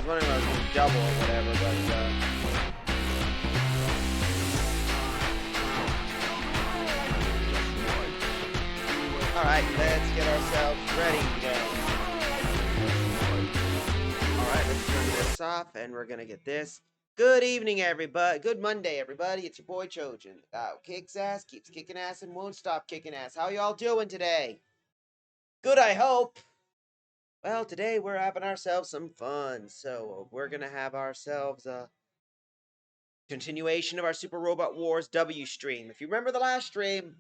was wondering if I was going to double or whatever, but, Alright, let's get ourselves ready to go. Alright, let's turn this off, and we're gonna get this. Good evening, everybody. Good Monday, everybody. It's your boy, Trojan. Kicks ass, keeps kicking ass, and won't stop kicking ass. How y'all doing today? Good, I hope. Well, today we're having ourselves some fun. So, we're gonna have ourselves a continuation of our Super Robot Wars W stream. If you remember the last stream,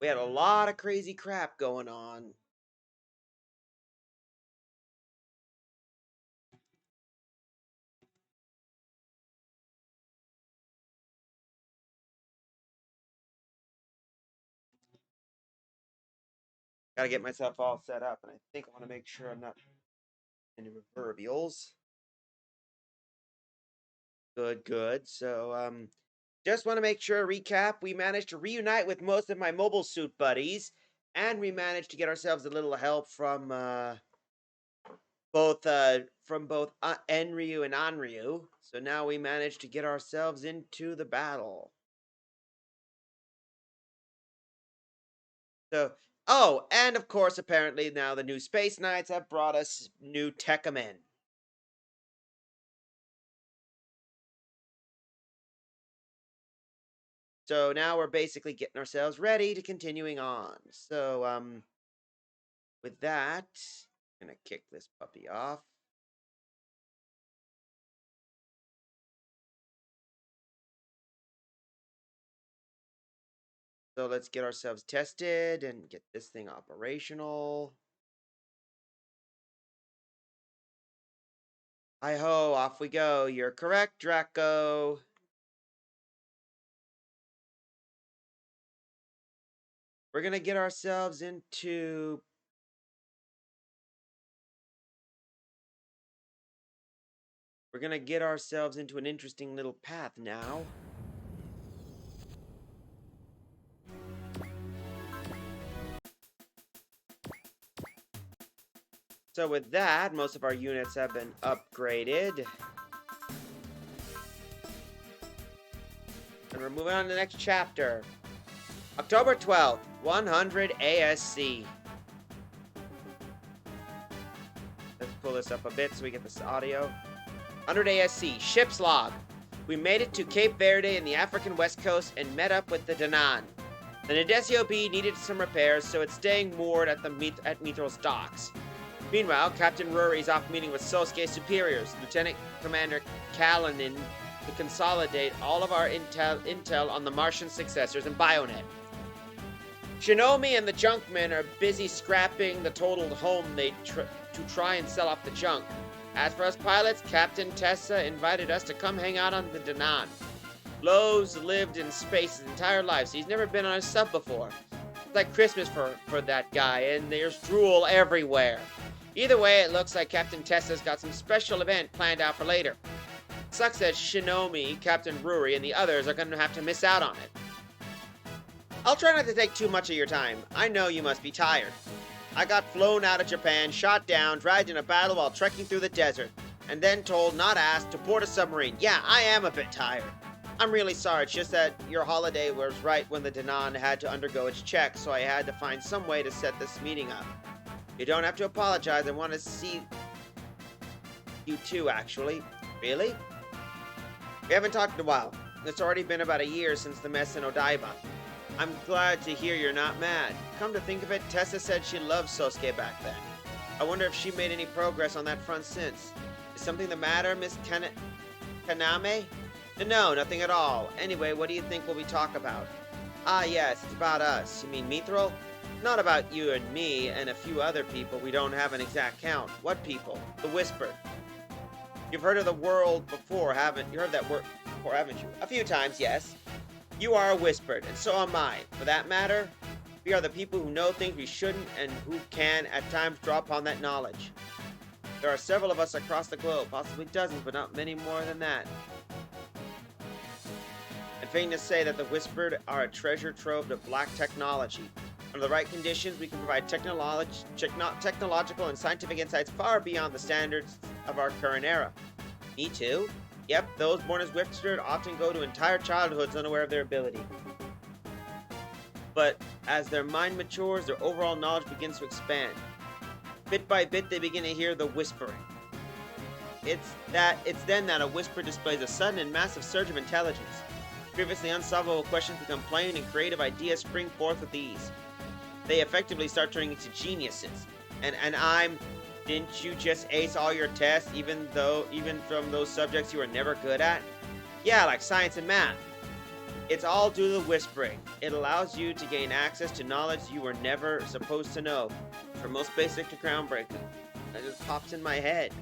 we had a lot of crazy crap going on. Gotta get myself all set up, and I think I want to make sure I'm not any reverbials. Good, good. So, just want to make sure, recap, we managed to reunite with most of my mobile suit buddies, and we managed to get ourselves a little help from, both Enryu and Anryu. So now we managed to get ourselves into the battle. So, oh, and of course, apparently now the new Space Knights have brought us new Tekkamen. So now we're basically getting ourselves ready to continuing on. So, with that, I'm gonna kick this puppy off. So let's get ourselves tested and get this thing operational. Hi-ho, off we go. You're correct, Draco. We're gonna get ourselves into... We're gonna get ourselves into an interesting little path now. So with that, most of our units have been upgraded. And we're moving on to the next chapter. October 12th, 100 ASC. Let's pull this up a bit so we get this audio. 100 ASC, ship's log. We made it to Cape Verde in the African west coast and met up with the Danan. The Nadesio B needed some repairs, so it's staying moored at Mithral's docks. Meanwhile, Captain Rory is off meeting with Sosuke's superiors, Lieutenant Commander Kalanin, to consolidate all of our intel on the Martian successors and Bionet. Shinomi and the Junkmen are busy scrapping the totaled home to try and sell off the junk. As for us pilots, Captain Tessa invited us to come hang out on the Danan. Lowe's lived in space his entire life, so he's never been on a sub before. It's like Christmas for that guy, and there's drool everywhere. Either way, it looks like Captain Tessa's got some special event planned out for later. Sucks that Shinomi, Captain Ruri, and the others are going to have to miss out on it. I'll try not to take too much of your time. I know you must be tired. I got flown out of Japan, shot down, dragged in a battle while trekking through the desert, and then told, not asked, to board a submarine. Yeah, I am a bit tired. I'm really sorry, it's just that your holiday was right when the Danan had to undergo its check, so I had to find some way to set this meeting up. You don't have to apologize. I want to see you too, actually. Really? We haven't talked in a while. It's already been about a year since the mess in Odaiba. I'm glad to hear you're not mad. Come to think of it, Tessa said she loved Sosuke back then. I wonder if she made any progress on that front since. Is something the matter, Miss Kaname? No, nothing at all. Anyway, what do you think we'll be talking about? Ah, yes, it's about us. You mean Mithril? Not about you and me and a few other people we don't have an exact count. What people? The Whispered. You've heard of the world before, haven't you? Heard that word before, haven't you? A few times, yes. You are a Whispered, and so am I. For that matter, we are the people who know things we shouldn't and who can, at times, draw upon that knowledge. There are several of us across the globe, possibly dozens, but not many more than that. I'm fain to say that the Whispered are a treasure trove of black technology. Under the right conditions, we can provide technological and scientific insights far beyond the standards of our current era. Me too. Yep, those born as whispered often go to entire childhoods unaware of their ability. But as their mind matures, their overall knowledge begins to expand. Bit by bit, they begin to hear the whispering. It's then that a whisper displays a sudden and massive surge of intelligence. Previously unsolvable questions become plain and creative ideas spring forth with ease. They effectively start turning into geniuses. Didn't you just ace all your tests even from those subjects you were never good at? Yeah, like science and math. It's all due to the whispering. It allows you to gain access to knowledge you were never supposed to know. From most basic to groundbreaking. That just pops in my head.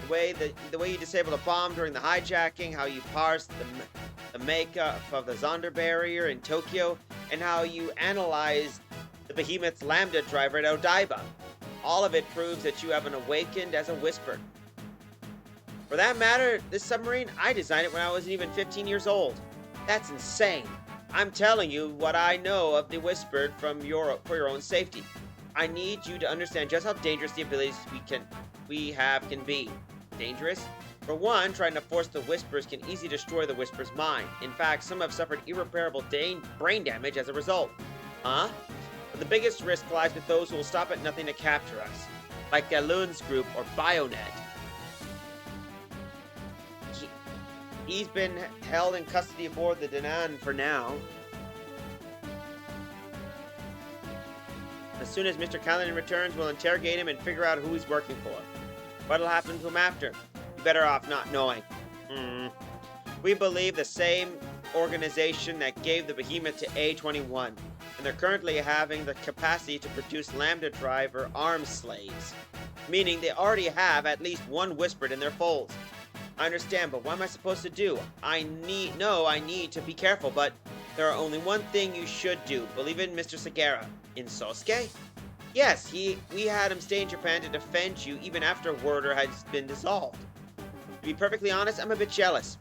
The way you disabled a bomb during the hijacking, how you parsed the makeup of the Zonder barrier in Tokyo, and how you analyzed the behemoth's Lambda driver at Odaiba. All of it proves that you haven't awakened as a whisper. For that matter, this submarine, I designed it when I wasn't even 15 years old. That's insane. I'm telling you what I know of the whispered for your own safety. I need you to understand just how dangerous the abilities we have can be. Dangerous? For one, trying to force the whispers can easily destroy the whisper's mind. In fact, some have suffered irreparable brain damage as a result. Huh? But the biggest risk lies with those who will stop at nothing to capture us, like Galun's group or Bionet. He's been held in custody aboard the Danan for now. As soon as Mr. Callanan returns, we'll interrogate him and figure out who he's working for. What'll happen to him after? You're better off not knowing. We believe the same organization that gave the behemoth to A21, and they're currently having the capacity to produce Lambda driver arms slaves, meaning they already have at least one whispered in their folds. I understand, but what am I supposed to do? I need to be careful, but there are only one thing you should do. Believe in Mr. Sagara. In Sosuke? Yes, we had him stay in Japan to defend you even after Werder has been dissolved. To be perfectly honest, I'm a bit jealous.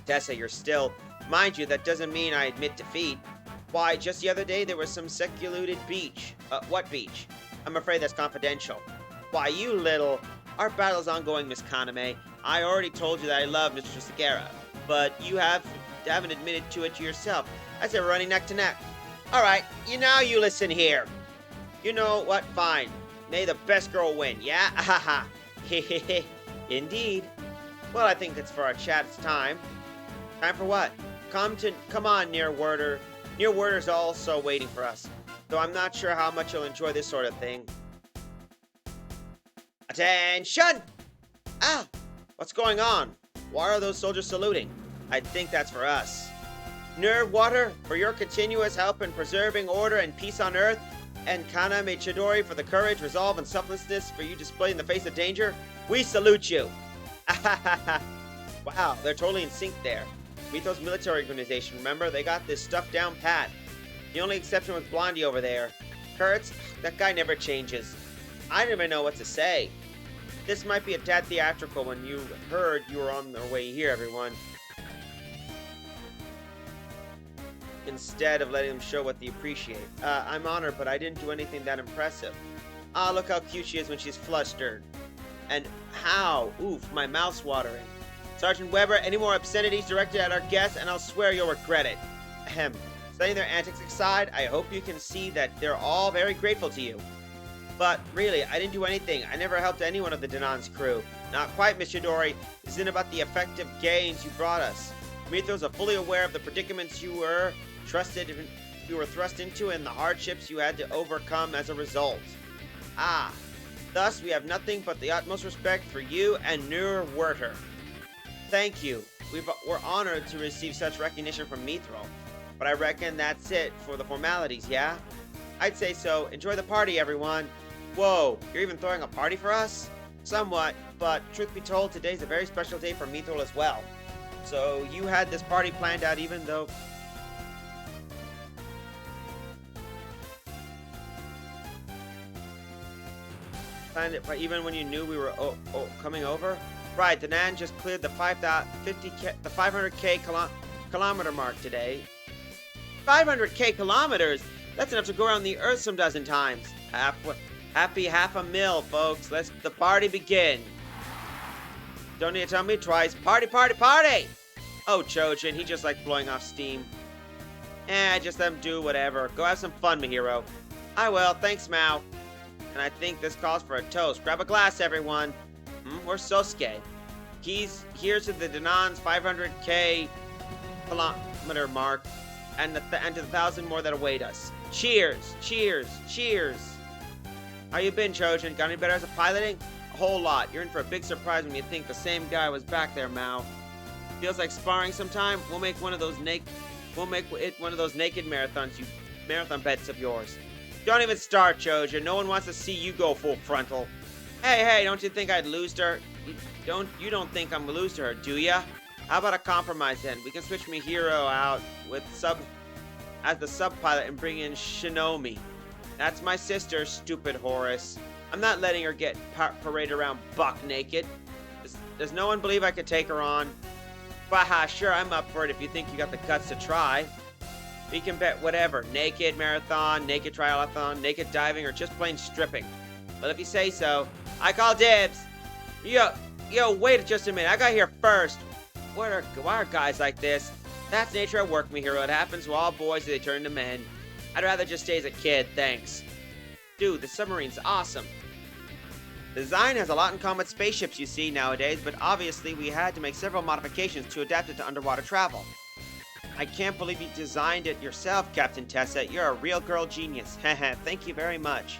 Tessa, you're still... Mind you, that doesn't mean I admit defeat. Why, just the other day there was some secluded beach. What beach? I'm afraid that's confidential. Why, you little... Our battle's ongoing, Miss Kaname. I already told you that I love Mr. Sagara, but you haven't admitted to it to yourself. I said we're running neck to neck. Alright, you listen here. You know what? Fine. May the best girl win, yeah? Ahaha. Hehehe. Indeed. Well, I think it's for our chat. It's time. Time for what? Come on, Near Werder. Near Werder's also waiting for us, though I'm not sure how much you'll enjoy this sort of thing. Attention! Ah! What's going on? Why are those soldiers saluting? I think that's for us. Nerdwater, for your continuous help in preserving order and peace on Earth, and Kaname Chidori for the courage, resolve, and selflessness for you displayed in the face of danger, we salute you! Wow, they're totally in sync there. Mythos military organization, remember? They got this stuff down pat. The only exception was Blondie over there. Kurtz, that guy never changes. I don't even know what to say. This might be a tad theatrical when you heard you were on their way here, everyone. Instead of letting them show what they appreciate. I'm honored, but I didn't do anything that impressive. Ah, look how cute she is when she's flustered. And how? Oof, my mouth's watering. Sergeant Weber, any more obscenities directed at our guests, and I'll swear you'll regret it. Ahem. Setting their antics aside, I hope you can see that they're all very grateful to you. But really, I didn't do anything. I never helped anyone of the Danan's crew. Not quite, Miss Chidori. This isn't about the effective gains you brought us. Mythos are fully aware of the predicaments you were thrust into and the hardships you had to overcome as a result. Ah, thus we have nothing but the utmost respect for you and Nur Werter. Thank you. We're honored to receive such recognition from Mithril. But I reckon that's it for the formalities, yeah? I'd say so. Enjoy the party, everyone. Whoa, you're even throwing a party for us? Somewhat, but truth be told, today's a very special day for Mithril as well. So you had this party planned out even though... Planned it even when you knew we were coming over? Right, the Nan just cleared the 500k kilometer mark today. 500k kilometers? That's enough to go around the Earth some dozen times. Happy half a mil, folks. Let's the party begin. Don't need to tell me twice. Party, party, party! Oh, Chojin, he just like blowing off steam. Just let him do whatever. Go have some fun, my hero. I will, thanks, Mao. And I think this calls for a toast. Grab a glass, everyone. We're Sosuke. Here's to the Danan's 500k kilometer mark and to the 1,000 more that await us. Cheers, cheers, cheers. How you been, Chojin? Got any better as a piloting? A whole lot. You're in for a big surprise when you think the same guy was back there, Mao. Feels like sparring sometime. We'll make it one of those naked marathon bets of yours. Don't even start, Chojin. No one wants to see you go full frontal. Hey, don't you think I'd lose to her? You don't think I'm gonna lose to her, do ya? How about a compromise then? We can switch my hero out as the sub pilot and bring in Shinomi. That's my sister, stupid Horace. I'm not letting her get paraded around buck naked. Does no one believe I could take her on? Baha, sure, I'm up for it if you think you got the guts to try. We can bet whatever. Naked marathon, naked triathlon, naked diving, or just plain stripping. Well, if you say so, I call dibs. Yo, wait just a minute. I got here first. Why are guys like this? That's nature at work, me hero. It happens to all boys as they turn to men. I'd rather just stay as a kid, thanks. Dude, the submarine's awesome. The design has a lot in common with spaceships you see nowadays, but obviously we had to make several modifications to adapt it to underwater travel. I can't believe you designed it yourself, Captain Tessa. You're a real girl genius. Haha, thank you very much.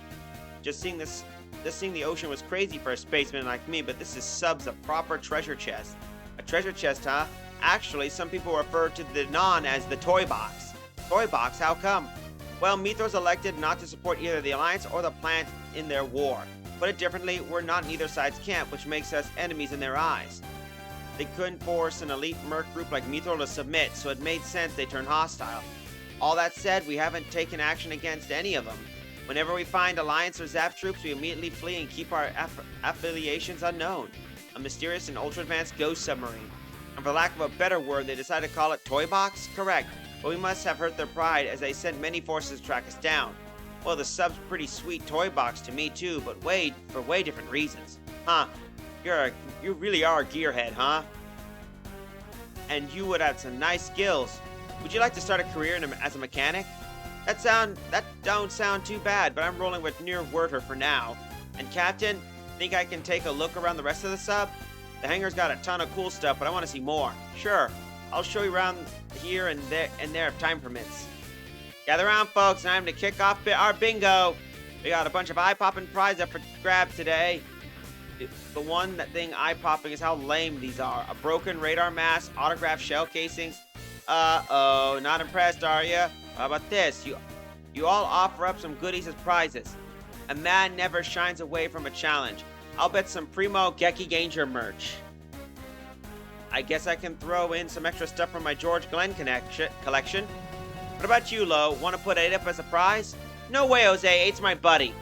Just seeing the ocean was crazy for a spaceman like me, but this is a proper treasure chest. A treasure chest, huh? Actually, some people refer to the Danan as the toy box. Toy box? How come? Well, Mithras elected not to support either the Alliance or the planet in their war. Put it differently, we're not in either side's camp, which makes us enemies in their eyes. They couldn't force an elite merc group like Mithras to submit, so it made sense they turned hostile. All that said, we haven't taken action against any of them. Whenever we find Alliance or Zap troops, we immediately flee and keep our affiliations unknown. A mysterious and ultra-advanced ghost submarine. And for lack of a better word, they decided to call it Toy Box? Correct, but we must have hurt their pride as they sent many forces to track us down. Well, the sub's pretty sweet toy box to me too, but for way different reasons. Huh, you really are a gearhead, huh? And you would have some nice skills. Would you like to start a career as a mechanic? That don't sound too bad, but I'm rolling with near Werther for now. And Captain, think I can take a look around the rest of the sub? The hangar's got a ton of cool stuff, but I want to see more. Sure, I'll show you around here and there if time permits. Gather around, folks. Time to kick off our bingo. We got a bunch of eye-popping prizes up for grabs today. The one thing eye-popping is how lame these are. A broken radar mast, autographed shell casings. Uh-oh, not impressed, are ya? How about this? You all offer up some goodies as prizes. A man never shines away from a challenge. I'll bet some primo Geki Ganger merch. I guess I can throw in some extra stuff from my George Glenn collection. What about you, Lo? Want to put 8 up as a prize? No way, Jose. 8's my buddy.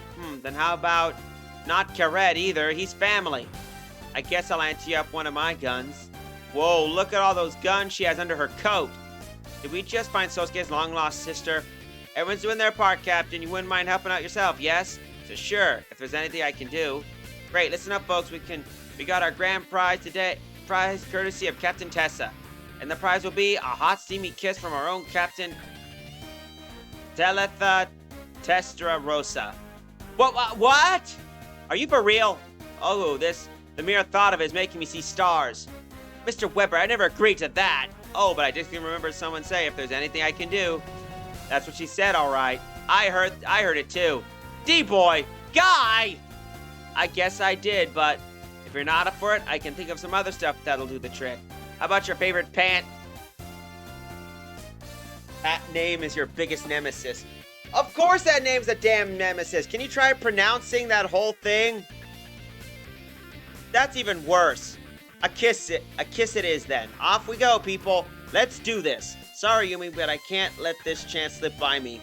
Then how about not Carret either? He's family. I guess I'll ante up one of my guns. Whoa, look at all those guns she has under her coat. Did we just find Sosuke's long-lost sister? Everyone's doing their part, Captain. You wouldn't mind helping out yourself, yes? So sure, if there's anything I can do. Great, listen up, folks. We got our grand prize today. Prize courtesy of Captain Tessa. And the prize will be a hot, steamy kiss from our own Captain Teletha Testra Rosa. What? Are you for real? Oh, the mere thought of it is making me see stars. Mr. Weber, I never agreed to that. Oh, but I just remember someone say if there's anything I can do. That's what she said, all right. I heard it too. D-boy! Guy! I guess I did, but if you're not up for it, I can think of some other stuff that'll do the trick. How about your favorite pant? That name is your biggest nemesis. Of course that name's a damn nemesis. Can you try pronouncing that whole thing? That's even worse. A kiss it is then. Off we go, people. Let's do this. Sorry, Yumi, but I can't let this chance slip by me.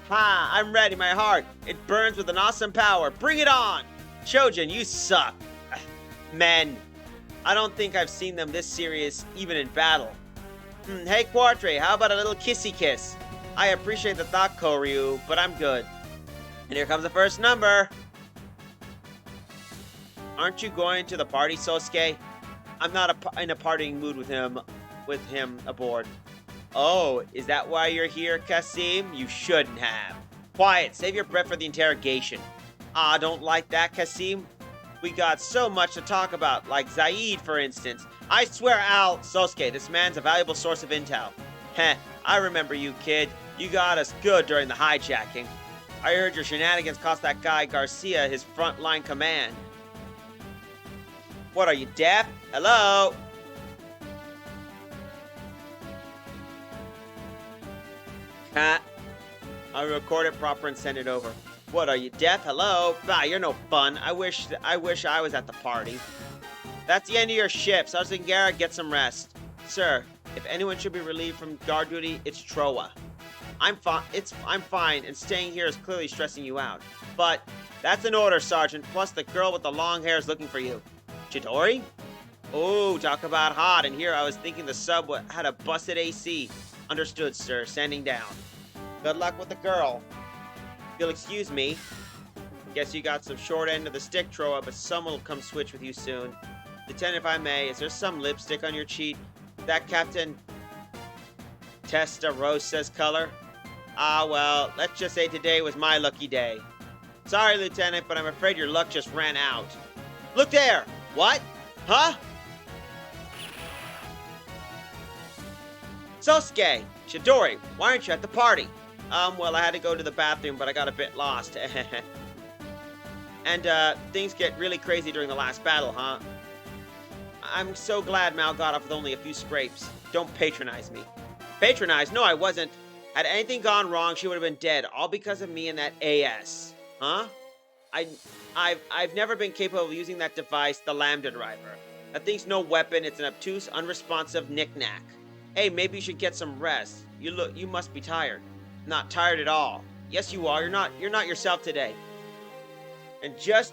Ha, I'm ready, my heart. It burns with an awesome power. Bring it on! Chojin, you suck. Men. I don't think I've seen them this serious, even in battle. Hey, Quatre, how about a little kissy kiss? I appreciate the thought, Koryu, but I'm good. And here comes the first number. Aren't you going to the party, Sosuke? I'm not in a partying mood with him aboard. Oh, is that why you're here, Kasim? You shouldn't have. Quiet, save your breath for the interrogation. Ah, don't like that, Kasim? We got so much to talk about, like Zaid, for instance. I swear, Sosuke, this man's a valuable source of intel. Heh, I remember you, kid. You got us good during the hijacking. I heard your shenanigans cost that guy Garcia his frontline command. What, are you deaf? Hello? Huh? I'll record it proper and send it over. What, are you deaf? Hello? Bah, you're no fun. I wish I was at the party. That's the end of your shift. Sergeant Garrett, get some rest. Sir, if anyone should be relieved from guard duty, it's Troa. I'm fine, and staying here is clearly stressing you out. But that's an order, Sergeant. Plus the girl with the long hair is looking for you. Chidori? Oh, talk about hot. And here I was thinking the sub had a busted AC. Understood, sir. Standing down. Good luck with the girl. If you'll excuse me. Guess you got some short end of the stick, Troa, but someone will come switch with you soon. Lieutenant, if I may, is there some lipstick on your cheek? That Captain Testarosa's color? Ah, well, let's just say today was my lucky day. Sorry, Lieutenant, but I'm afraid your luck just ran out. Look there! What? Huh? Sosuke! Chidori, why aren't you at the party? Well, I had to go to the bathroom, but I got a bit lost. And, things get really crazy during the last battle, huh? I'm so glad Mal got off with only a few scrapes. Don't patronize me. Patronize? No, I wasn't. Had anything gone wrong, she would have been dead, all because of me and that AS. Huh? I've never been capable of using that device, the Lambda driver. That thing's no weapon, it's an obtuse, unresponsive knick-knack. Hey, maybe you should get some rest. You must be tired. Not tired at all. Yes, you are. You're not yourself today. And just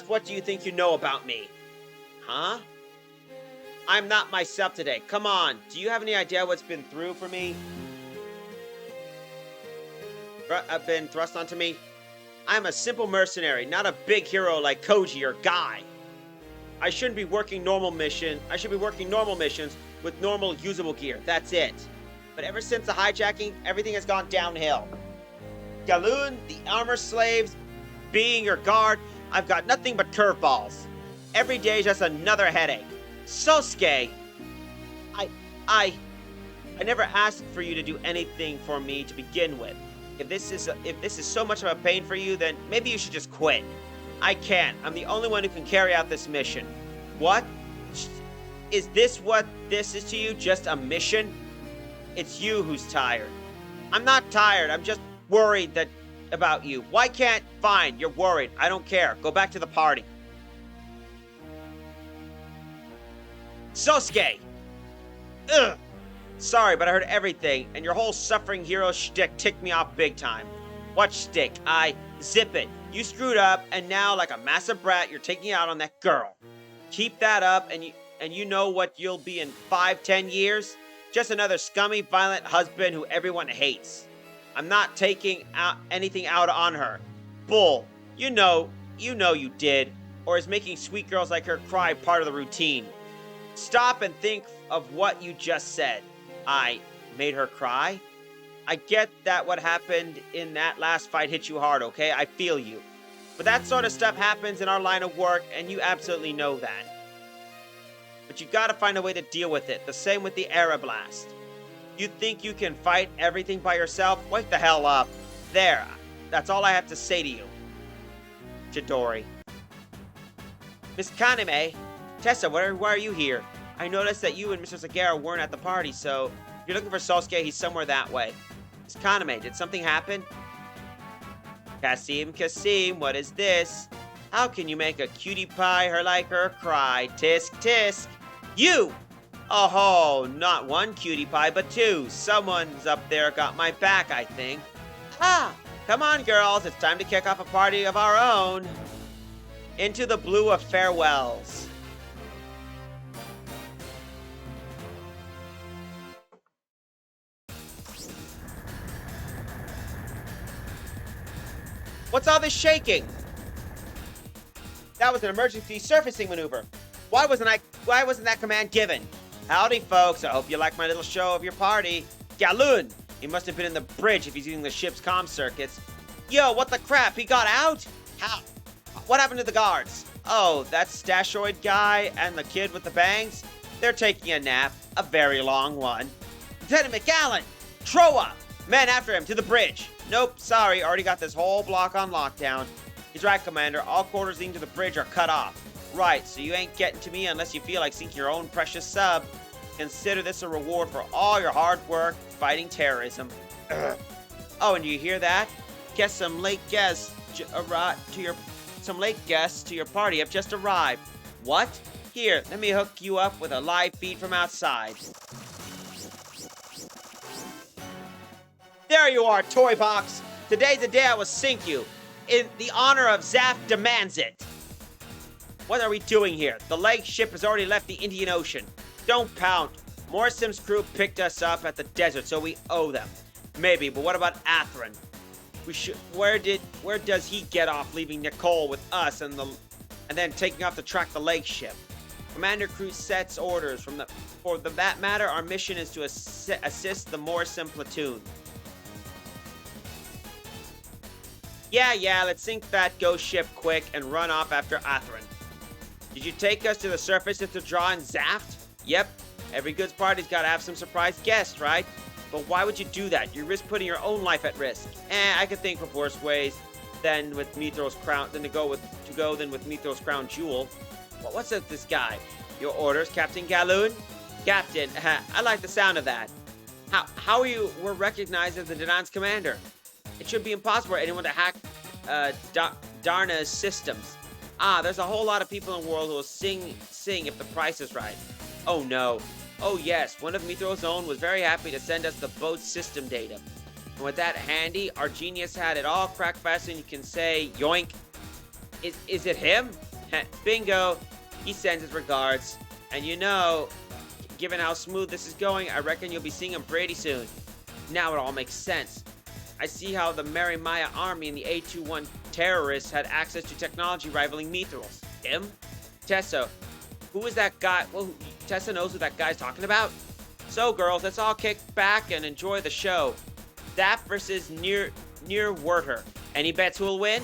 what do you think you know about me? Huh? I'm not myself today. Come on. Do you have any idea what's been through for me? Been thrust onto me? I'm a simple mercenary, not a big hero like Koji or Guy. I shouldn't be working normal missions. I should be working normal missions with normal usable gear. That's it. But ever since the hijacking, everything has gone downhill. Galoon, the armor slaves, being your guard, I've got nothing but curveballs. Every day is just another headache. Sosuke! I never asked for you to do anything for me to begin with. If this is so much of a pain for you, then maybe you should just quit. I can't. I'm the only one who can carry out this mission. What? Is this what this is to you? Just a mission? It's you who's tired. I'm not tired. I'm just worried about you. Why can't? Fine, you're worried. I don't care. Go back to the party. Sosuke! Ugh! Sorry, but I heard everything, and your whole suffering hero shtick ticked me off big time. What shtick? Zip it. You screwed up, and now, like a massive brat, you're taking out on that girl. Keep that up, and you know what you'll be in 5-10 years? Just another scummy, violent husband who everyone hates. I'm not taking anything out on her. Bull. You know you did. Or is making sweet girls like her cry part of the routine? Stop and think of what you just said. I made her cry? I get that what happened in that last fight hit you hard, okay? I feel you. But that sort of stuff happens in our line of work, and you absolutely know that. But you gotta find a way to deal with it. The same with the Aeroblast. You think you can fight everything by yourself? Wake the hell up. There. That's all I have to say to you. Chidori. Miss Kaname. Tessa, why are you here? I noticed that you and Mr. Sagara weren't at the party, so if you're looking for Sosuke, he's somewhere that way. Miss Kaname, did something happen? Kasim, what is this? How can you make a cutie pie her like her cry? Tisk, tisk. You! Oh, not one cutie pie, but two. Someone's up there got my back, I think. Ah! Come on, girls, it's time to kick off a party of our own. Into the blue of farewells. What's all this shaking? That was an emergency surfacing maneuver. Why wasn't I Why wasn't that command given? Howdy, folks. I hope you like my little show of your party. Galoon! He must have been in the bridge if he's using the ship's comm circuits. Yo, what the crap? He got out? How? What happened to the guards? Oh, that Stashoid guy and the kid with the bangs? They're taking a nap. A very long one. Lieutenant McAllen! Troa! Men after him, to the bridge. Nope, sorry, already got this whole block on lockdown. He's right, Commander. All quarters leading to the bridge are cut off. Right, so you ain't getting to me unless you feel like sinking your own precious sub. Consider this a reward for all your hard work fighting terrorism. Oh, and do you hear that? Guess some late guests to your party have just arrived. What? Here, let me hook you up with a live feed from outside. There you are, Toy Box. Today's the day I will sink you. In the honor of Zaf demands it. What are we doing here? The leg ship has already left the Indian Ocean. Don't pout. Morrison's crew picked us up at the desert, so we owe them. Maybe, but what about Atherin? Where does he get off leaving Nicole with us and then taking off to track the leg ship? Commander Cruz sets orders for that matter. Our mission is to assist the Morrison platoon. Yeah, let's sink that ghost ship quick and run off after Atherin. Did you take us to the surface to draw in Zaft? Yep. Every goods party's gotta have some surprise guests, right? But why would you do that? You risk putting your own life at risk. I could think of worse ways than with Mithro's crown than with Mithro's crown jewel. Well, what's up this guy? Your orders, Captain Galoon? Captain, I like the sound of that. How were recognized as the Danan's commander? It should be impossible for anyone to hack Darna's systems. There's a whole lot of people in the world who will sing if the price is right. Oh no. Oh yes, one of Mithro's own was very happy to send us the boat's system data. And with that handy, our genius had it all cracked fast and you can say, yoink. Is it him? Bingo. He sends his regards. And you know, given how smooth this is going, I reckon you'll be seeing him pretty soon. Now it all makes sense. I see how the Mary Maya army and the A21 terrorists had access to technology rivaling Mithril's. Him? Tessa. Who is that guy? Well, Tessa knows who that guy's talking about. So, girls, let's all kick back and enjoy the show. Zap versus Near Werter. Any bets who'll win?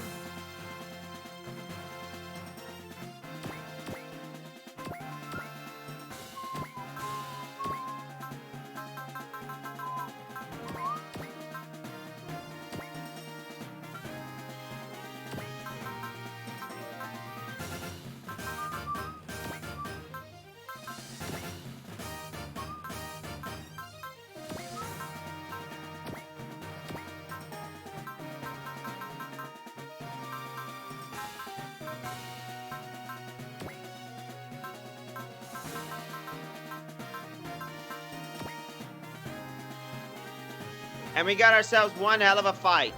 And we got ourselves one hell of a fight.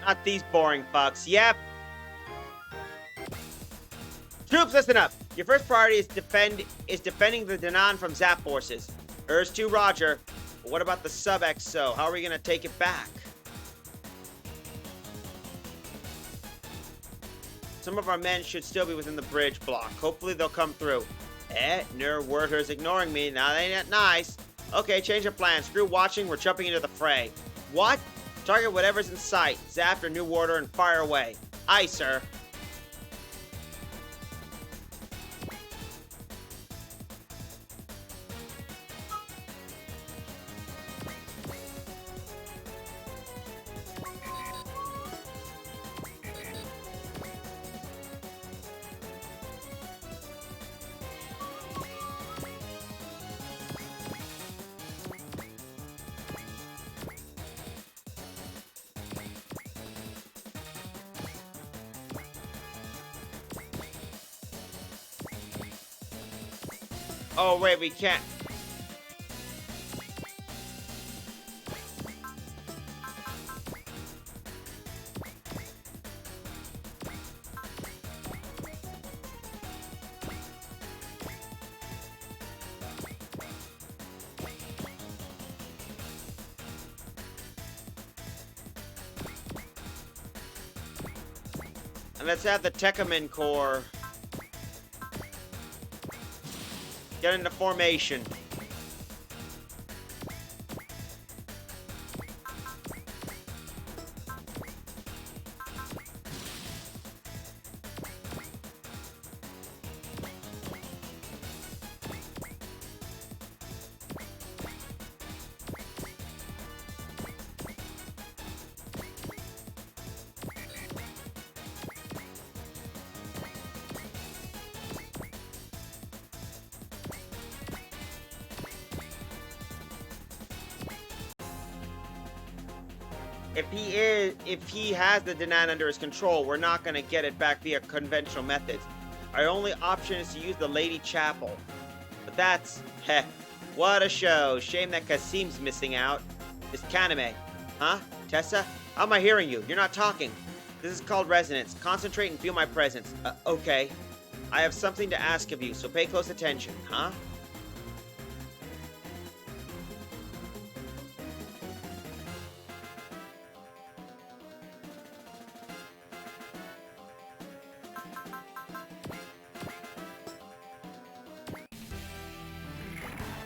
Not these boring fucks. Yep. Troops, listen up. Your first priority is defending the Danan from Zap forces. Hers too, Roger. But what about the sub-XO? How are we gonna take it back? Some of our men should still be within the bridge block. Hopefully they'll come through. Nur Werther's ignoring me. Now that ain't nice. Okay, change of plan. Screw watching, we're jumping into the fray. What? Target whatever's in sight. Zap or New Werther and fire away. Aye, sir. Oh, wait, we can't. And let's have the Tekkaman Corps. Get into formation. If he has the Danan under his control, we're not going to get it back via conventional methods. Our only option is to use the Lady Chapel. But that's, heh, what a show. Shame that Kasim's missing out. It's Kaname. Huh? Tessa? How am I hearing you? You're not talking. This is called resonance. Concentrate and feel my presence. Okay. I have something to ask of you, so pay close attention, huh?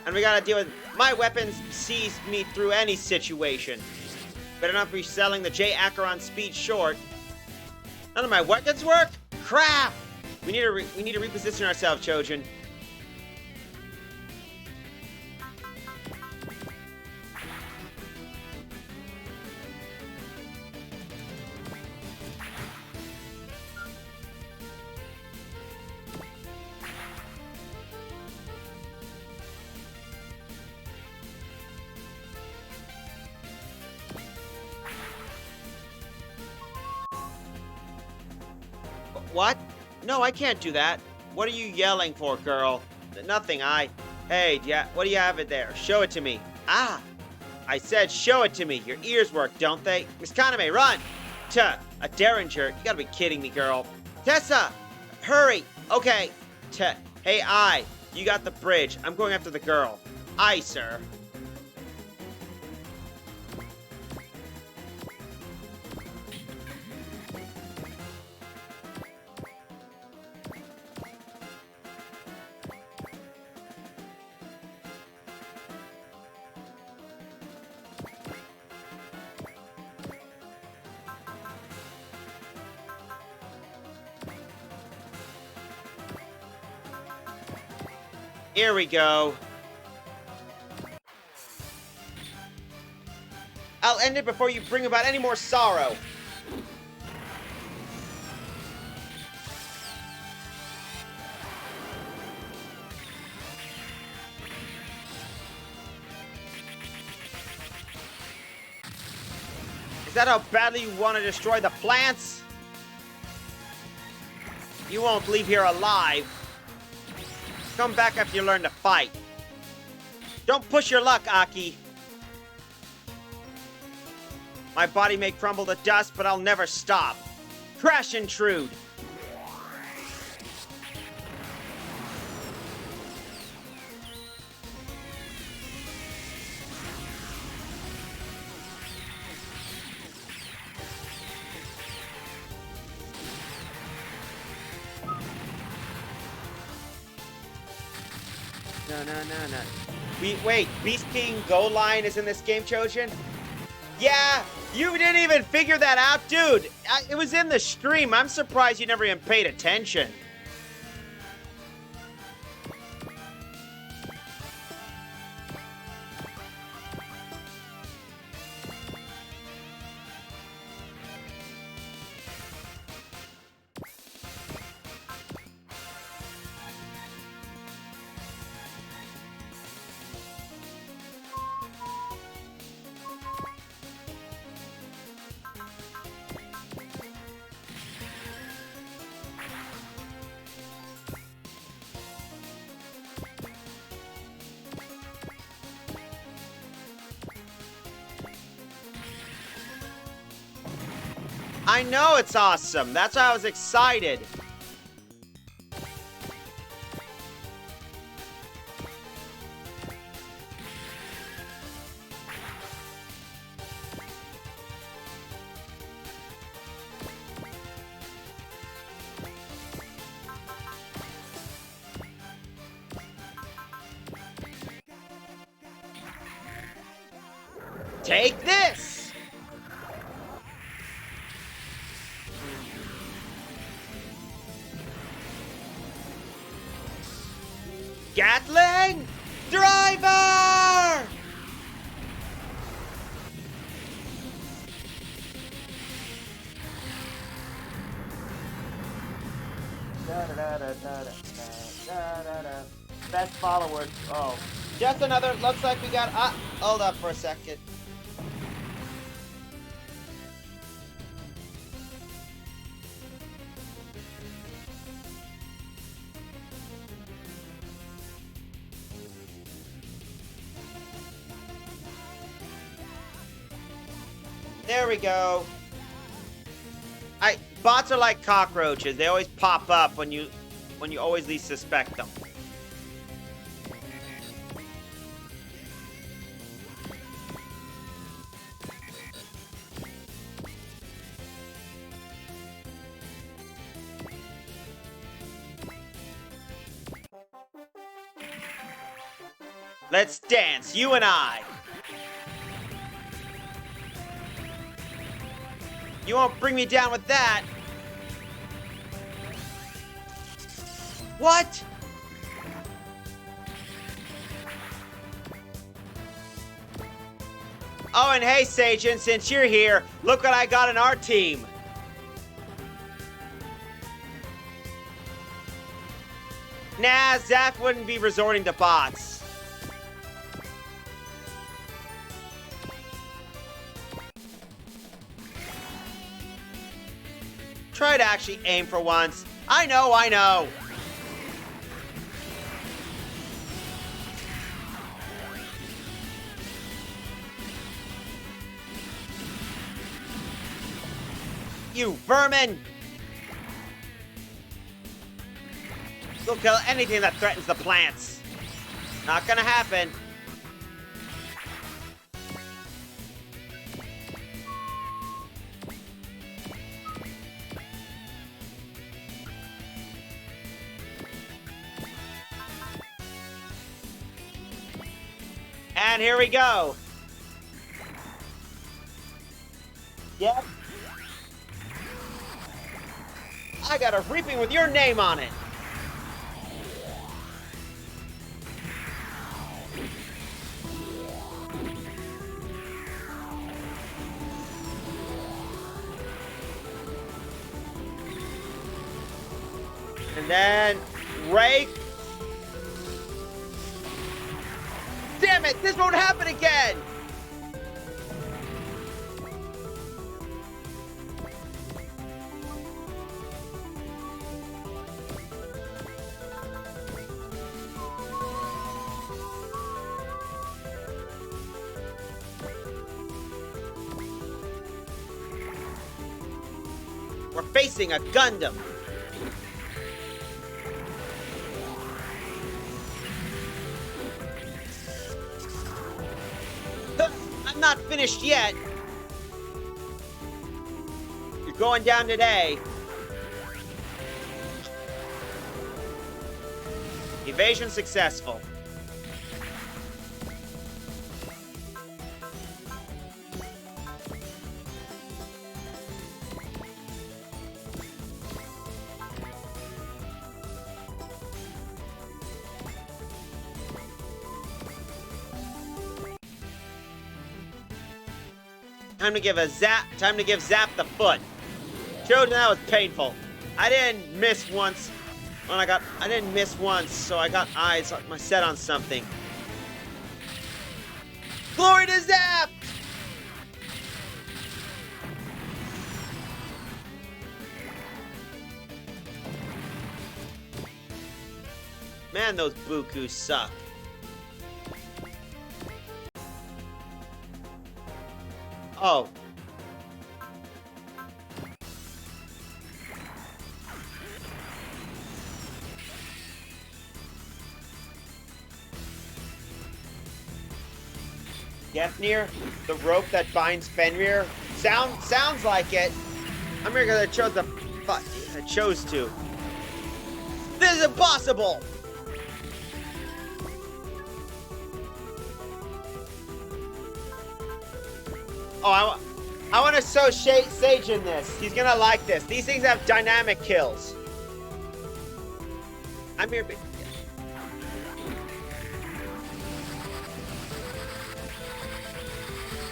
And we gotta deal with my weapons sees me through any situation. Better not be selling the J. Acheron speed short. None of my weapons work? Crap! We need to reposition ourselves, Chojin. What? No, I can't do that. What are you yelling for, girl? Nothing, Hey, what do you have it there? Show it to me. Ah! I said show it to me. Your ears work, don't they? Miss Kaname, run! A Derringer? You gotta be kidding me, girl. Tessa! Hurry! Okay. Hey, you got the bridge. I'm going after the girl. Aye, sir. Here we go. I'll end it before you bring about any more sorrow. Is that how badly you want to destroy the plants? You won't leave here alive. Come back after you learn to fight. Don't push your luck, Aki. My body may crumble to dust, but I'll never stop. Crash intrude. No. Wait, Beast King Go Line is in this game, Chojin? Yeah, you didn't even figure that out, dude. It was in the stream. I'm surprised you never even paid attention. I know it's awesome. That's why I was excited. Take this! Gatling! Driver! Best followers. Oh. Just another. Looks like we got. Hold up for a second. There we go. Bots are like cockroaches. They always pop up when you always least suspect them. Let's dance, you and I. You won't bring me down with that. What? Oh, and hey, Sajin, since you're here, look what I got in our team. Nah, Zap wouldn't be resorting to bots. Try to actually aim for once. I know. You vermin! You'll kill anything that threatens the plants. Not gonna happen. And here we go. Yep. I got a reaping with your name on it. And then rake. Damn it, this won't happen again! We're facing a Gundam. I'm not finished yet. You're going down today. Evasion successful. Time to give Zap the foot. Showed that was painful. I didn't miss once, so I got eyes set on something. Glory to Zap! Man, those Bukus suck. Oh. Gefnir, the rope that binds Fenrir? Sounds like it. I'm here because I chose to. This is impossible! Oh, I want to sow Sage in this. He's gonna like this. These things have dynamic kills. I'm here.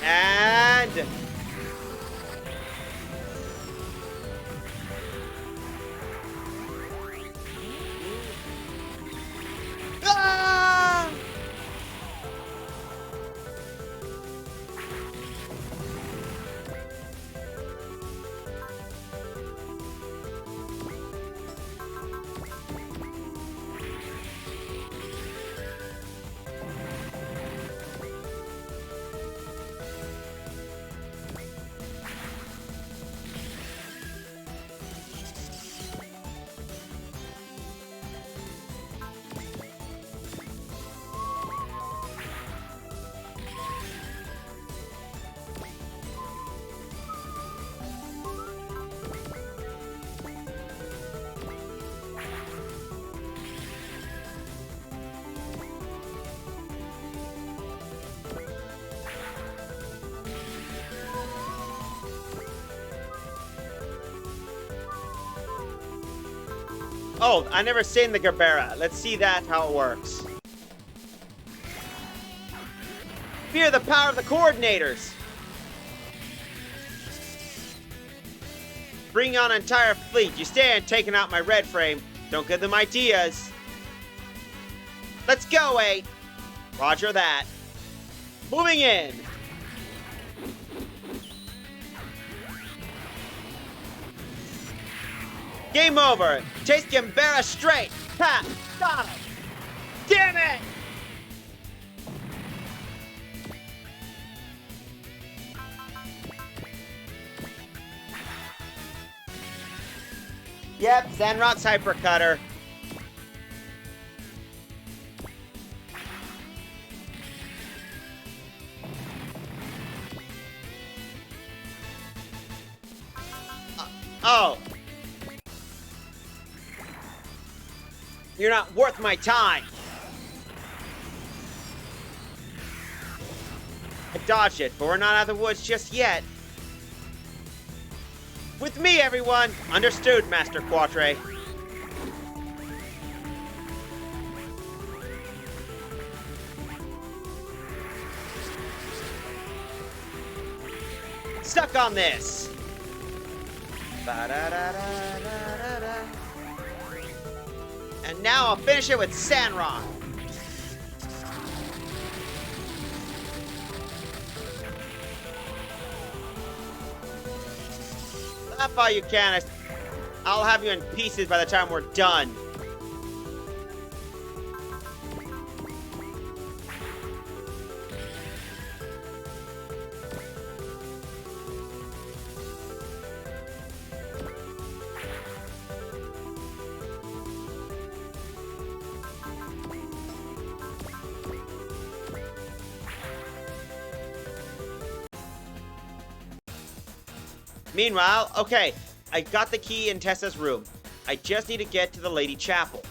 And... Ah! Oh, I never seen the Gerbera. Let's see that, how it works. Fear the power of the coordinators. Bring on an entire fleet. You stand taking out my red frame. Don't give them ideas. Let's go, 8. Roger that. Moving in. Game over. Chase Gambera straight. Ha! Got him. Damn it! Yep, Sandrock's Hypercutter. Oh. You're not worth my time. I dodged it, but we're not out of the woods just yet. With me, everyone! Understood, Master Quatre. Stuck on this! Ba-da-da-da-da-da-da. And now I'll finish it with Sandrock. Laugh all you can. I'll have you in pieces by the time we're done. Meanwhile, okay, I got the key in Tessa's room. I just need to get to the Lady Chapel.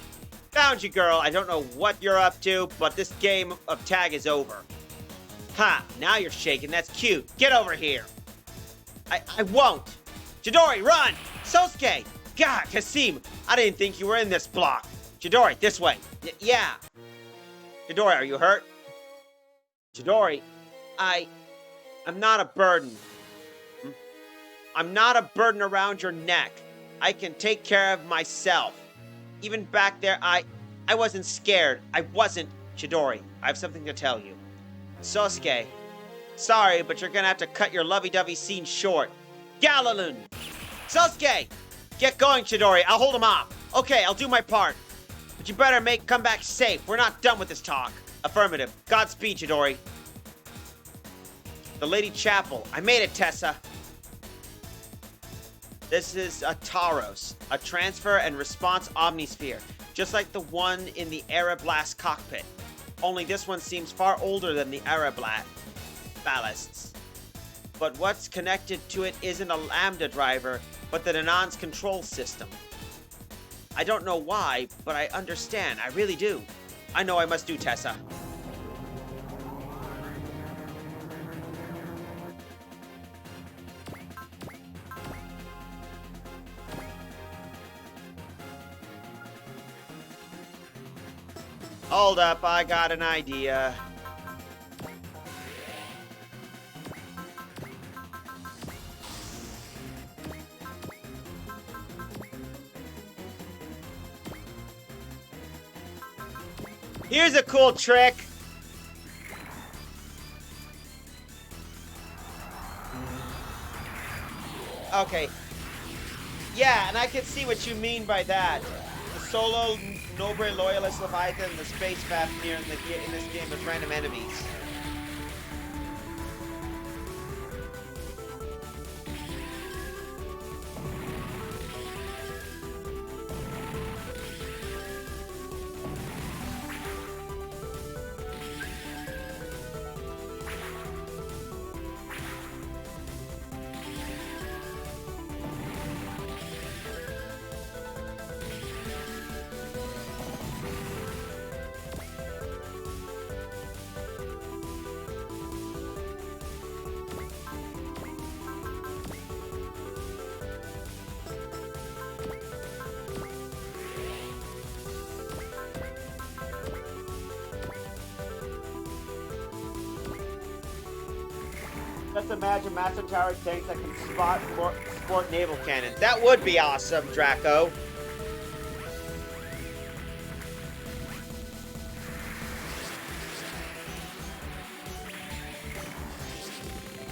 Found you, girl. I don't know what you're up to, but this game of tag is over. Ha, now you're shaking. That's cute. Get over here. I won't. Chidori, run! Sosuke! God, Kasim, I didn't think you were in this block. Chidori, this way. Yeah. Chidori, are you hurt? Chidori, I'm not a burden. I'm not a burden around your neck. I can take care of myself. Even back there, I wasn't scared. I wasn't. Chidori, I have something to tell you. Sosuke, sorry, but you're gonna have to cut your lovey-dovey scene short. Galaloon! Sosuke! Get going, Chidori. I'll hold him off. Okay, I'll do my part. But you better come back safe. We're not done with this talk. Affirmative. Godspeed, Chidori. The Lady Chapel. I made it, Tessa. This is a Taros, a transfer and response omnisphere, just like the one in the Aeroblast cockpit. Only this one seems far older than the Aeroblast ballasts. But what's connected to it isn't a Lambda driver, but the Danan's control system. I don't know why, but I understand. I really do. I know I must do, Tessa. Hold up, I got an idea. Here's a cool trick. Okay. Yeah, and I can see what you mean by that. The solo Nobre Loyalist Leviathan, the space Fafnir in this game with random enemies. Let's imagine massive tower tanks that can sport naval cannons. That would be awesome, Draco.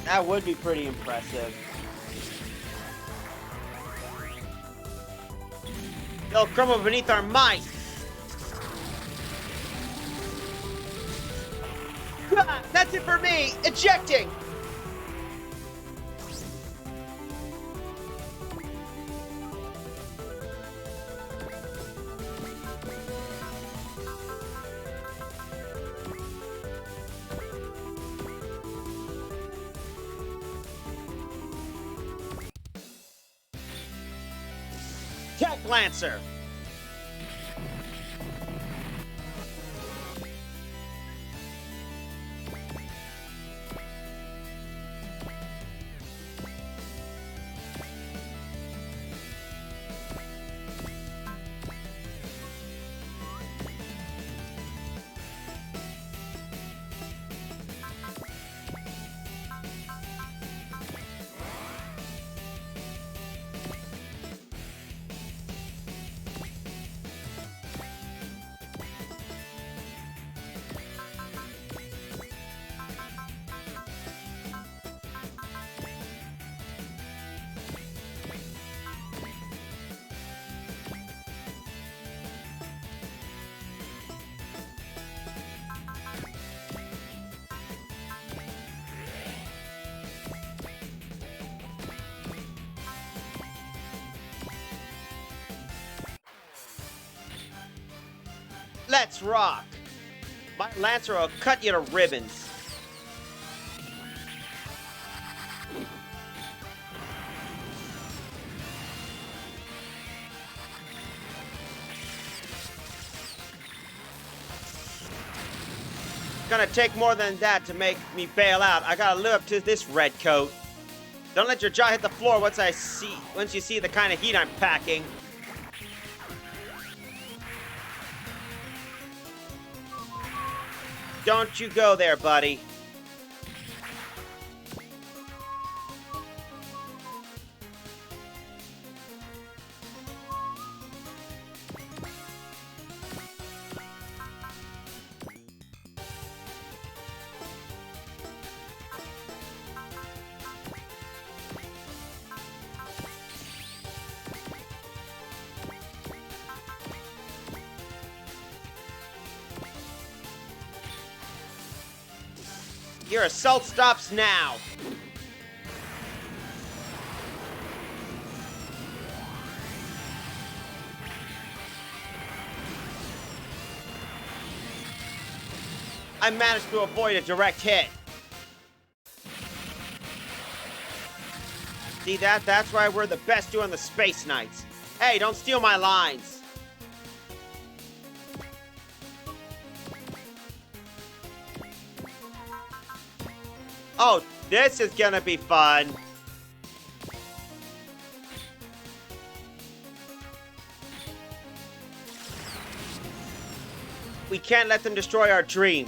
That would be pretty impressive. They'll crumble beneath our might. That's it for me! Ejecting! Tech Lancer! Let's rock! My Lancer will cut you to ribbons. It's gonna take more than that to make me bail out. I gotta live up to this red coat. Don't let your jaw hit the floor once you see the kind of heat I'm packing. Don't you go there, buddy. Your assault stops now. I managed to avoid a direct hit. See that? That's why we're the best doing the Space Knights. Hey, don't steal my lines. Oh, this is gonna be fun. We can't let them destroy our dream.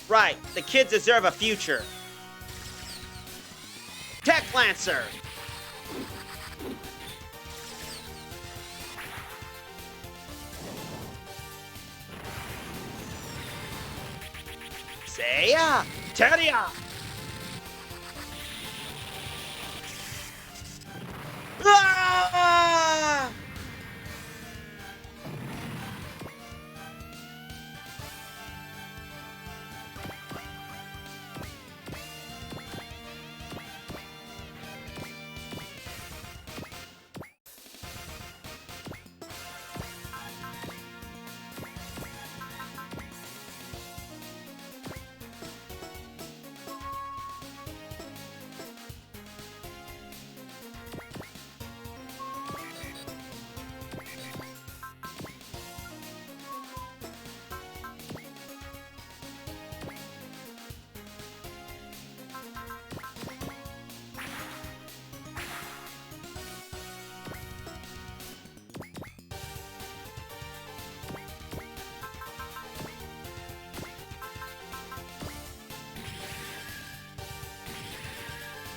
Right, the kids deserve a future. Tech Lancer! Seiya! Teria! Ah!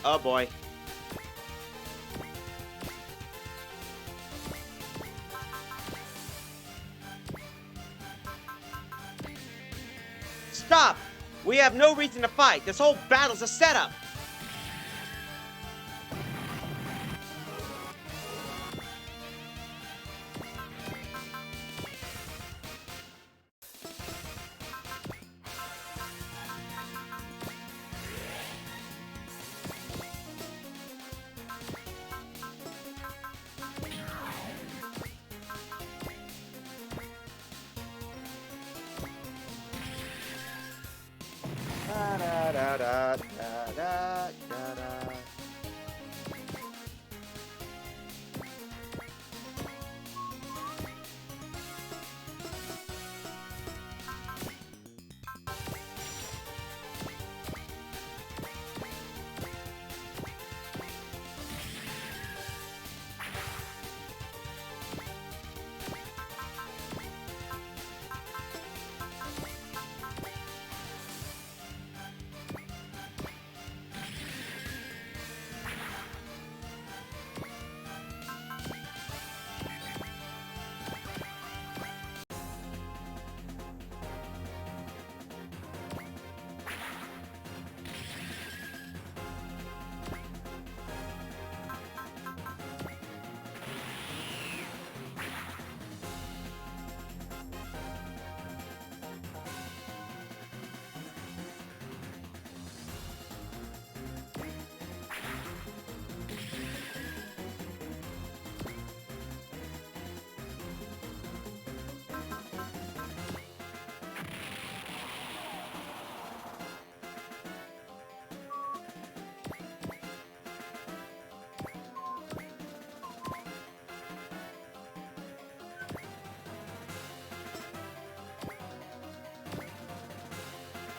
Oh boy. Stop! We have no reason to fight. This whole battle's a setup. Da, da, da, da, da, da, da.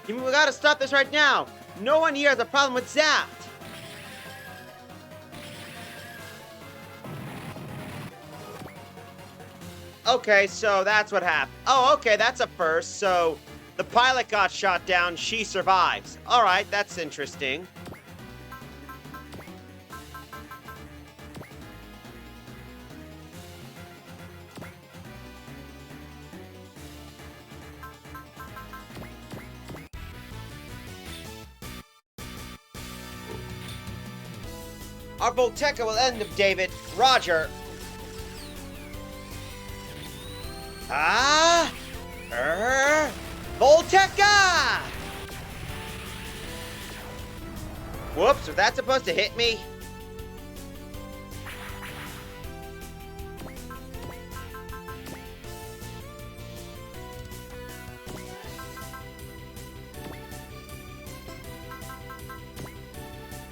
You mean we gotta stop this right now? No one here has a problem with Zapped. Okay, so that's what happened. Oh, okay, that's a first. So the pilot got shot down, she survives. All right, that's interesting. Our Volteca will end him, David. Roger. Volteca! Whoops, was that supposed to hit me?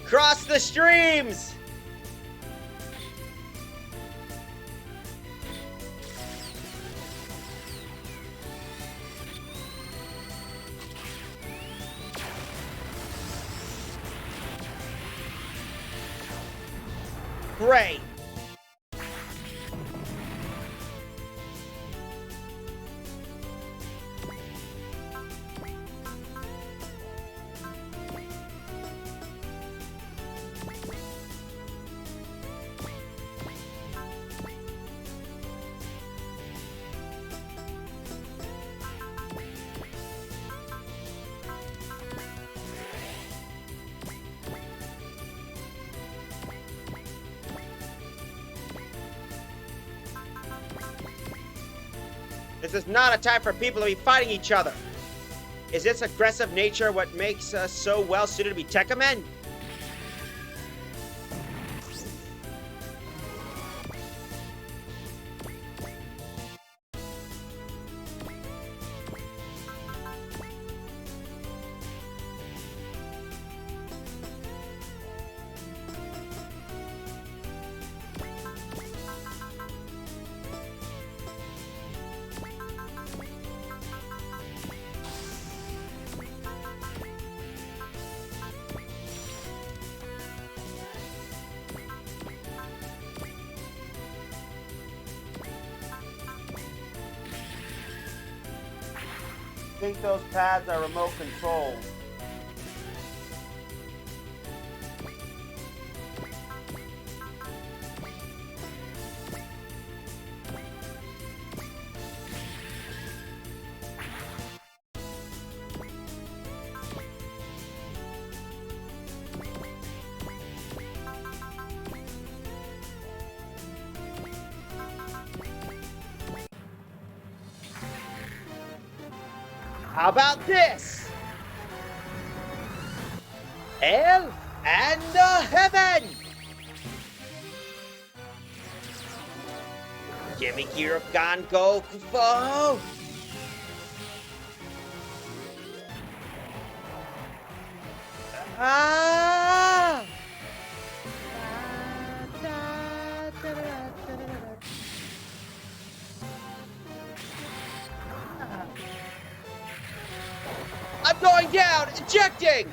Cross the streams! Great. This is not a time for people to be fighting each other. Is this aggressive nature what makes us so well suited to be Tekkamen? I think those pads are remote controlled. How about this? Hell and heaven! Gimme gear of Gango Kufo! Ah! I'm going down! Ejecting!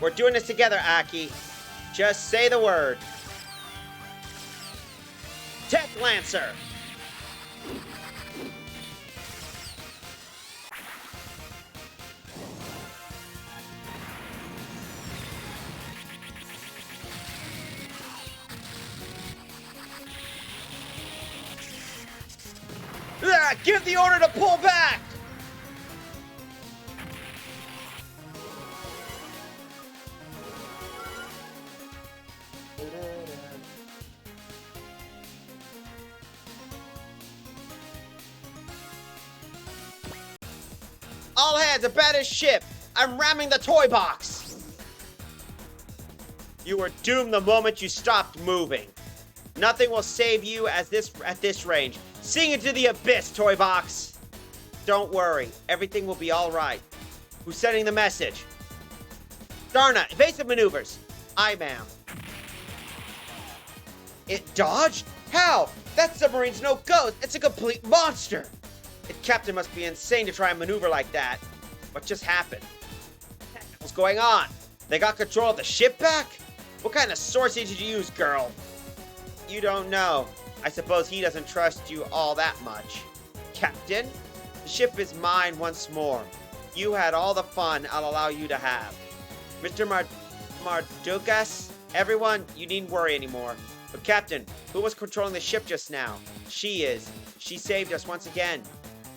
We're doing this together, Aki. Just say the word. Tech Lancer! Give the order to pull back! All hands, abandon ship! I'm ramming the toy box! You were doomed the moment you stopped moving. Nothing will save you at this range. Sing into the abyss, toy box! Don't worry, everything will be alright. Who's sending the message? Darna, evasive maneuvers. Aye, ma'am. It dodged? How? That submarine's no ghost. It's a complete monster. The captain must be insane to try and maneuver like that. What just happened? What's going on? They got control of the ship back? What kind of sorcery did you use, girl? You don't know. I suppose he doesn't trust you all that much. Captain, the ship is mine once more. You had all the fun I'll allow you to have. Mr. Mardukas, everyone, you needn't worry anymore. But Captain, who was controlling the ship just now? She is. She saved us once again.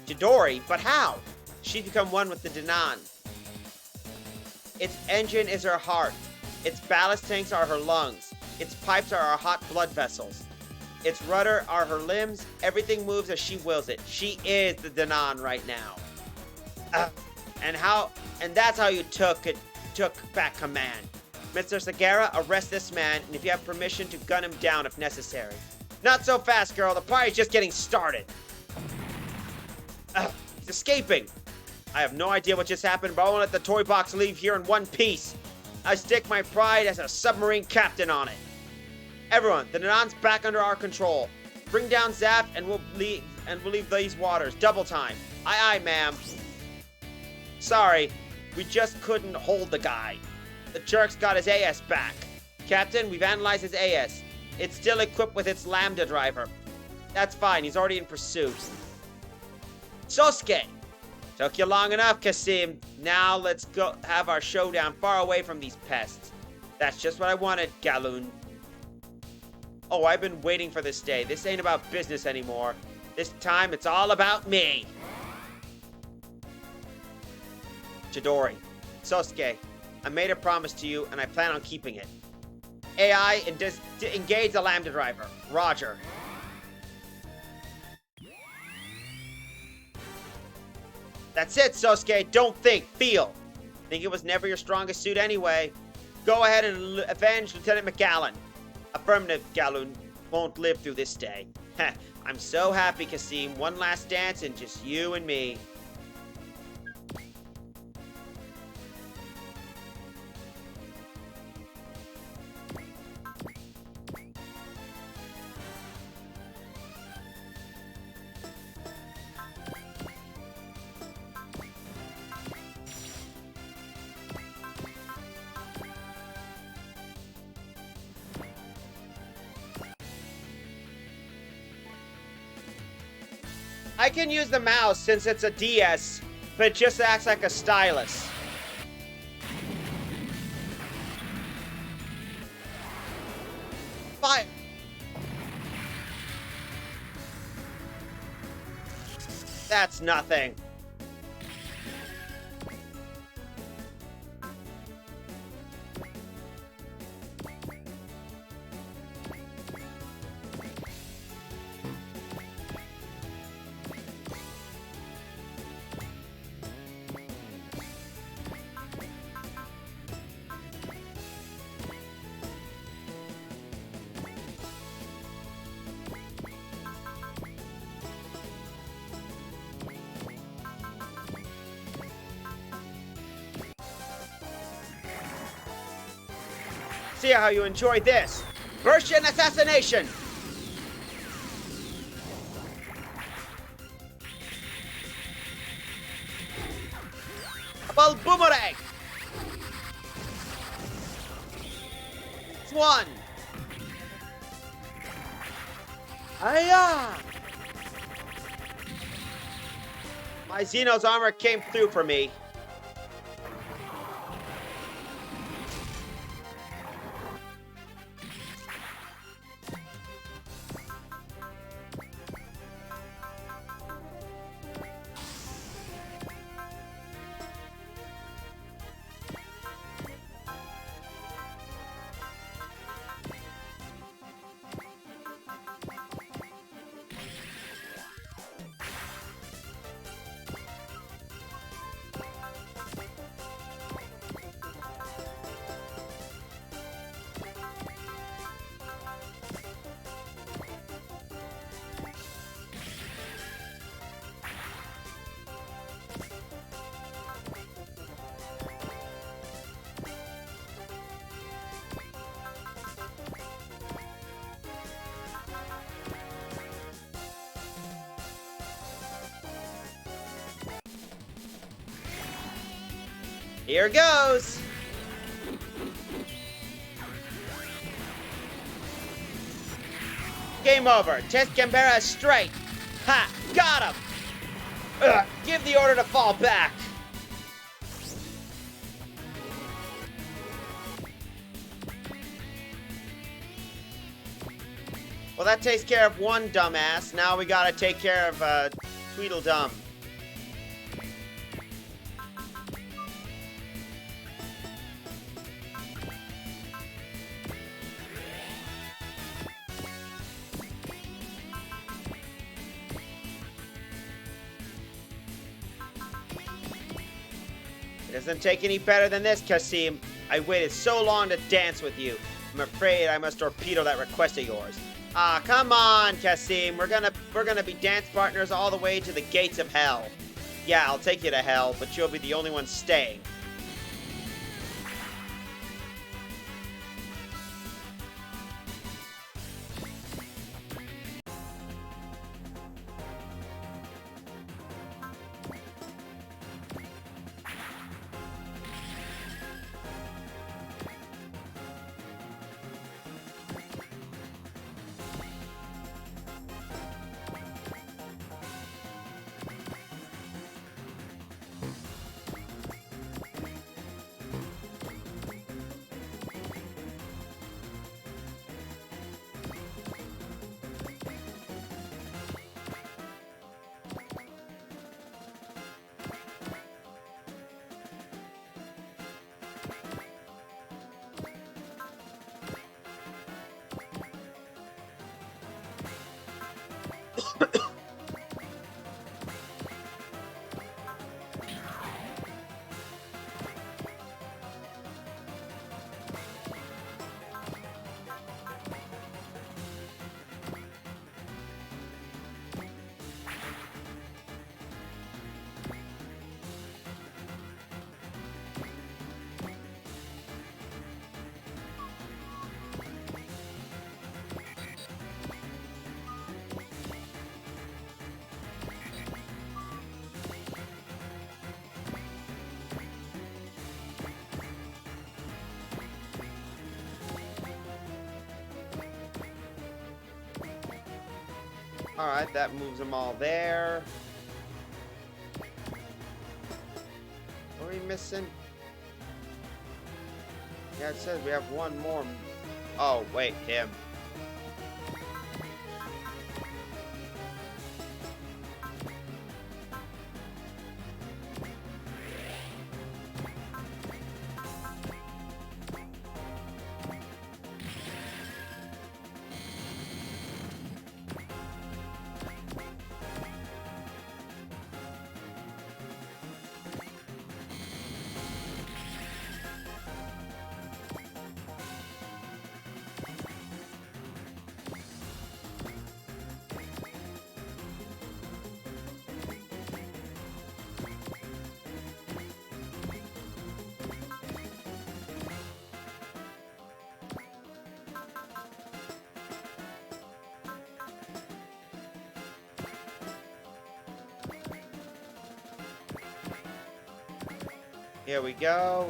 Chidori? But how? She's become one with the Danan. Its engine is her heart. Its ballast tanks are her lungs. Its pipes are our hot blood vessels. Its rudder are her limbs. Everything moves as she wills it. She is the Danan right now. And that's how you took back command. Mr. Sagara, arrest this man, and if you have permission to gun him down if necessary. Not so fast, girl. The party's just getting started. He's escaping. I have no idea what just happened, but I won't let the toy box leave here in one piece. I stick my pride as a submarine captain on it. Everyone, the Nanan's back under our control. Bring down Zap and we'll leave these waters. Double time. Aye, aye, ma'am. Sorry, we just couldn't hold the guy. The jerk's got his AS back. Captain, we've analyzed his AS. It's still equipped with its Lambda driver. That's fine, he's already in pursuit. Sosuke! Took you long enough, Kasim. Now let's go have our showdown far away from these pests. That's just what I wanted, Galoon. Oh, I've been waiting for this day. This ain't about business anymore. This time, it's all about me. Chidori. Sosuke, I made a promise to you, and I plan on keeping it. AI, engage the Lambda driver. Roger. That's it, Sosuke. Don't think, feel. Think it was never your strongest suit anyway. Go ahead and avenge Lieutenant McAllen. Affirmative, Galoon won't live through this day. I'm so happy, Kasim. One last dance and just you and me. I can use the mouse since it's a DS, but it just acts like a stylus. Fire! That's nothing. See how you enjoy this. Version assassination! Ball boomerang! Swan! Aya! My Xeno's armor came through for me. Here goes! Game over. Test Canberra straight. Ha! Got him! Ugh, give the order to fall back. Well, that takes care of one dumbass. Now we gotta take care of Tweedledum. It doesn't take any better than this, Kasim. I waited so long to dance with you. I'm afraid I must torpedo that request of yours. Ah, come on, Kasim. We're gonna be dance partners all the way to the gates of hell. Yeah, I'll take you to hell, but you'll be the only one staying. Alright, that moves them all there. What are we missing? Yeah, it says we have one more. Oh, wait, him. Here we go.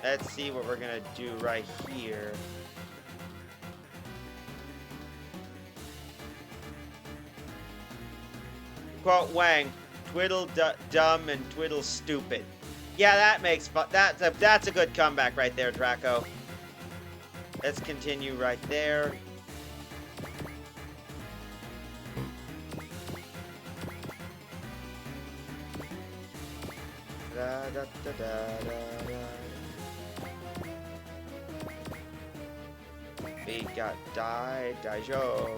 Let's see what we're gonna do right here. Quote Wang, twiddle dumb and twiddle stupid. Yeah, that makes fun. That's a good comeback right there, Draco. Let's continue right there. Da, da, da, da, da, da. We got Daijoji.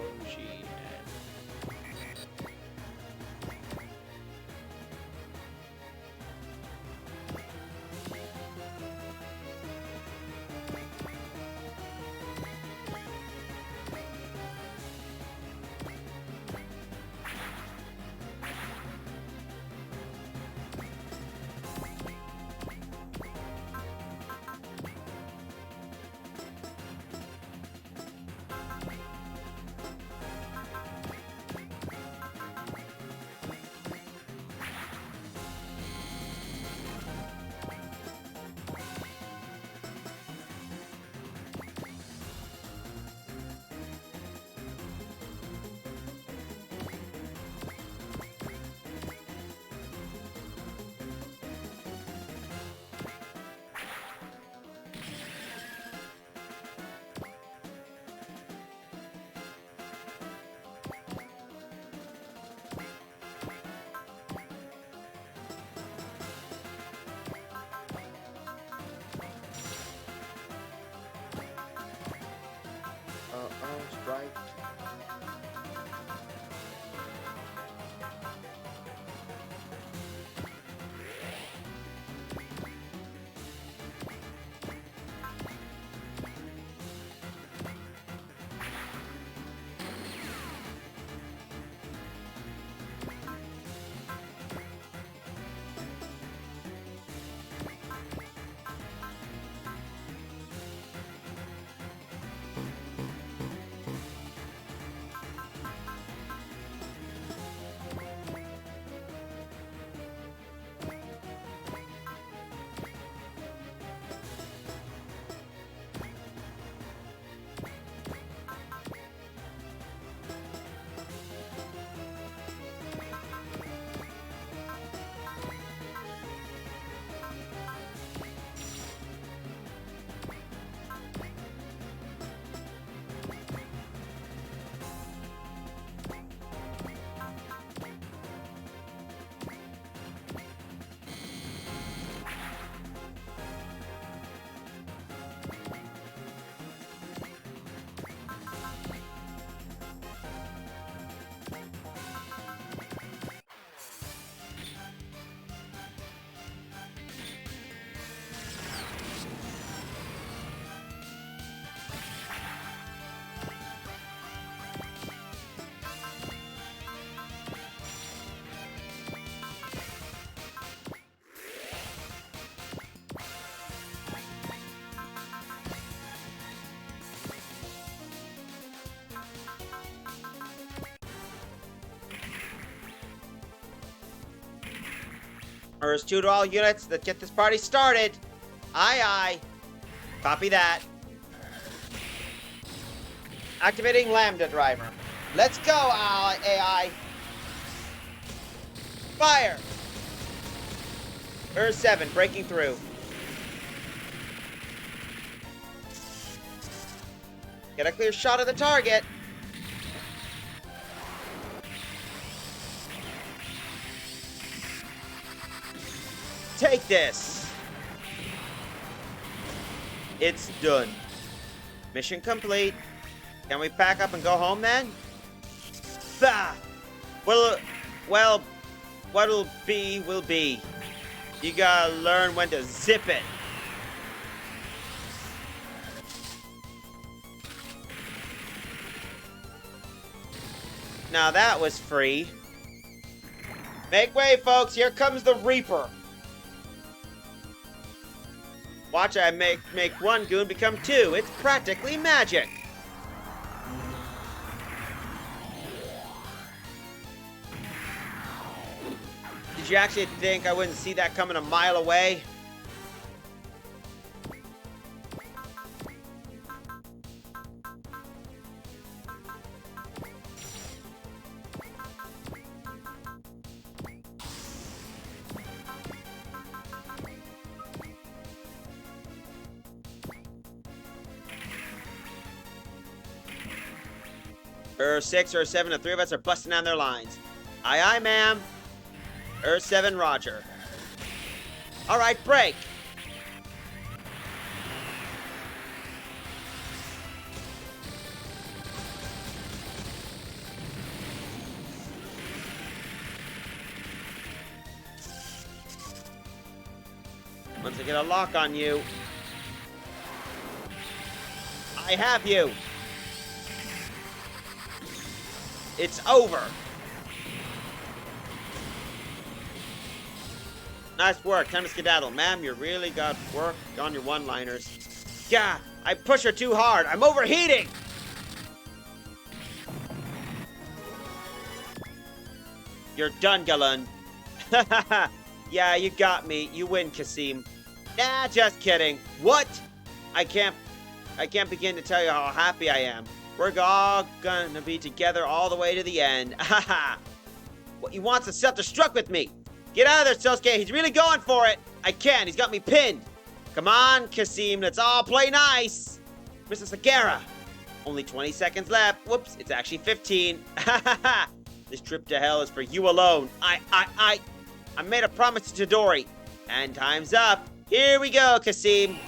First 2 to all units that get this party started. Aye, aye. Copy that. Activating Lambda driver. Let's go, AI. Fire! Earth 7 breaking through. Get a clear shot of the target. Take this. It's done. Mission complete. Can we pack up and go home then? Bah! Well, what'll be will be. You gotta learn when to zip it. Now that was free. Make way, folks. Here comes the Reaper. Watch I make one goon become 2. It's practically magic. Did you actually think I wouldn't see that coming a mile away? Earth 6, Earth 7, the 3 of us are busting down their lines. Aye, aye, ma'am. Earth 7, roger. All right, break. Once I get a lock on you, I have you. It's over. Nice work. Time to skedaddle. Ma'am, you really got work on your one-liners. Yeah, I push her too hard. I'm overheating. You're done, Galun. Yeah, you got me. You win, Kasim. Nah, just kidding. What? I can't begin to tell you how happy I am. We're all gonna be together all the way to the end. Haha. What, he wants to self-destruct with me. Get out of there, Sosuke. He's really going for it. I can't. He's got me pinned. Come on, Kasim. Let's all play nice. Mr. Sagara. Only 20 seconds left. Whoops. It's actually 15. This trip to hell is for you alone. I made a promise to Chidori. And time's up. Here we go, Kasim.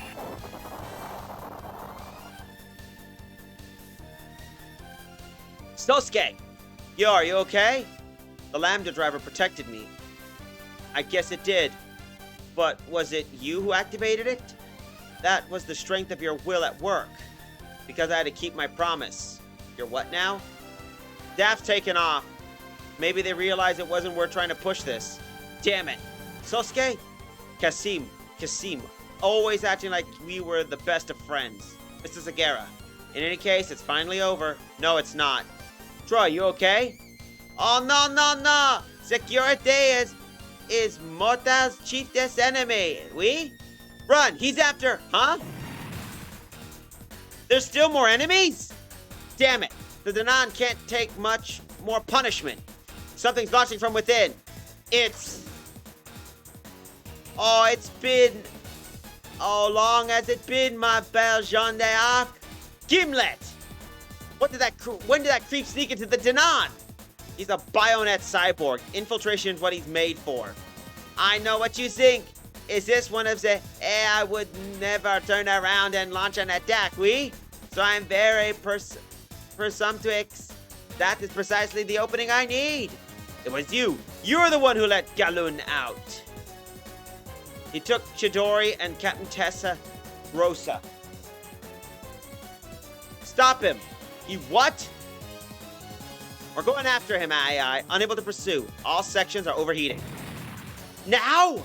Sosuke! Yo, are you okay? The Lambda driver protected me. I guess it did. But was it you who activated it? That was the strength of your will at work. Because I had to keep my promise. Your what now? Daft's taken off. Maybe they realized it wasn't worth trying to push this. Damn it. Sosuke? Kasim. Always acting like we were the best of friends. Mr. Sagara. In any case, it's finally over. No, it's not. Troy, you okay? Oh, no. Security is Mortal's chiefest enemy. We? Run, he's after, huh? There's still more enemies? Damn it. The Danan can't take much more punishment. Something's launching from within. How long has it been, my belle Jeanne d'Arc? Gimlet! When did that creep sneak into the Danan? He's a Bionet cyborg. Infiltration is what he's made for. I know what you think. Is this one of the, I would never turn around and launch an attack, we? So I'm very presumptuous. That is precisely the opening I need. It was you. You're the one who let Galun out. He took Chidori and Captain Tessa Rosa. Stop him. He what? We're going after him, AI. Unable to pursue. All sections are overheating. Now!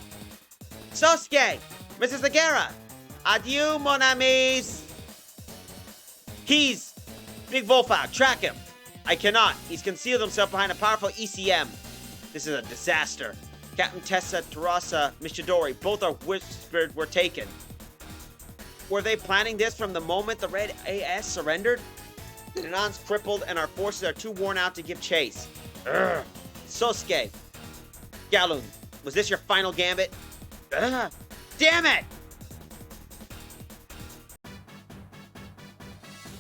Sosuke! Mrs. Sagara! Adieu, mon amis! He's Big Wolfog. Track him. I cannot. He's concealed himself behind a powerful ECM. This is a disaster. Captain Tessa, Terasa, Mishidori, both are whispered were taken. Were they planning this from the moment the Red AS surrendered? The Danan's crippled and our forces are too worn out to give chase. Urgh. Sosuke. Galun, was this your final gambit? Ugh. Damn it!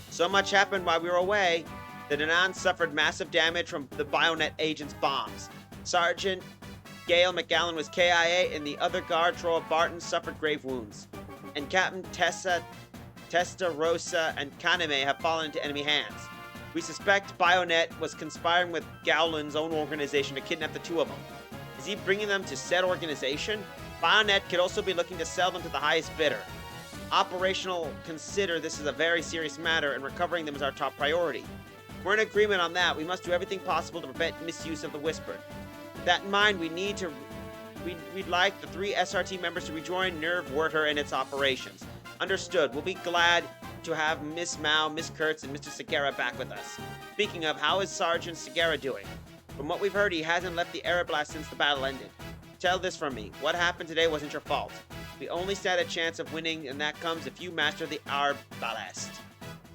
So much happened while we were away. The Danan suffered massive damage from the Bionet agent's bombs. Sergeant Gail McGallan was KIA, and the other guard, Troa Barton, suffered grave wounds. And Captain Testa, Rosa, and Kaname have fallen into enemy hands. We suspect Bionet was conspiring with Gowland's own organization to kidnap the two of them. Is he bringing them to said organization? Bionet could also be looking to sell them to the highest bidder. Operational consider this is a very serious matter, and recovering them is our top priority. If we're in agreement on that, we must do everything possible to prevent misuse of the Whispered. With that in mind, we'd like the 3 SRT members to rejoin Nerve Werter in its operations. Understood. We'll be glad to have Miss Mao, Miss Kurtz, and Mr. Segura back with us. Speaking of, how is Sergeant Segura doing? From what we've heard, he hasn't left the Aeroblast since the battle ended. Tell this from me. What happened today wasn't your fault. We only stand a chance of winning, and that comes if you master the Aeroblast.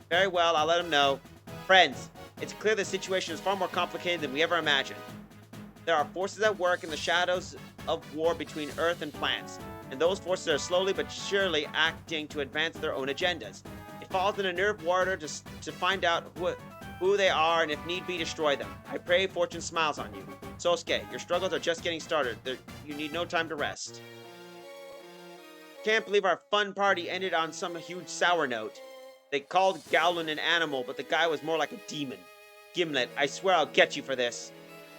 Very well, I'll let him know. Friends, it's clear the situation is far more complicated than we ever imagined. There are forces at work in the shadows of war between Earth and plants, and those forces are slowly but surely acting to advance their own agendas. It falls in a Nerve Warder to find out who they are and, if need be, destroy them. I pray fortune smiles on you. Sosuke, your struggles are just getting started. You need no time to rest. Can't believe our fun party ended on some huge sour note. They called Gowland an animal, but the guy was more like a demon. Gimlet, I swear I'll get you for this.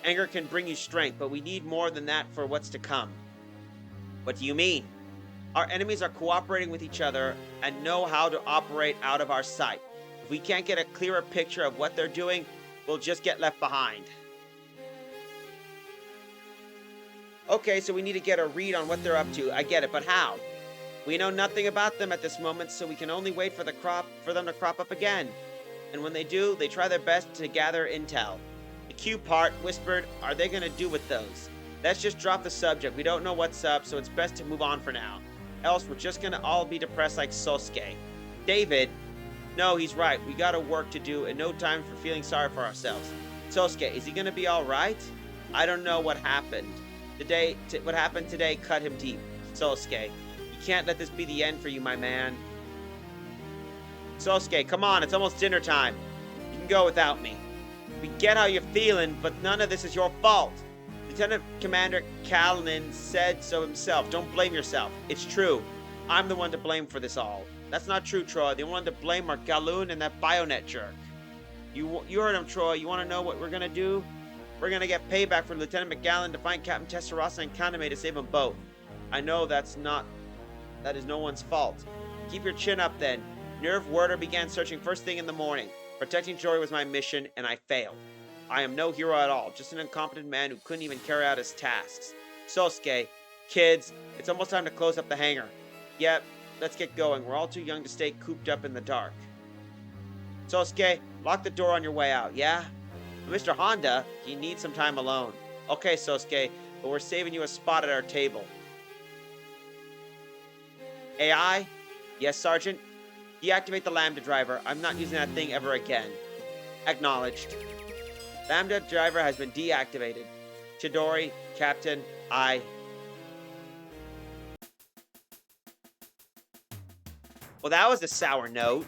Anger can bring you strength, but we need more than that for what's to come. What do you mean? Our enemies are cooperating with each other and know how to operate out of our sight. If we can't get a clearer picture of what they're doing, we'll just get left behind. Okay, so we need to get a read on what they're up to. I get it, but how? We know nothing about them at this moment, so we can only wait for them to crop up again. And when they do, they try their best to gather intel. The Q part whispered, are they going to do with those? Let's just drop the subject. We don't know what's up, so it's best to move on for now. Else we're just going to all be depressed like Sosuke. David, no, he's right. We got work to do and no time for feeling sorry for ourselves. Sosuke, is he going to be all right? I don't know what happened. What happened today cut him deep. Sosuke, you can't let this be the end for you, my man. Sosuke, come on, it's almost dinner time. You can go without me. We get how you're feeling, but none of this is your fault. Lieutenant Commander Kalinin said so himself. Don't blame yourself. It's true. I'm the one to blame for this all. That's not true, Troy. The only one to blame are Galoon and that Bionet jerk. You heard him, Troy. You want to know what we're going to do? We're going to get payback for Lieutenant McGallan to find Captain Tessarasa and Kaname to save them both. I know that is no one's fault. Keep your chin up then. Nerve Werder began searching first thing in the morning. Protecting Jory was my mission, and I failed. I am no hero at all, just an incompetent man who couldn't even carry out his tasks. Sosuke, kids, it's almost time to close up the hangar. Yep, let's get going. We're all too young to stay cooped up in the dark. Sosuke, lock the door on your way out, yeah? Mr. Honda, he needs some time alone. Okay, Sosuke, but we're saving you a spot at our table. AI? Yes, Sergeant? Deactivate the Lambda driver. I'm not using that thing ever again. Acknowledged. Lambda driver has been deactivated. Chidori, Captain, I. Well, that was a sour note.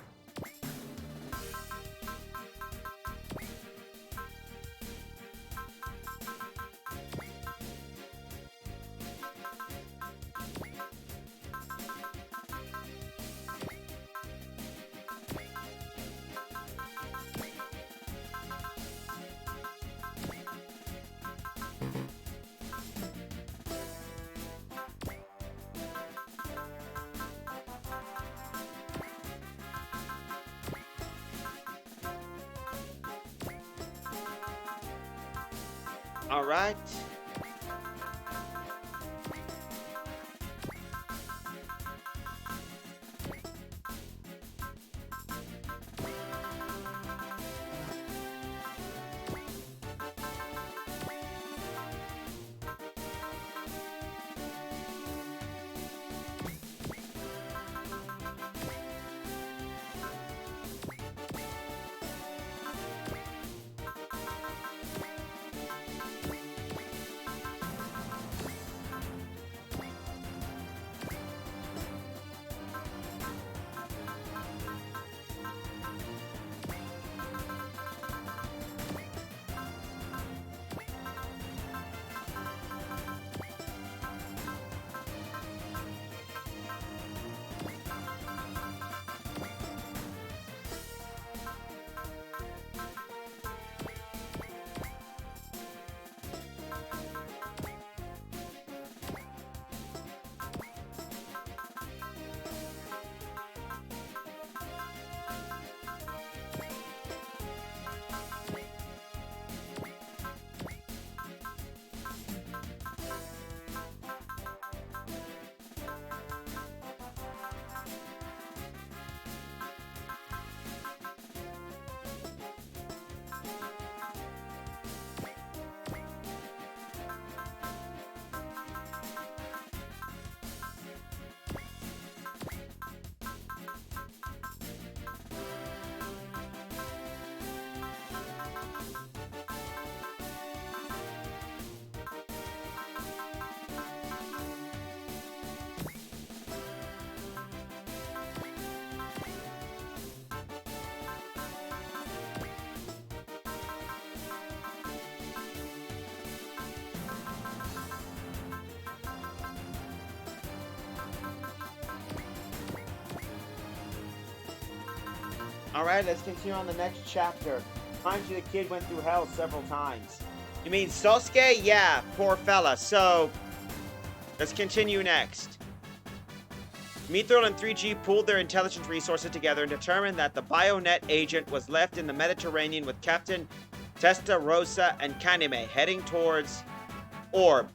All right. Alright, let's continue on the next chapter. Mind you, the kid went through hell several times. You mean Sosuke? Yeah, poor fella. So, let's continue next. Mithril and 3G pooled their intelligence resources together and determined that the Bionet agent was left in the Mediterranean with Captain Testarossa and Kaneme heading towards Orb.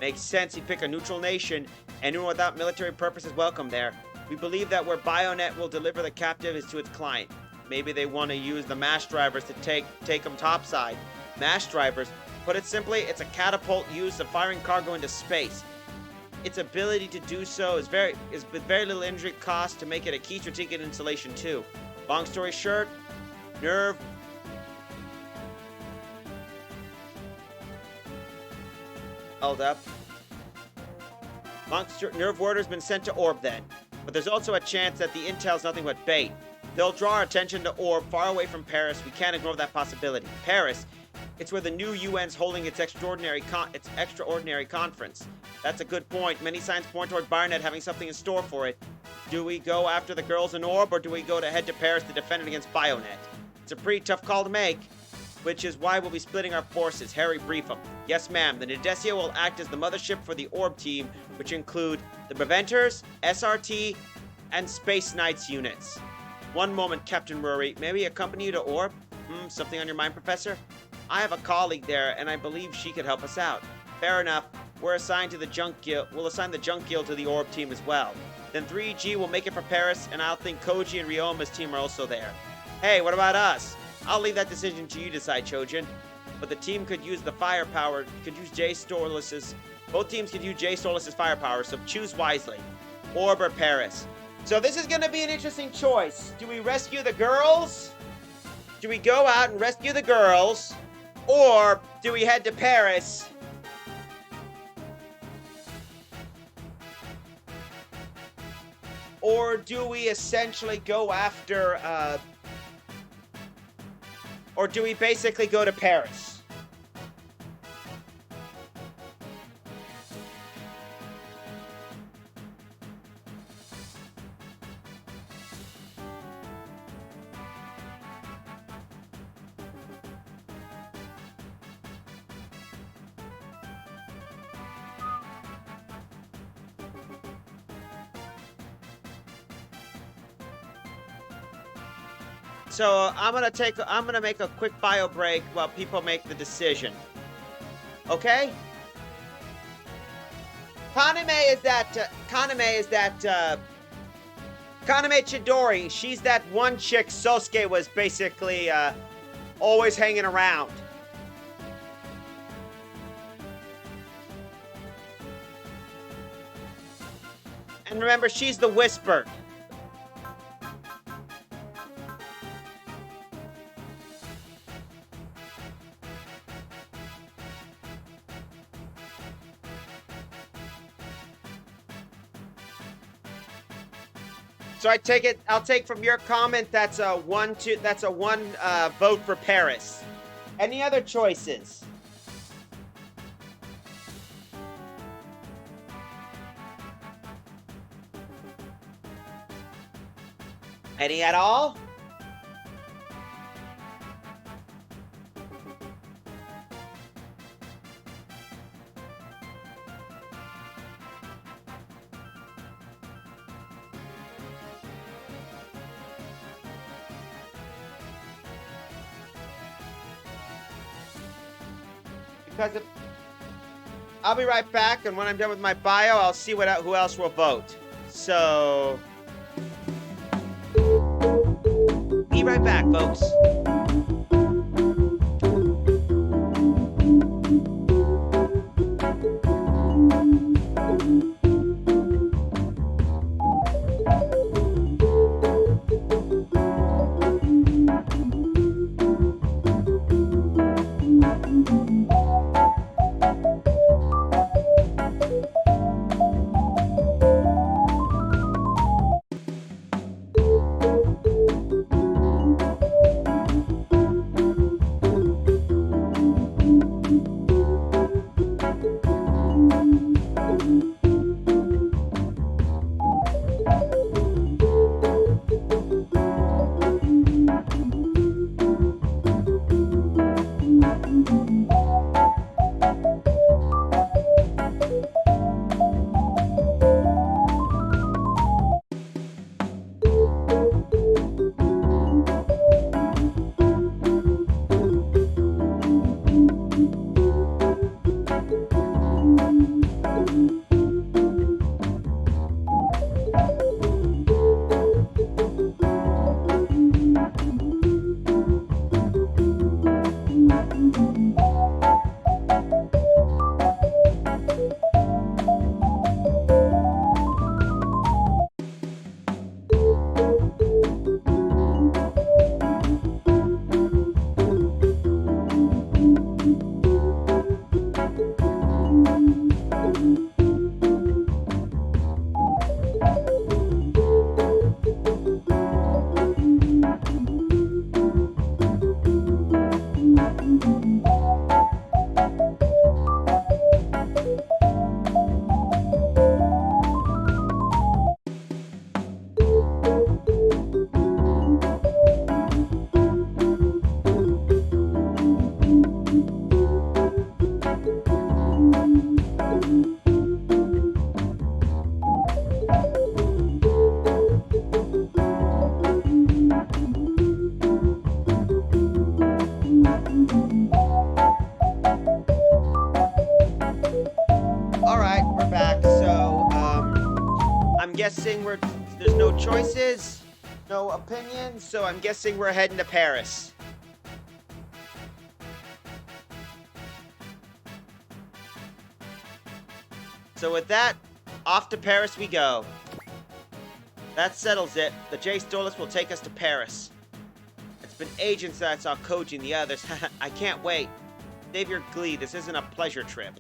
Makes sense, he'd pick a neutral nation. Anyone without military purpose is welcome there. We believe that where Bionet will deliver the captive is to its client. Maybe they want to use the mash drivers to take them topside. Mash drivers, put it simply, it's a catapult used for firing cargo into space. Its ability to do so is with very little injury cost to make it a key strategic installation too. Long story short, Nerve held up. Nerve Warder's been sent to Orb then, but there's also a chance that the intel's nothing but bait. They'll draw our attention to Orb far away from Paris. We can't ignore that possibility. Paris, it's where the new UN's holding its extraordinary conference. That's a good point. Many signs point toward Bionet having something in store for it. Do we go after the girls in Orb, or do we go to head to Paris to defend it against Bionet? It's a pretty tough call to make, which is why we'll be splitting our forces. Harry, brief them. Yes, ma'am. The Nadesio will act as the mothership for the Orb team, which include the Preventers, SRT, and Space Knights units. One moment, Captain Murray. May we accompany you to Orb? Something on your mind, Professor? I have a colleague there, and I believe she could help us out. Fair enough. We'll assign the Junk Guild to the Orb team as well. Then 3G will make it for Paris, and I'll think Koji and Ryoma's team are also there. Hey, what about us? I'll leave that decision to you to decide, Chojin. But the team could use the firepower, could use both teams could use Jay Stolas's firepower, so choose wisely. Orb or Paris. So this is going to be an interesting choice. Do we rescue the girls? Do we go out and rescue the girls? Or do we head to Paris? Or do we essentially go after, or do we basically go to Paris? So I'm gonna make a quick bio break while people make the decision. Okay? Kaname Chidori. She's that one chick Sosuke was basically always hanging around. And remember, she's the Whisper. So I'll take from your comment that's a one vote for Paris. Any other choices? Any at all? Because I'll be right back, and when I'm done with my bio, I'll see who else will vote. So, be right back, folks. choices, no opinions, so I'm guessing we're heading to Paris. So with that, off to Paris we go. That settles it. The J. Stolas will take us to Paris. It's been ages since I saw Koji and the others. I can't wait. Save your glee, this isn't a pleasure trip.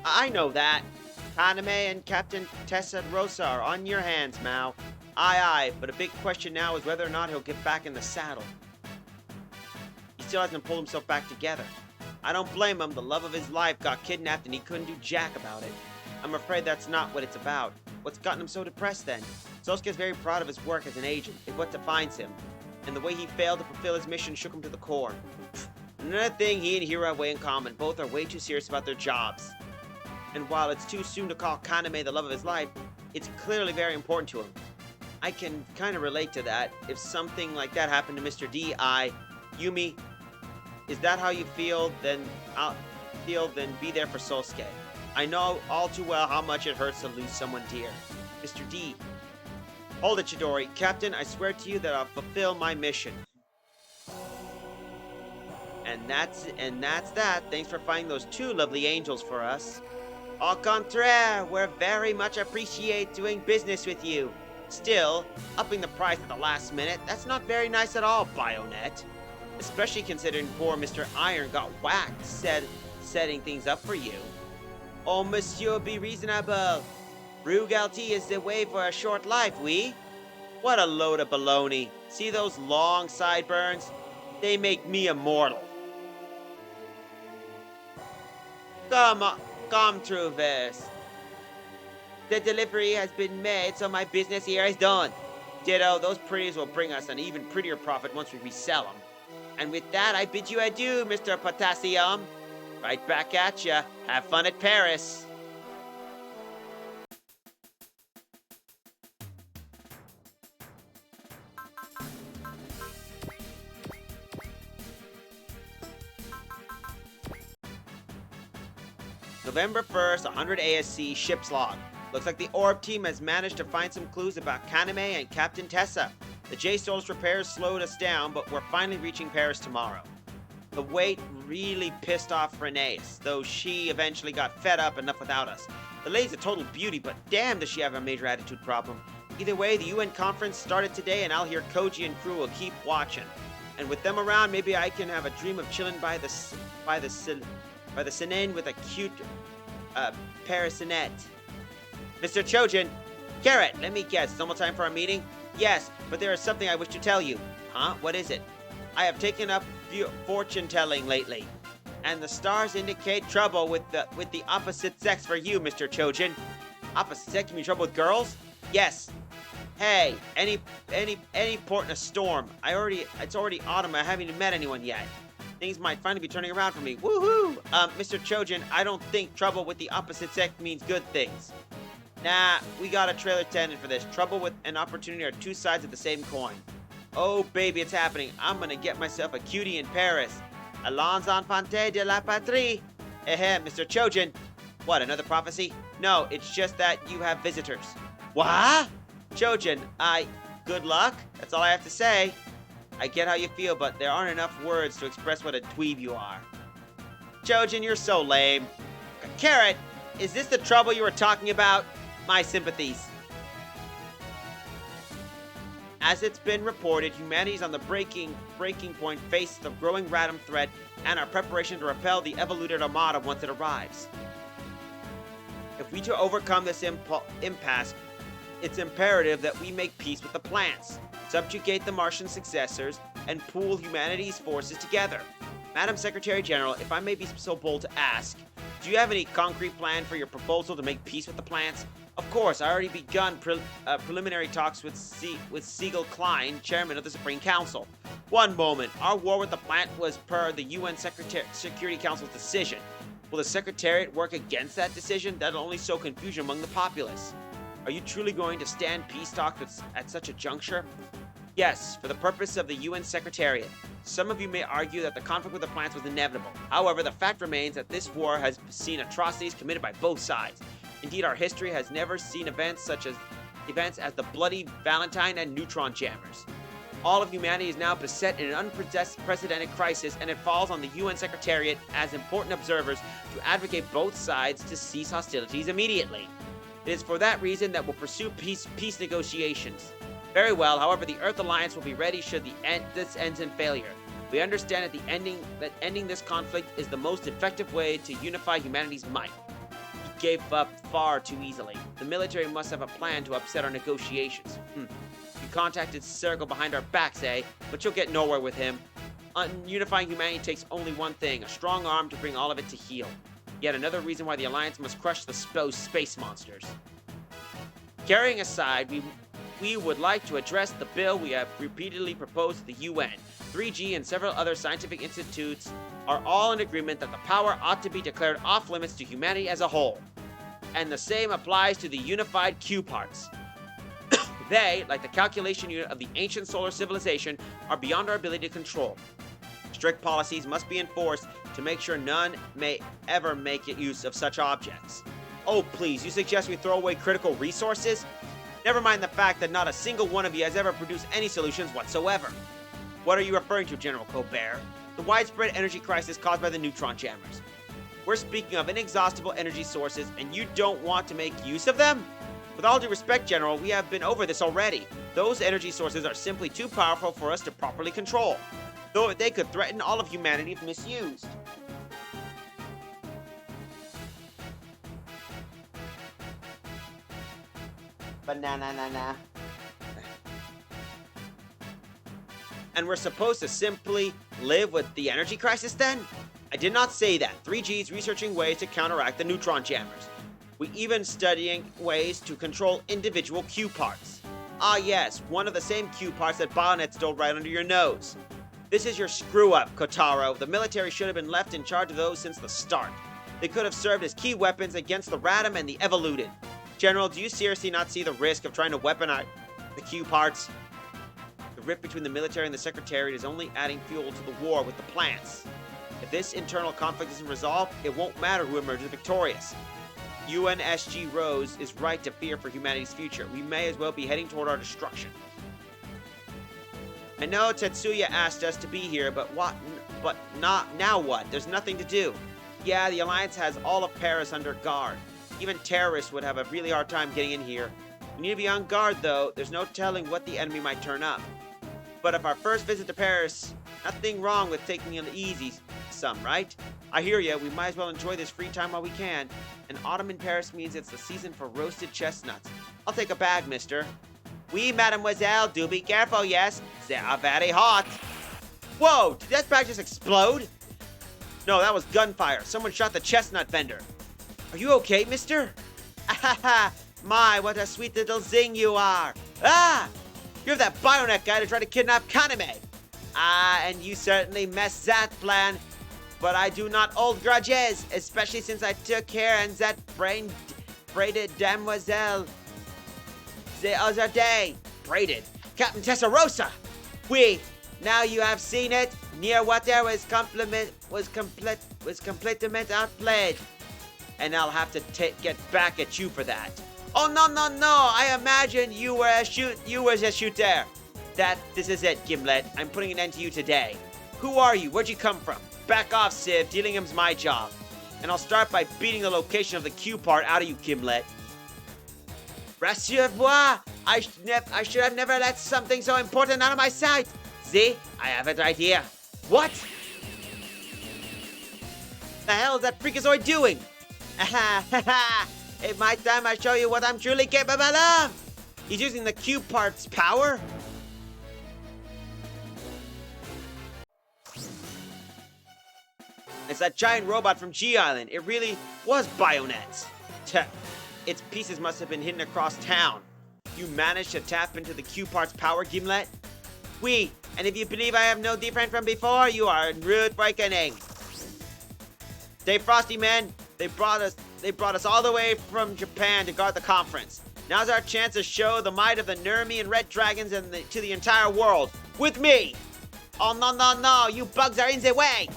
I know that. Kaname and Captain Tessa Rosa are on your hands, Mao. Aye, aye, but a big question now is whether or not he'll get back in the saddle. He still hasn't pulled himself back together. I don't blame him. The love of his life got kidnapped and he couldn't do jack about it. I'm afraid that's not what it's about. What's gotten him so depressed then? Sosuke's very proud of his work as an agent. It's what defines him. And the way he failed to fulfill his mission shook him to the core. Another thing he and Hiro have way in common. Both are way too serious about their jobs. And while it's too soon to call Kaname the love of his life, it's clearly very important to him. I can kind of relate to that. If something like that happened to Mr. D, Yumi, is that how you feel? Then be there for Sosuke. I know all too well how much it hurts to lose someone dear. Mr. D. Hold it, Chidori. Captain, I swear to you that I'll fulfill my mission. And that's that. Thanks for finding those two lovely angels for us. Au contraire, we're very much appreciate doing business with you. Still, upping the price at the last minute, that's not very nice at all, Bionet. Especially considering poor Mr. Iron got whacked, setting things up for you. Oh, monsieur, be reasonable. Frugality is the way for a short life, oui? What a load of baloney. See those long sideburns? They make me immortal. Come true verse. The delivery has been made, so my business here is done. Ditto, those pretties will bring us an even prettier profit once we resell them. And with that, I bid you adieu, Mr. Potassium. Right back at ya. Have fun at Paris. November 1st, 100 ASC, ship's log. Looks like the Orb team has managed to find some clues about Kaname and Captain Tessa. The J Souls repairs slowed us down, but we're finally reaching Paris tomorrow. The wait really pissed off Reneus, though she eventually got fed up enough without us. The lady's a total beauty, but damn does she have a major attitude problem. Either way, the UN conference started today, and I'll hear Koji and crew will keep watching. And with them around, maybe I can have a dream of chilling by the Seine with a cute Parisinet. Mr. Chojin, Carrot, let me guess, it's almost time for our meeting? Yes, but there is something I wish to tell you. Huh? What is it? I have taken up fortune-telling lately, and the stars indicate trouble with the opposite sex for you, Mr. Chojin. Opposite sex? You mean trouble with girls? Yes. Hey, any port in a storm. It's already autumn. I haven't even met anyone yet. Things might finally be turning around for me. Woohoo! Mr. Chojin, I don't think trouble with the opposite sex means good things. Nah, we got a trailer tended for this. Trouble with an opportunity are two sides of the same coin. Oh, baby, it's happening. I'm gonna get myself a cutie in Paris. Allons enfants de la patrie. Mr. Chojin. What, another prophecy? No, it's just that you have visitors. What? Chojin, good luck? That's all I have to say. I get how you feel, but there aren't enough words to express what a dweeb you are. Chojin, you're so lame. Carrot, is this the trouble you were talking about? My sympathies. As it's been reported, humanity is on the breaking point, faced the growing Radom threat, and our preparation to repel the evoluted armada once it arrives. If we to overcome this impasse, it's imperative that we make peace with the plants. subjugate the Martian successors, and pool humanity's forces together. Madam Secretary General, if I may be so bold to ask, do you have any concrete plan for your proposal to make peace with the plants? Of course, I already begun preliminary talks with Siegel Klein, chairman of the Supreme Council. One moment, our war with the plant was per the UN Security Council's decision. Will the Secretariat work against that decision? That'll only sow confusion among the populace. Are you truly going to stand peace talks at such a juncture? Yes, for the purpose of the UN Secretariat. Some of you may argue that the conflict with the plants was inevitable. However, the fact remains that this war has seen atrocities committed by both sides. Indeed, our history has never seen events as the Bloody Valentine and neutron jammers. All of humanity is now beset in an unprecedented crisis, and it falls on the UN Secretariat as important observers to advocate both sides to cease hostilities immediately. It is for that reason that we'll pursue peace negotiations. Very well, however, the Earth Alliance will be ready should this ends in failure. We understand that ending this conflict is the most effective way to unify humanity's might. He gave up far too easily. The military must have a plan to upset our negotiations. You contacted Circle behind our backs, eh? But you'll get nowhere with him. Unifying humanity takes only one thing, a strong arm to bring all of it to heel. Yet another reason why the Alliance must crush the space monsters. Carrying aside, we would like to address the bill we have repeatedly proposed to the UN. 3G and several other scientific institutes are all in agreement that the power ought to be declared off limits to humanity as a whole. And the same applies to the unified Q parts. They, like the calculation unit of the ancient solar civilization, are beyond our ability to control. Strict policies must be enforced to make sure none may ever make use of such objects. Oh please, you suggest we throw away critical resources? Never mind the fact that not a single one of you has ever produced any solutions whatsoever. What are you referring to, General Colbert? The widespread energy crisis caused by the neutron jammers. We're speaking of inexhaustible energy sources, and you don't want to make use of them? With all due respect, General, we have been over this already. Those energy sources are simply too powerful for us to properly control, though they could threaten all of humanity if misused. Banana. And we're supposed to simply live with the energy crisis then? I did not say that. 3G is researching ways to counteract the neutron jammers. We even studying ways to control individual Q parts. Ah yes, one of the same Q parts that Bionet stole right under your nose. This is your screw-up, Kotaro. The military should have been left in charge of those since the start. They could have served as key weapons against the Radam and the Evoluted. General, do you seriously not see the risk of trying to weaponize the Q parts? The rift between the military and the Secretariat is only adding fuel to the war with the plants. If this internal conflict isn't resolved, it won't matter who emerges victorious. UNSG Rose is right to fear for humanity's future. We may as well be heading toward our destruction. I know Tetsuya asked us to be here, but now what? There's nothing to do. Yeah, the Alliance has all of Paris under guard. Even terrorists would have a really hard time getting in here. We need to be on guard, though. There's no telling what the enemy might turn up. But if our first visit to Paris, nothing wrong with taking it easy some, right? I hear ya. We might as well enjoy this free time while we can. And autumn in Paris means it's the season for roasted chestnuts. I'll take a bag, mister. Oui, mademoiselle. Do be careful, yes. They are very hot. Whoa! Did that bag just explode? No, that was gunfire. Someone shot the chestnut vendor. Are you okay, mister? Ah, my, what a sweet little zing you are. Ah! You're that Bionet guy to try to kidnap Kaname. Ah, and you certainly messed that plan. But I do not hold grudges, especially since I took care of that braided damoiselle the other day. Braided. Captain Tessarosa! Oui, now you have seen it. Near water was complement outplayed. And I'll have to get back at you for that. Oh, no. I imagine you were a shooter. This is it, Gimlet. I'm putting an end to you today. Who are you? Where'd you come from? Back off, Civ. Dealing him's my job. And I'll start by beating the location of the Q part out of you, Gimlet. Rassure-moi! I should have never let something so important out of my sight. See? I have an idea. What? The hell is that freakazoid doing? It's my time I show you what I'm truly capable of. He's using the Q part's power. It's that giant robot from G Island. It really was Bionets. Its pieces must have been hidden across town. You managed to tap into the Q-Parts power, Gimlet? Oui, and if you believe I am no different from before, you are in rude awakening. Stay frosty, men. They brought us all the way from Japan to guard the conference. Now's our chance to show the might of the Nermi and Red Dragons to the entire world. With me! Oh, no, you bugs are in the way!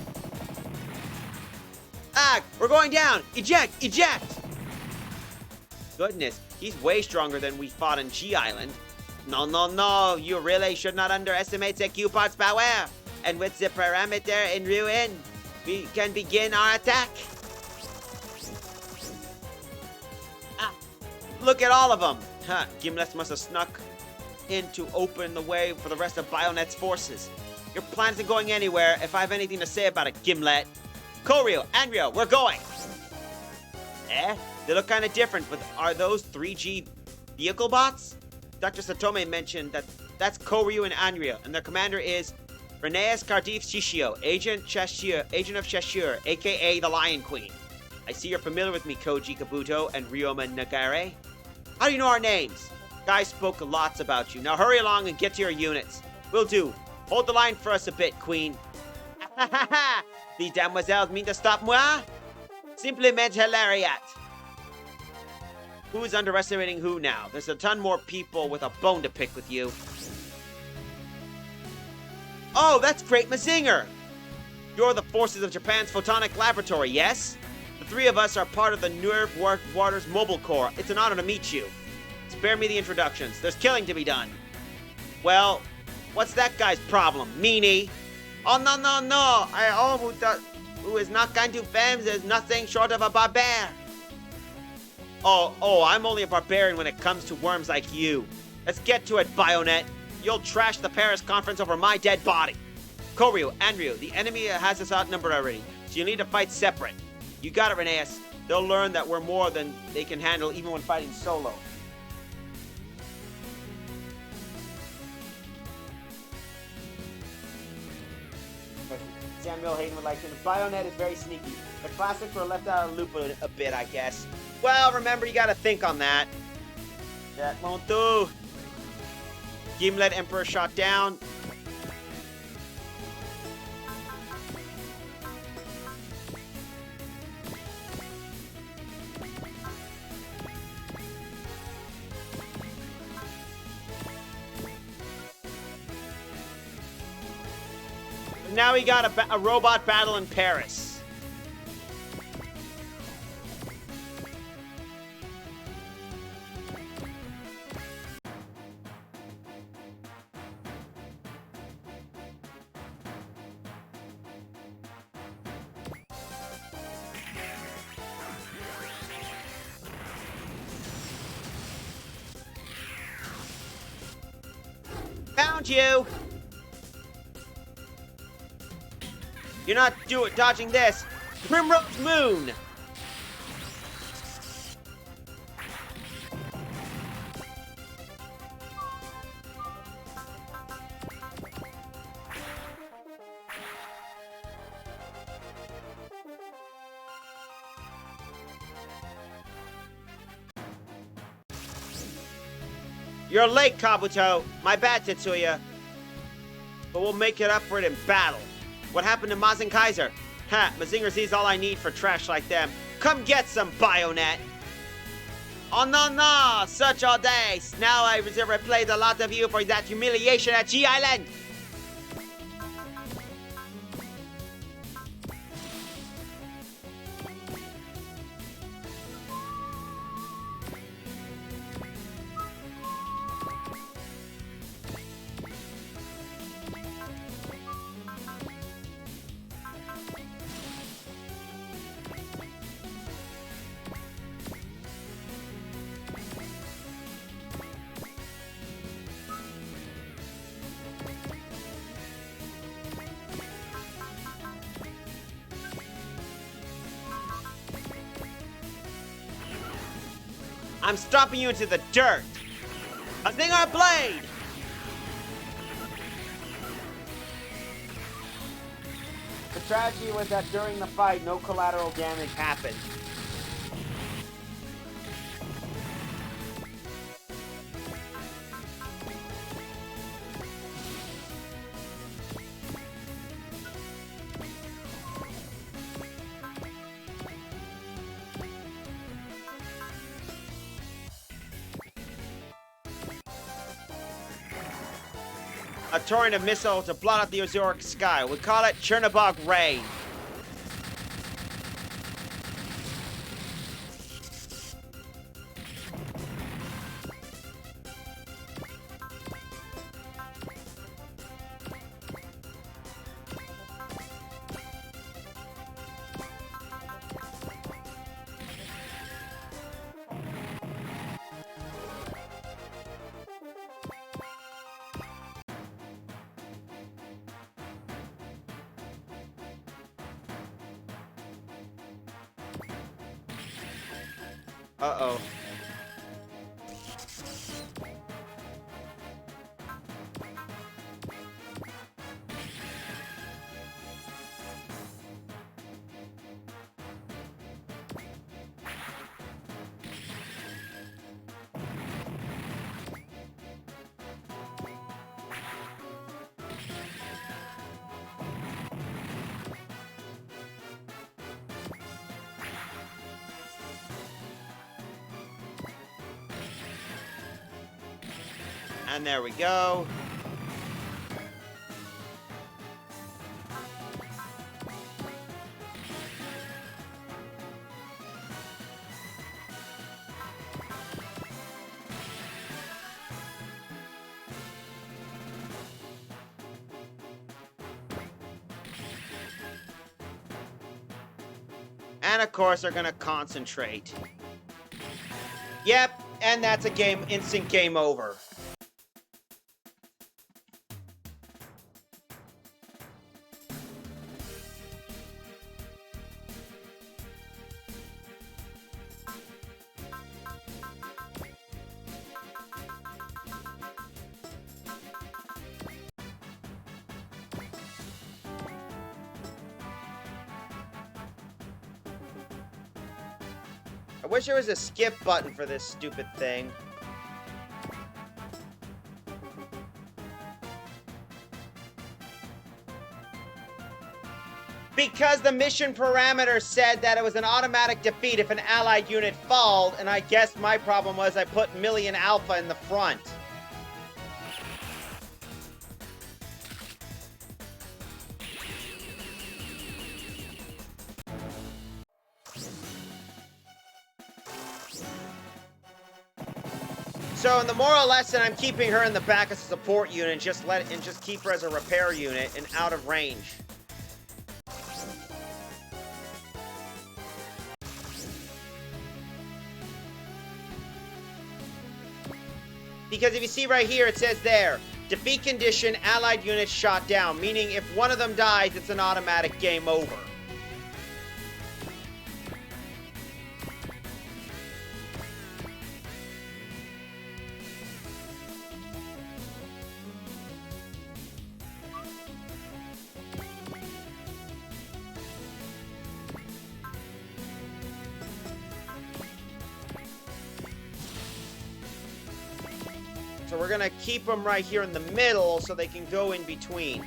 Ah, we're going down! Eject! Goodness, he's way stronger than we fought on G Island. No, you really should not underestimate the Q-Parts power. And with the parameter in ruin, we can begin our attack. Ah, look at all of them. Gimlet must have snuck in to open the way for the rest of Bionet's forces. Your plan isn't going anywhere if I have anything to say about it, Gimlet. Koryu, Anryo, we're going. They look kind of different, but are those 3G vehicle bots? Dr. Satome mentioned that that's Koryu and Anryo, and their commander is Reneus Cardiff Shishio, Agent of Cheshire, aka the Lion Queen. I see you're familiar with me, Koji Kabuto and Ryoma Nagare. How do you know our names? Guys spoke lots about you. Now hurry along and get to your units. Will do. Hold the line for us a bit, Queen. These demoiselles mean to stop moi? Simplement hilariat. Who's underestimating who now? There's a ton more people with a bone to pick with you. Oh, that's Great Mazinger! You're the forces of Japan's Photonic Laboratory, yes? The three of us are part of the Nerve Waters Mobile Corps. It's an honor to meet you. Spare me the introductions. There's killing to be done. Well, what's that guy's problem? Meanie? Oh, no. Who is not kind to femmes is nothing short of a barbarian. Oh, I'm only a barbarian when it comes to worms like you. Let's get to it, Bionet. You'll trash the Paris conference over my dead body. Koryu, Anryo, the enemy has us outnumbered already, so you need to fight separate. You got it, Reneus. They'll learn that we're more than they can handle even when fighting solo. Samuel Hayden would like to. The Bionet is very sneaky. The classics were left out of the loop a bit, I guess. Well, remember, you gotta think on that. That won't do. Gimlet Emperor shot down. Now we got a robot battle in Paris. Found you! You're not dodging this! Primrose Moon! You're late, Kabuto. My bad, Tetsuya. But we'll make it up for it in battle. What happened to Mazen Kaiser? Ha, Mazinger sees all I need for trash like them. Come get some, Bionet! Oh, no, such audace! Now I replay the lot of you for that humiliation at G Island! I'm stomping you into the dirt! A Zinger Blade! The tragedy was that during the fight, no collateral damage happened. A torrent of missiles to blot out the Azoric sky. We call it Chernobog Ray. Uh-oh. And there we go. And of course, they're gonna concentrate. Yep, and that's a game, instant game over. I wish there was a skip button for this stupid thing. Because the mission parameter said that it was an automatic defeat if an allied unit falled, and I guess my problem was I put Million Alpha in the front. So in the moral lesson, I'm keeping her in the back as a support unit and just keep her as a repair unit and out of range. Because if you see right here, it says there, defeat condition, allied units shot down, meaning if one of them dies, it's an automatic game over. So we're gonna keep them right here in the middle so they can go in between.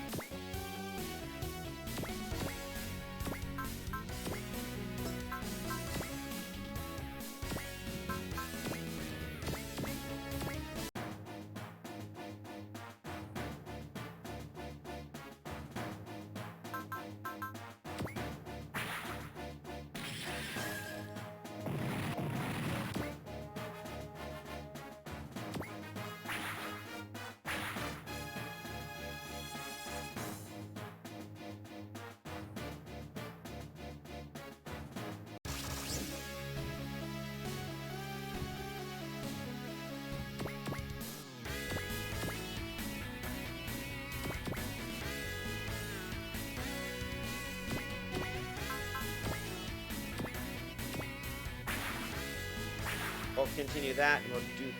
We'll continue that and we'll do...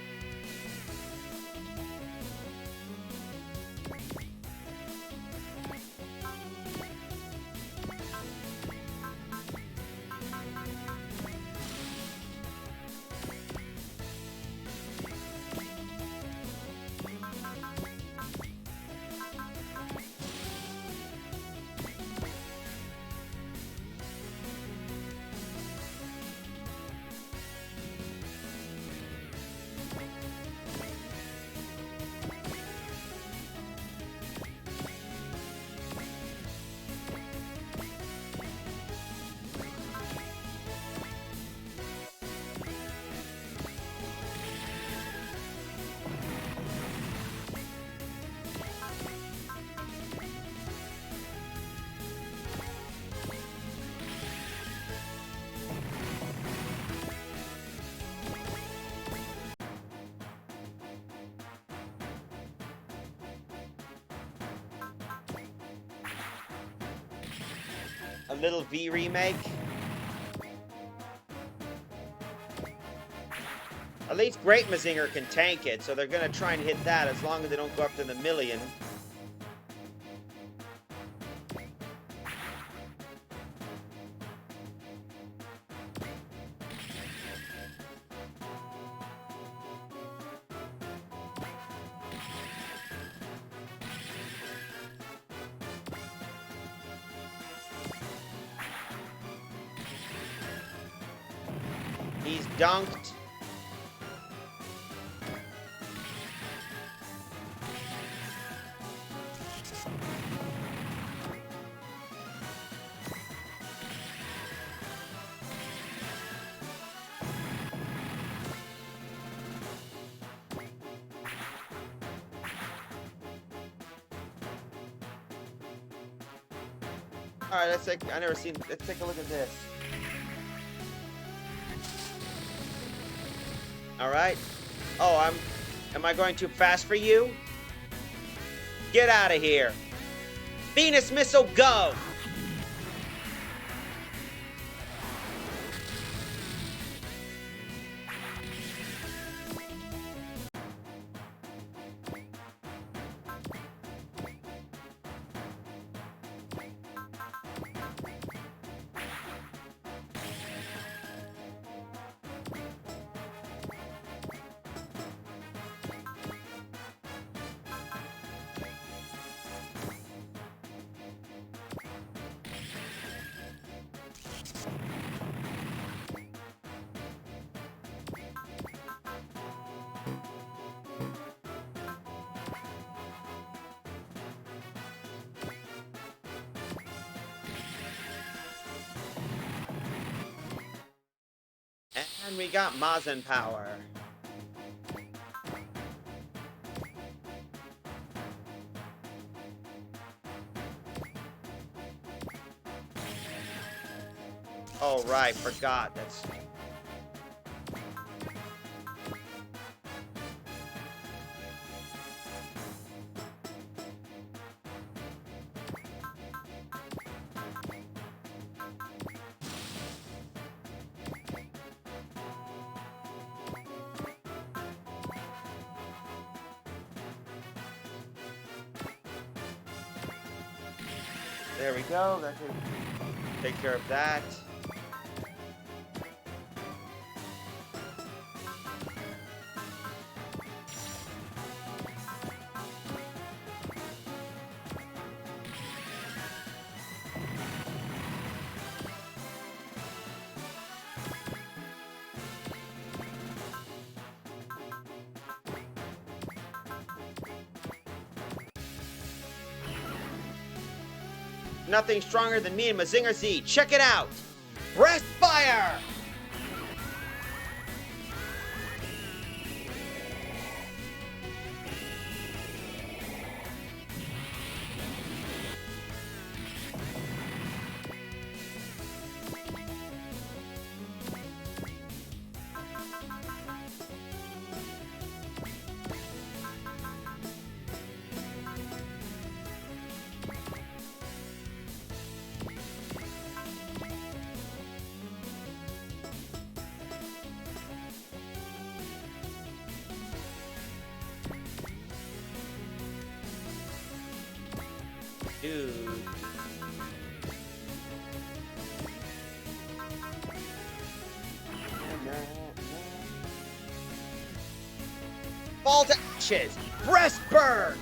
A little V remake. At least Great Mazinger can tank it, so they're gonna try and hit that as long as they don't go up to the million. He's dunked. All right, let's take. I never seen. Let's take a look at this. All right. Oh, am I going too fast for you? Get out of here. Venus missile, go. And we got Mazen power. Oh, right, forgot. That's... There we go. That should take care of that. Nothing stronger than me and Mazinger Z. Check it out. Breast fire! Dude. Fall to ashes! Breast burn!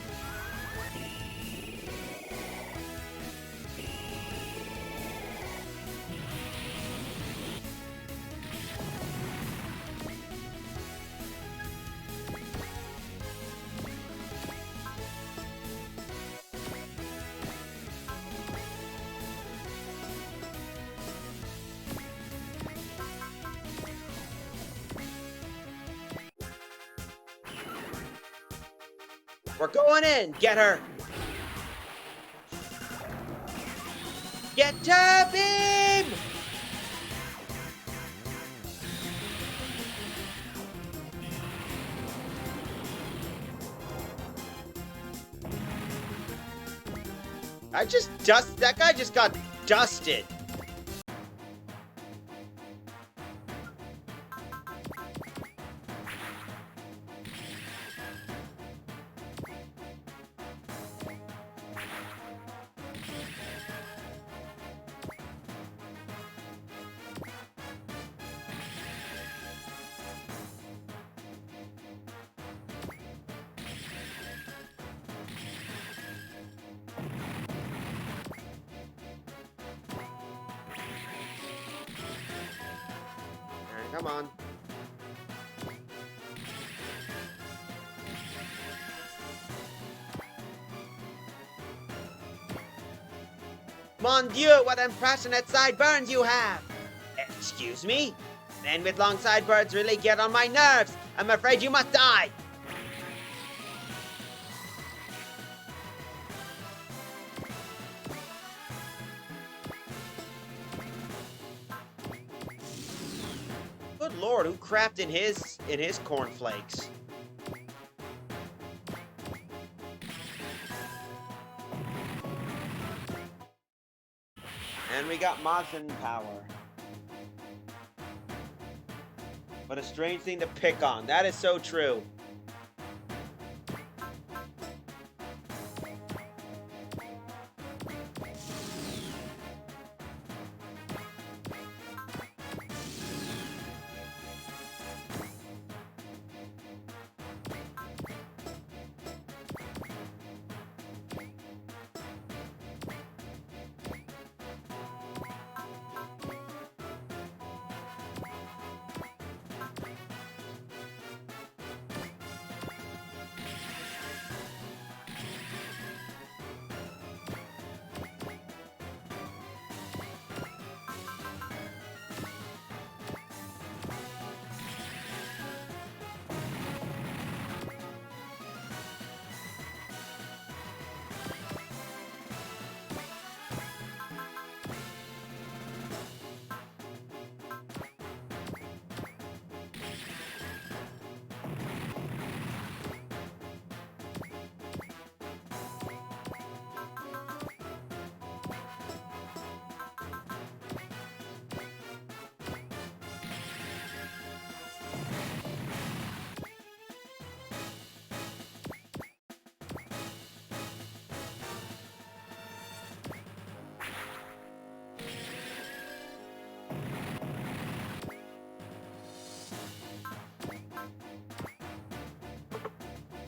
We're going in! Get her! Get to beam! That guy just got dusted. Come on. Mon Dieu, what unprecedented sideburns you have! Excuse me? Men with long sideburns really get on my nerves. I'm afraid you must die. Good Lord, who crapped in his cornflakes? And we got Mosin power. What a strange thing to pick on. That is so true.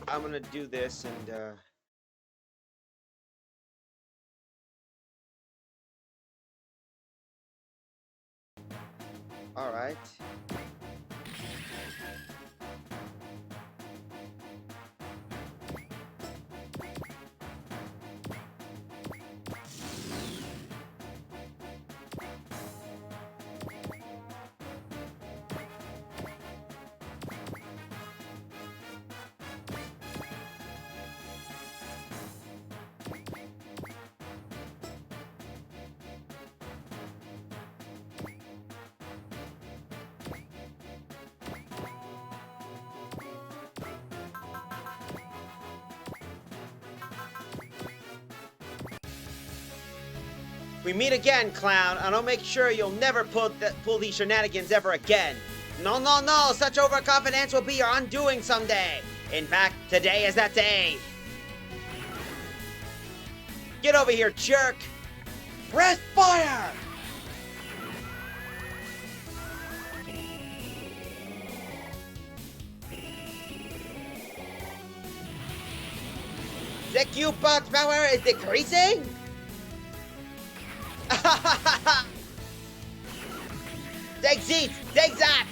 I'm gonna do this and all right. We meet again, clown, and I'll make sure you'll never pull these shenanigans ever again. No, no, no, such overconfidence will be your undoing someday. In fact, today is that day. Get over here, jerk. Press fire! The Q-Bot's power is decreasing? Take this! Take that!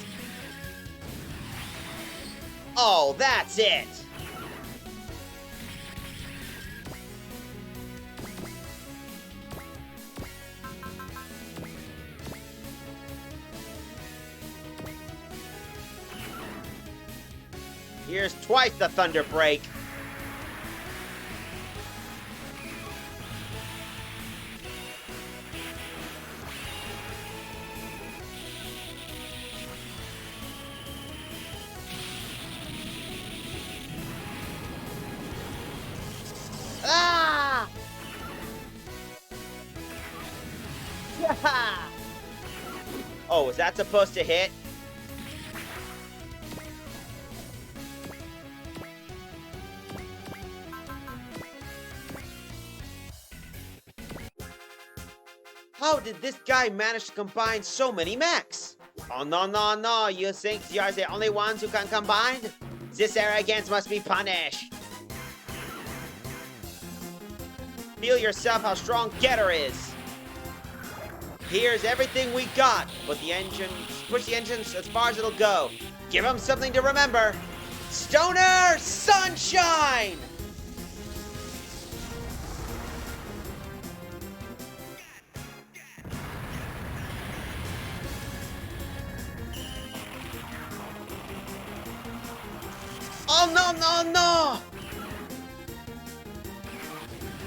Oh, that's it! Here's twice the thunder break. Ah! Oh, was that supposed to hit? How did this guy manage to combine so many mechs? Oh, no, no, no, you think you're the only ones who can combine? This arrogance must be punished. Feel yourself how strong Getter is. Here's everything we got. Push the engines as far as it'll go. Give them something to remember. Stoner Sunshine! Oh no!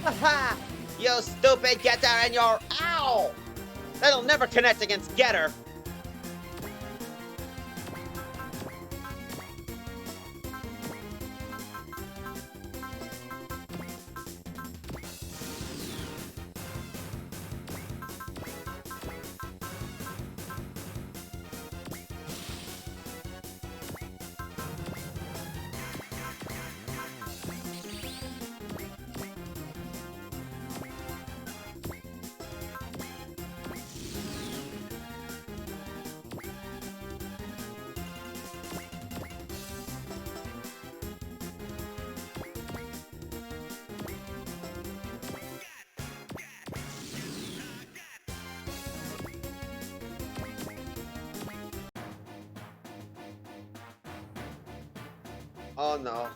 Haha! You stupid Getter and your ow! That'll never connect against Getter. Oh no.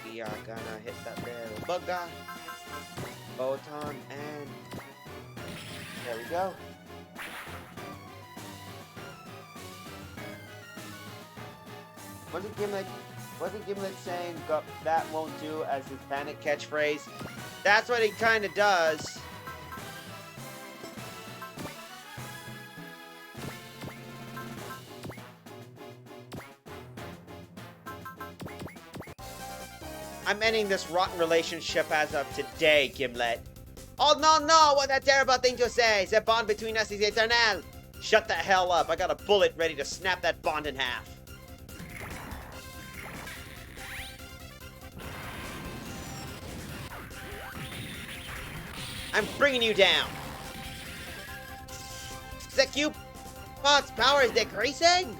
We are gonna hit that little bugger. Photon and there we go. Wasn't Gimlet saying that won't do as his panic catchphrase? That's what he kinda does. I'm ending this rotten relationship as of today, Gimlet. Oh no, what a terrible thing to say! The bond between us is eternal! Shut the hell up, I got a bullet ready to snap that bond in half. I'm bringing you down! The Cupid's power is decreasing?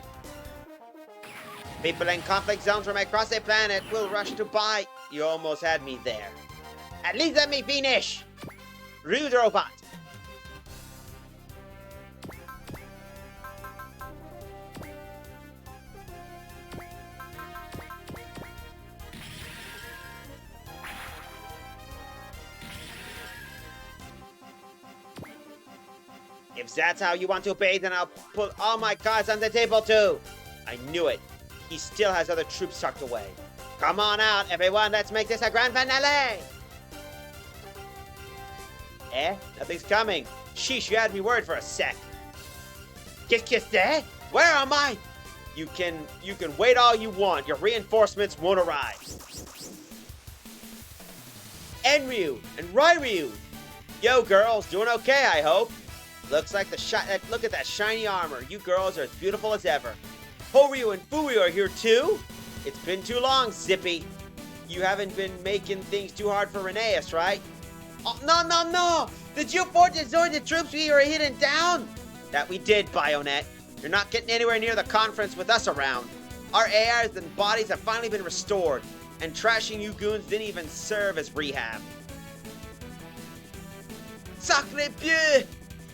People in conflict zones from across the planet will rush to buy. You almost had me there. At least let me finish! Rude robot! If that's how you want to pay, then I'll put all my cards on the table too. I knew it. He still has other troops tucked away. Come on out, everyone. Let's make this a grand finale. Nothing's coming. Sheesh, you had me worried for a sec. Kiss there? Where am I? You can wait all you want. Your reinforcements won't arrive. Enryu and Ryu. Yo, girls, doing okay, I hope. Looks like look at that shiny armor. You girls are as beautiful as ever. Horyu and Furyu are here too? It's been too long, Zippy. You haven't been making things too hard for Rheneas, right? Oh, no! Did you force to join the troops we were hitting down? That we did, Bayonet. You're not getting anywhere near the conference with us around. Our ARs and bodies have finally been restored, and trashing you goons didn't even serve as rehab. Sacre bleu!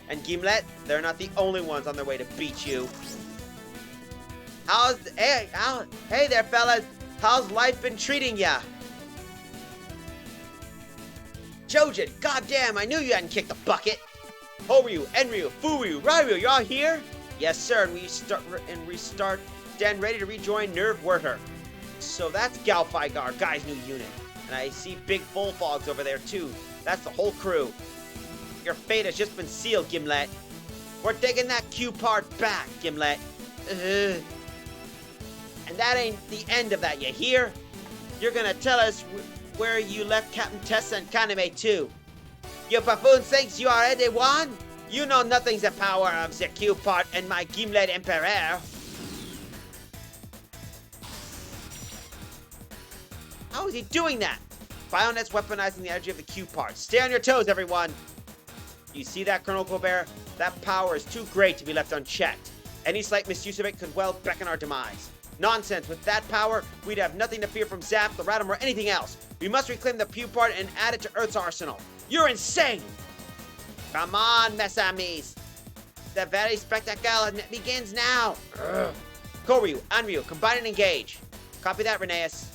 And Gimlet, they're not the only ones on their way to beat you. Hey there, fellas. How's life been treating ya? Jojen, goddamn, I knew you hadn't kicked the bucket. Horyu, Enryu, Furyu, Ryu, you all here? Yes, sir, and we stand ready to rejoin Nerve Werther. So that's Galfai, our guy's new unit. And I see big bullfogs over there, too. That's the whole crew. Your fate has just been sealed, Gimlet. We're taking that Q part back, Gimlet. And that ain't the end of that, you hear? You're gonna tell us where you left Captain Tessa and Kaname too. You buffoon thinks you already won? You know nothing's the power of the Q-part and my Gimlet Emperor. How is he doing that? Bionet's weaponizing the energy of the Q-part. Stay on your toes, everyone. You see that, Colonel Colbert? That power is too great to be left unchecked. Any slight misuse of it could well beckon our demise. Nonsense. With that power, we'd have nothing to fear from Zap, the Radom, or anything else. We must reclaim the Q-part and add it to Earth's arsenal. You're insane! Come on, mes amis. The very spectacle begins now. Koryu, Anryu, combine and engage. Copy that, Rheneas.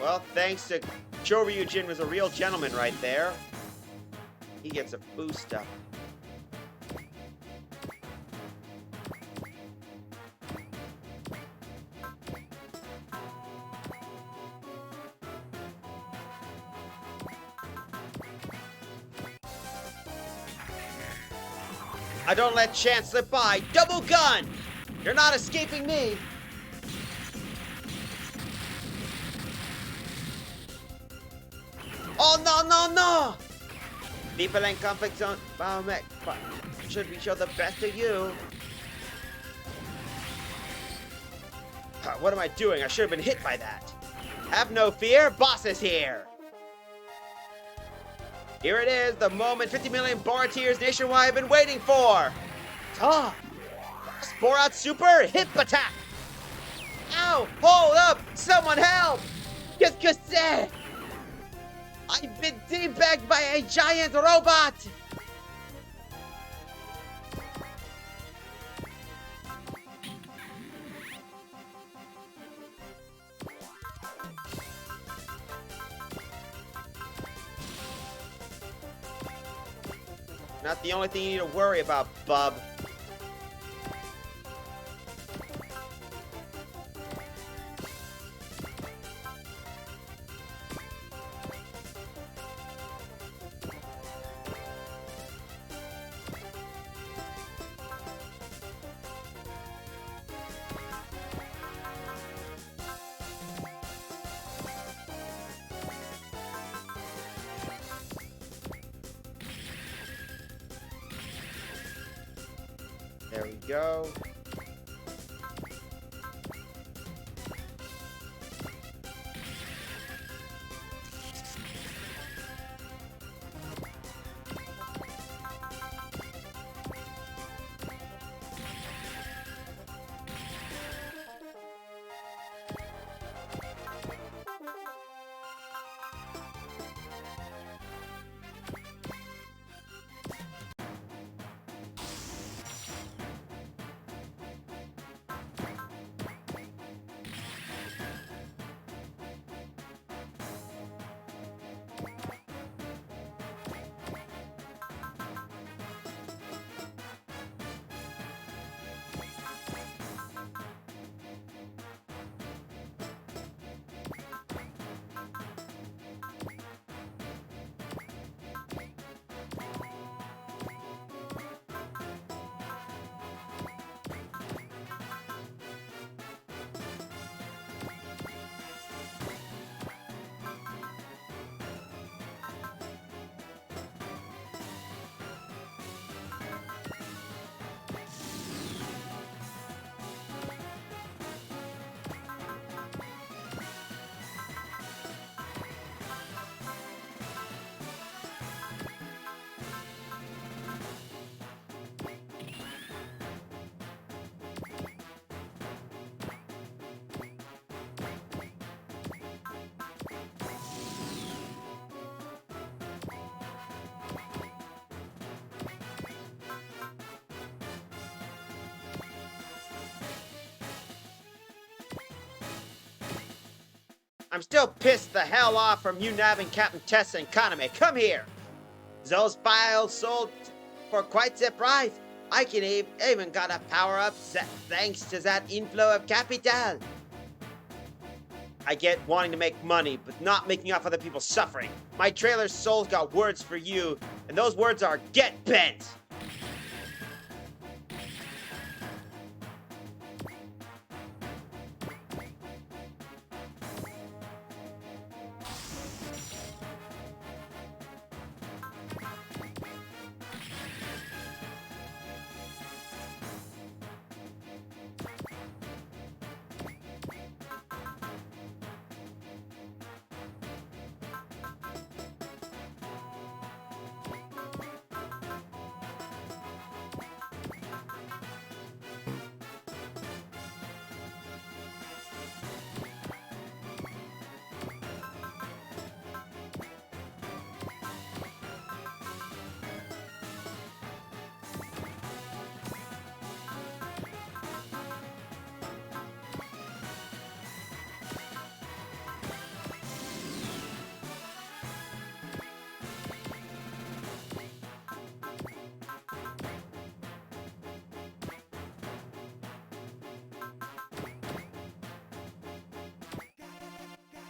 Well, thanks to Choryujin was a real gentleman right there. He gets a boost up. I don't let chance slip by. Double gun! You're not escaping me! Oh, no! People in conflict zone, biomech, should we show the best of you? What am I doing? I should have been hit by that. Have no fear, boss is here. Here it is, the moment 50 million Borateers nationwide have been waiting for. Spore out super, hip attack. Ow, hold up, someone help. Qu'est-ce que c'est? I've been teabagged by a giant robot! Not the only thing you need to worry about, bub. There we go. I'm still pissed the hell off from you nabbing Captain Tessa and Kaname. Come here! Those files sold for quite the price. I can even got a power-up thanks to that inflow of capital. I get wanting to make money, but not making off other people's suffering. My trailer's soul's got words for you, and those words are get bent!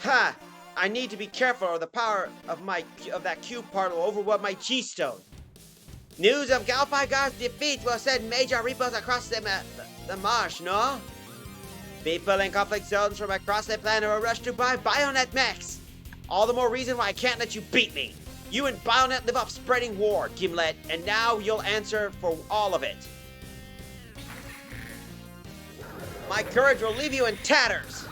Ha! I need to be careful or the power of that cube part will overwhelm my G-Stone. News of Galpygar's defeat will send major ripples across the marsh, no? People in conflict zones from across the planet will rush to buy Bionet mechs. All the more reason why I can't let you beat me. You and Bionet live off spreading war, Gimlet, and now you'll answer for all of it. My courage will leave you in tatters.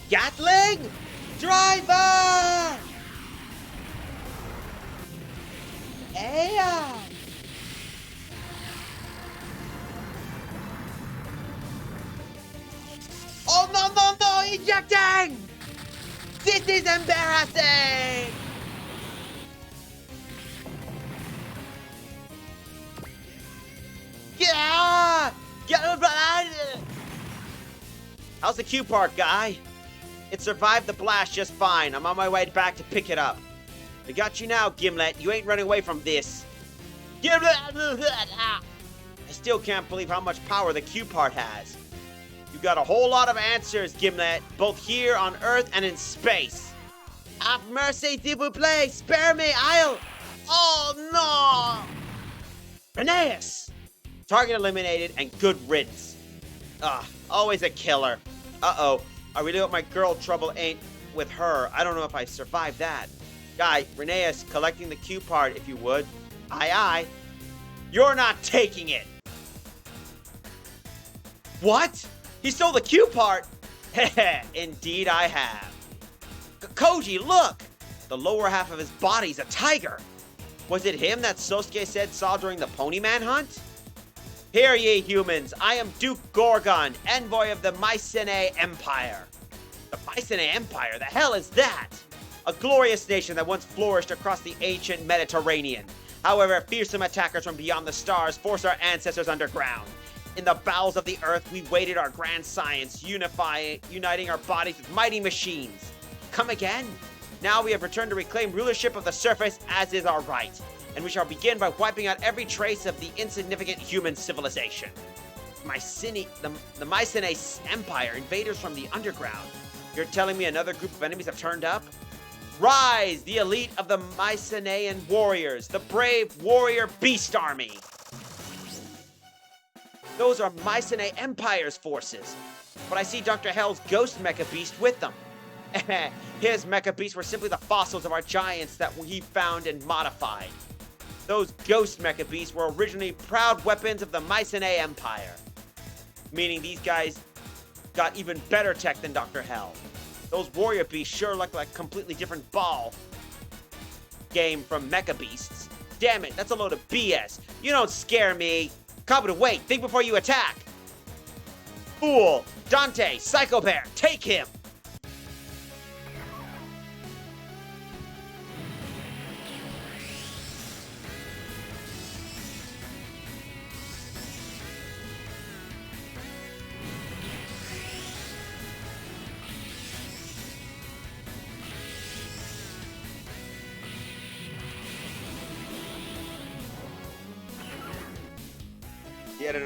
Gatling! Driver! Aya! Oh no, ejecting! This is embarrassing! Yeah! How's the Q part, guy? It survived the blast just fine. I'm on my way back to pick it up. I got you now, Gimlet. You ain't running away from this. Gimlet! I still can't believe how much power the Q part has. You got a whole lot of answers, Gimlet, both here on Earth and in space. Have mercy, s'il vous plaît. Spare me, I'll... Oh, no! Rheneas! Target eliminated and good riddance. Always a killer. Uh-oh. I really hope my girl trouble ain't with her. I don't know if I survived that. Guy, Rheneas, collecting the Q part, if you would. Aye, aye. You're not taking it. What? He stole the Q part? Heh, indeed I have. Koji, look! The lower half of his body's a tiger. Was it him that Sosuke said saw during the Pony Man hunt? Hear ye, humans, I am Duke Gorgon, envoy of the Mycenae Empire. The Mycenae Empire? The hell is that? A glorious nation that once flourished across the ancient Mediterranean. However, fearsome attackers from beyond the stars forced our ancestors underground. In the bowels of the earth, we waited our grand science, uniting our bodies with mighty machines. Come again? Now we have returned to reclaim rulership of the surface, as is our right. And we shall begin by wiping out every trace of the insignificant human civilization. The Mycenae Empire, invaders from the underground. You're telling me another group of enemies have turned up? Rise, the elite of the Mycenaean warriors, the brave warrior beast army. Those are Mycenae Empire's forces. But I see Dr. Hell's ghost mecha beast with them. His mecha beasts were simply the fossils of our giants that he found and modified. Those ghost mecha beasts were originally proud weapons of the Mycenae Empire. Meaning these guys got even better tech than Dr. Hell. Those warrior beasts sure look like a completely different ball game from mecha beasts. Damn it, that's a load of BS. You don't scare me. Kabuto, wait, think before you attack. Fool, Dante, Psycho Bear, take him. Yet an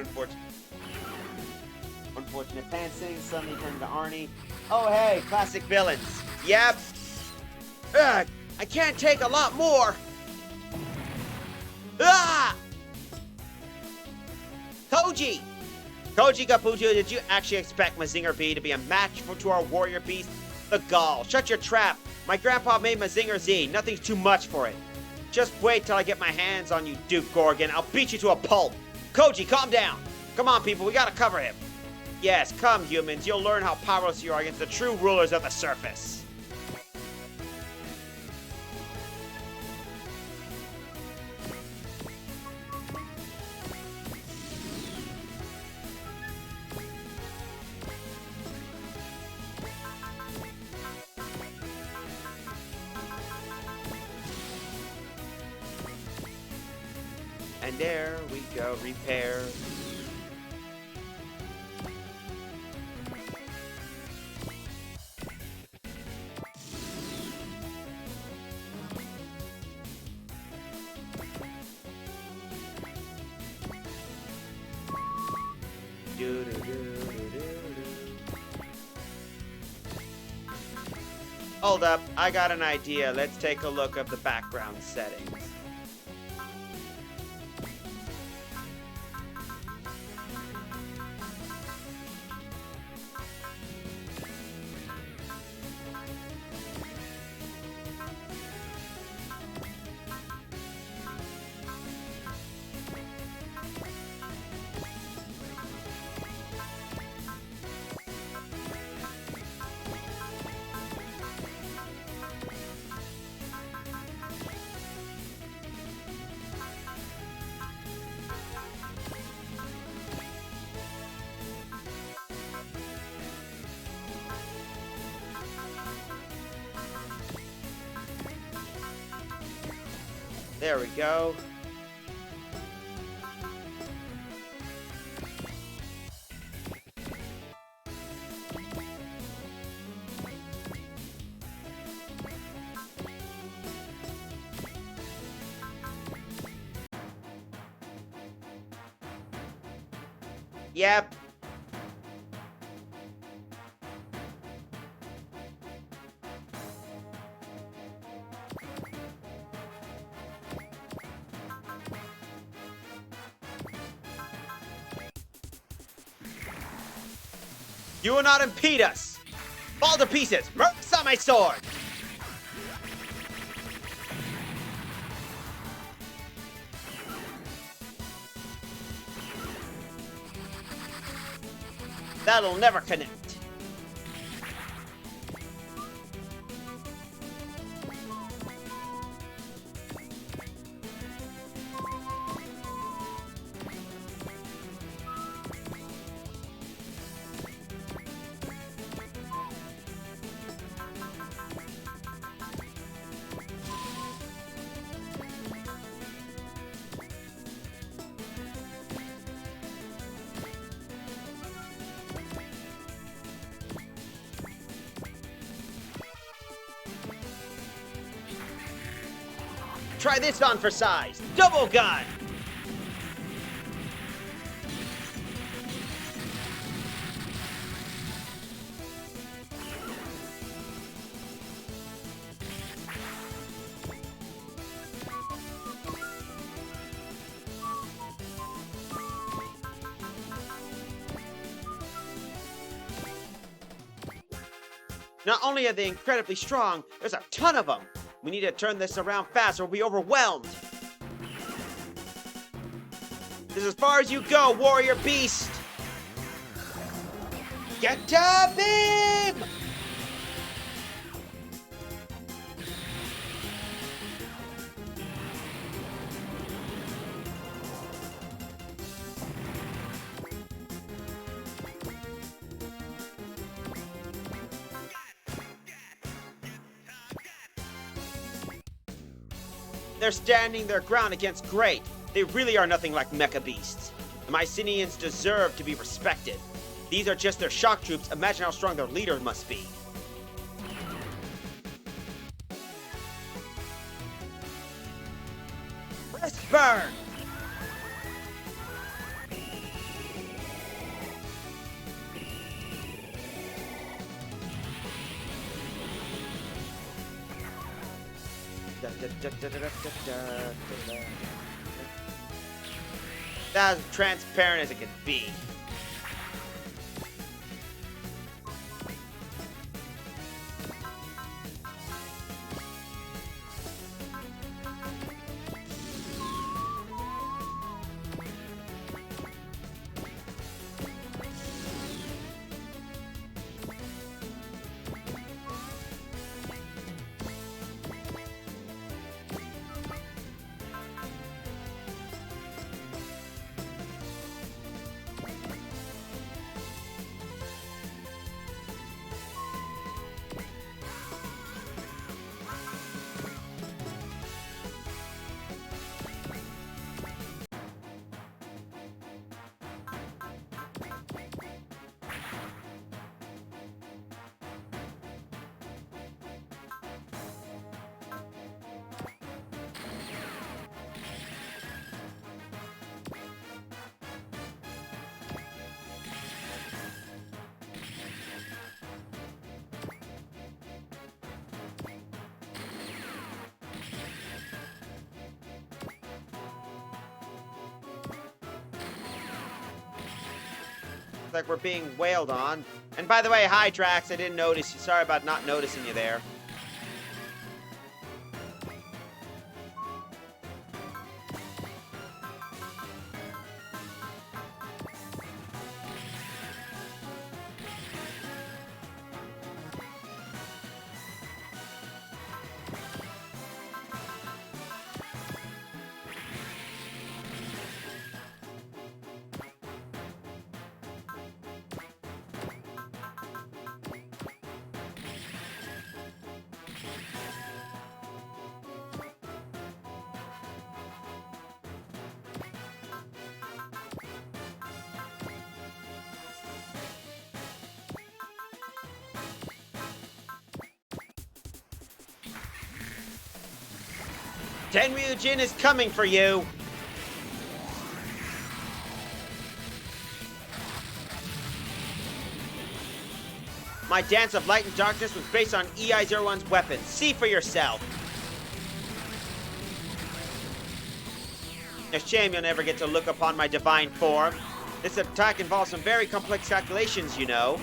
unfortunate pantsing. Suddenly turned to Arnie. Oh, hey, classic villains. Yep. Ugh, I can't take a lot more. Ah! Koji! Koji Kapuju, did you actually expect Mazinger B to be a match to our warrior beast? The gall. Shut your trap. My grandpa made Mazinger Z. Nothing's too much for it. Just wait till I get my hands on you, Duke Gorgon. I'll beat you to a pulp. Koji, calm down. Come on, people. We gotta cover him. Yes, come, humans. You'll learn how powerless you are against the true rulers of the surface. And there we go, repair. Hold up, I got an idea. Let's take a look at the background settings. There we go. Yep. You will not impede us! Fall to pieces! Mercs on my sword! That'll never connect. Try this on for size. Double gun! Not only are they incredibly strong, there's a ton of them. We need to turn this around fast or we'll be overwhelmed. This is as far as you go, warrior beast. Get to beam! They're standing their ground against Great. They really are nothing like mecha beasts. The Mycenians deserve to be respected. These are just their shock troops. Imagine how strong their leader must be. Let's burn! That's as transparent as it can be. Like we're being wailed on. And by the way, hi Drax, I didn't notice you. Sorry about not noticing you there. Tenryujin is coming for you! My dance of light and darkness was based on EI-01's weapons. See for yourself! A shame you'll never get to look upon my divine form. This attack involves some very complex calculations, you know.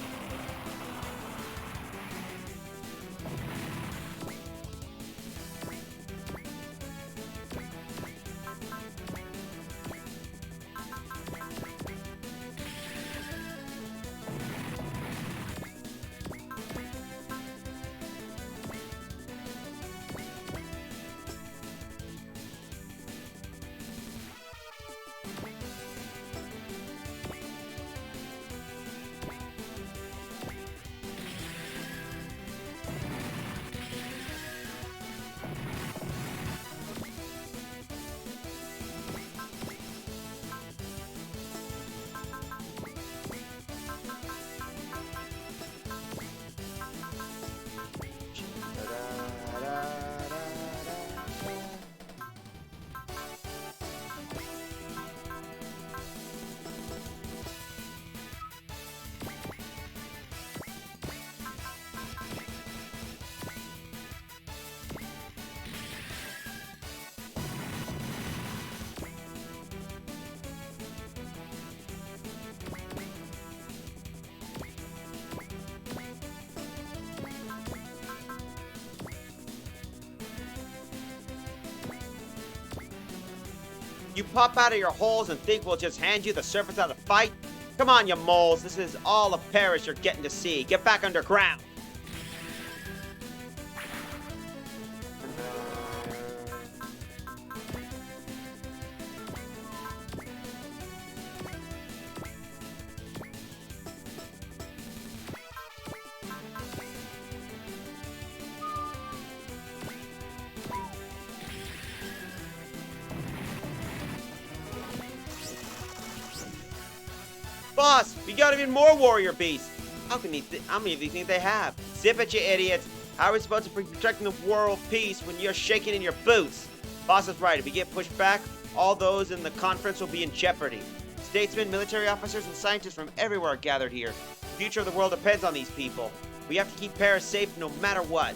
You pop out of your holes and think we'll just hand you the surface of the fight? Come on, you moles. This is all of Paris you're getting to see. Get back underground. Boss, we got even more warrior beasts. How many of you think they have? Zip it, you idiots. How are we supposed to be protecting the world peace when you're shaking in your boots? Boss is right. If we get pushed back, all those in the conference will be in jeopardy. Statesmen, military officers, and scientists from everywhere are gathered here. The future of the world depends on these people. We have to keep Paris safe no matter what.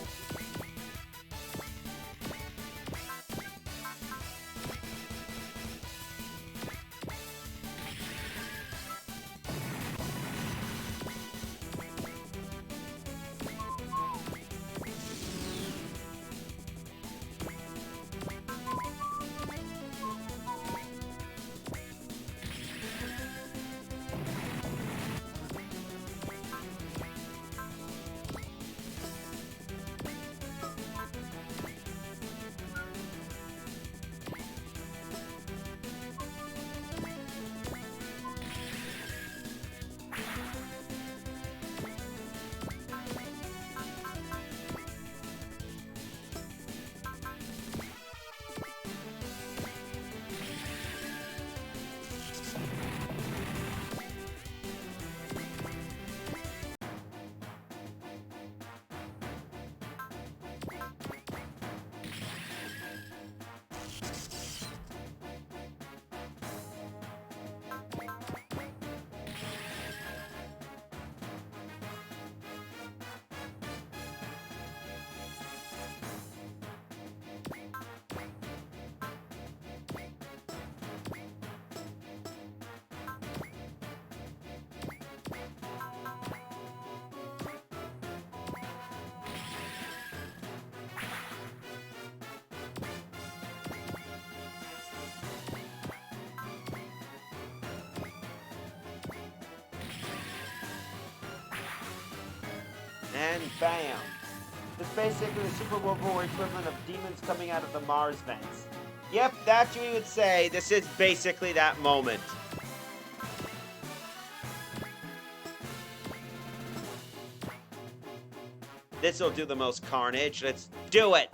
and bam. It's basically the Super World War equivalent of demons coming out of the Mars vents. Yep, that's what we would say. This is basically that moment. This'll do the most carnage. Let's do it!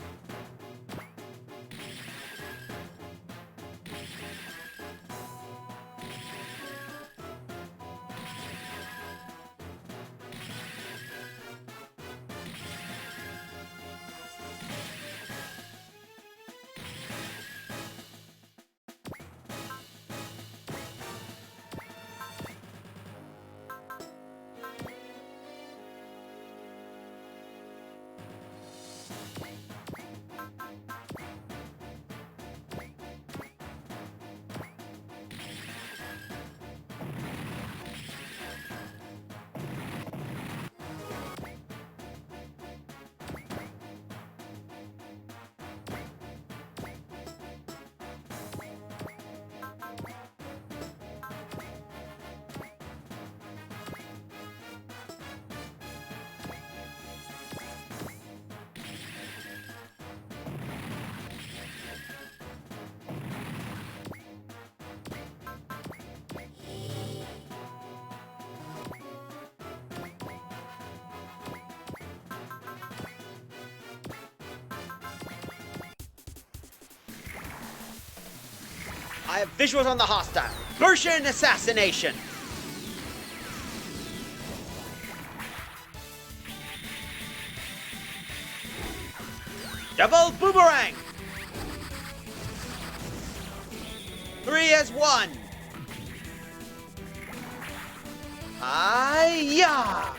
I have visuals on the hostile. Version assassination. Double boomerang. 3 as 1. Hi-ya!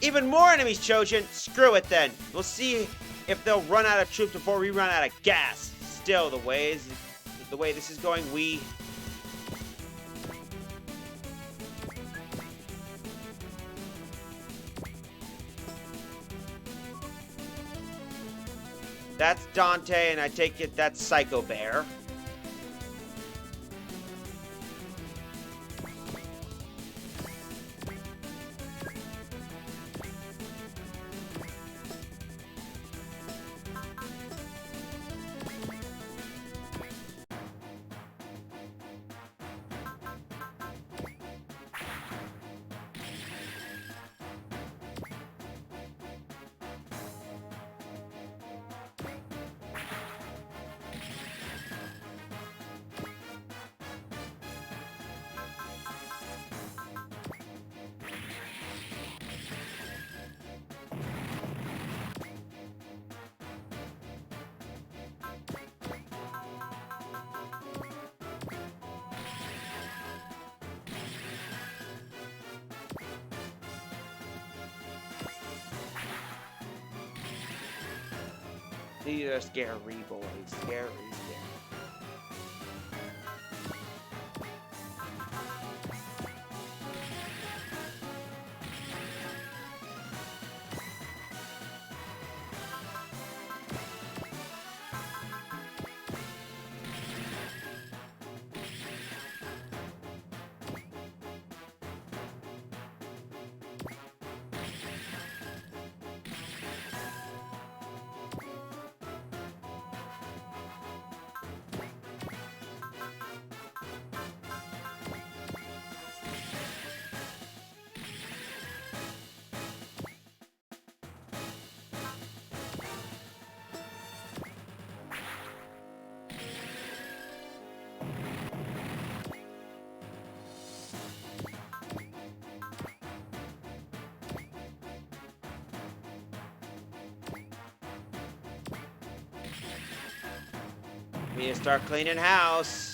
Even more enemies chosen? Screw it then. We'll see if they'll run out of troops before we run out of gas. Still, the way this is going, That's Dante, and I take it that's Psycho Bear. These are scary boys. Scary. need to start cleaning house.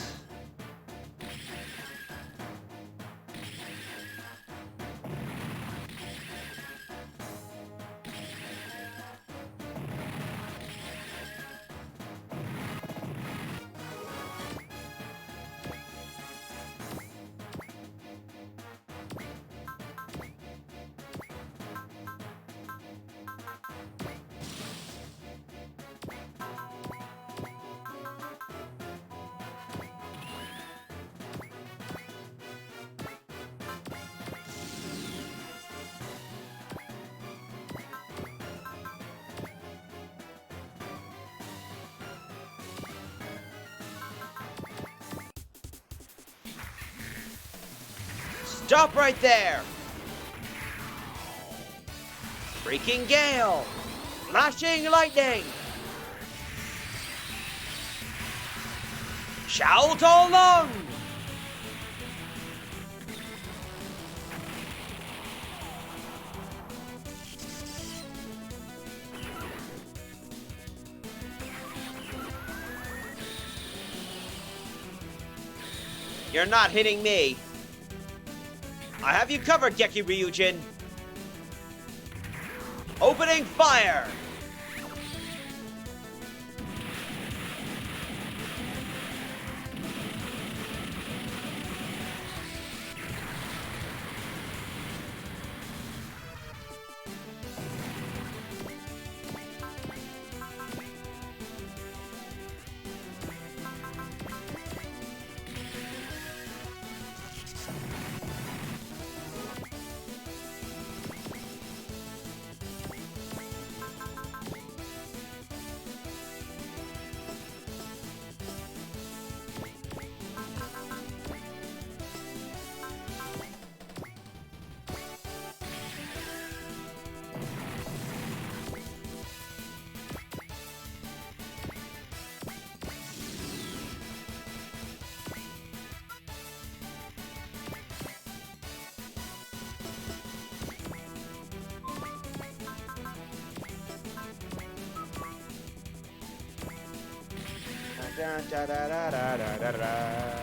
Stop right there! Freaking gale! Flashing lightning! Shout along! You're not hitting me. I have you covered, Geki Ryujin. Opening fire! Da, da, da, da, da, da, da.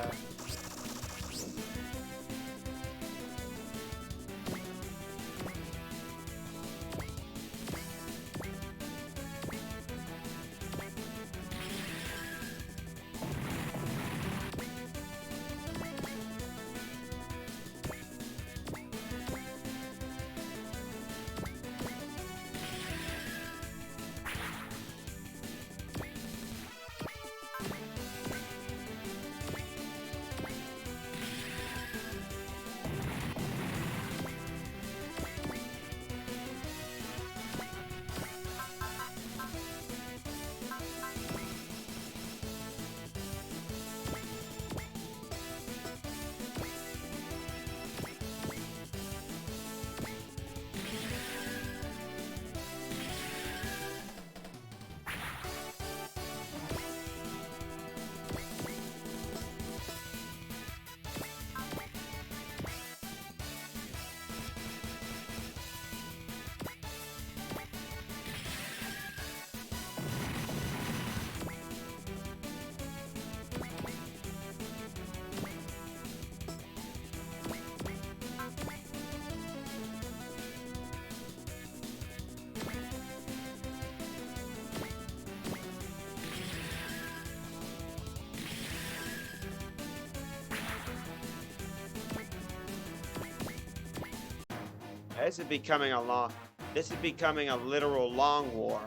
This is becoming a literal long war.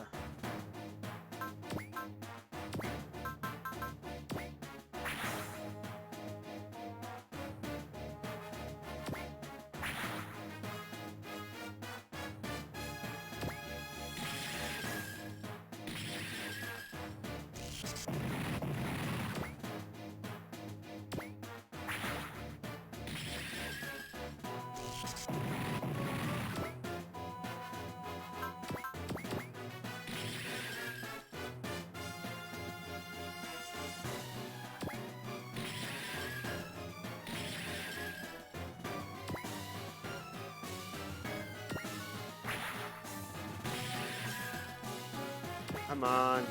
Come on.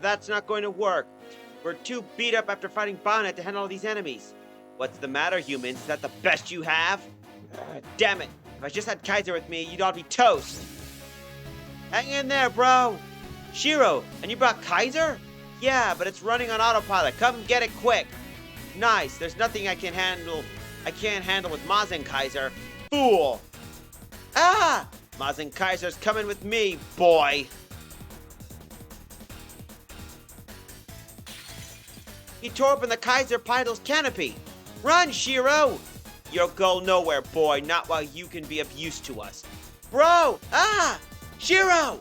that's not going to work. We're too beat up after fighting Bonnet to handle all these enemies. What's the matter, humans? Is that the best you have? Damn it. If I just had Kaiser with me, you'd all be toast. Hang in there, bro. Shiro, and you brought Kaiser? Yeah, but it's running on autopilot. Come get it quick. Nice. There's nothing I can't handle with Mazen Kaiser. Fool. Ah! Mazen Kaiser's coming with me, boy. He tore open the Kaiser pilot's canopy. Run, Shiro! You'll go nowhere, boy. Not while you can be of use to us. Bro! Ah! Shiro!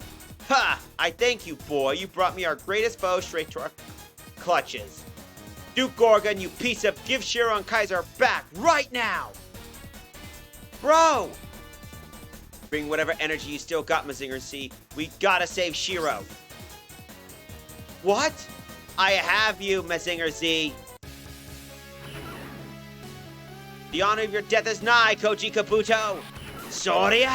Ha! I thank you, boy. You brought me our greatest foe straight to our clutches. Duke Gorgon, you piece of... Give Shiro and Kaiser back right now! Bro! Bring whatever energy you still got, Mazinger Z. We gotta save Shiro. What? I have you, Mazinger Z. The honor of your death is nigh, Koji Kabuto. Soria!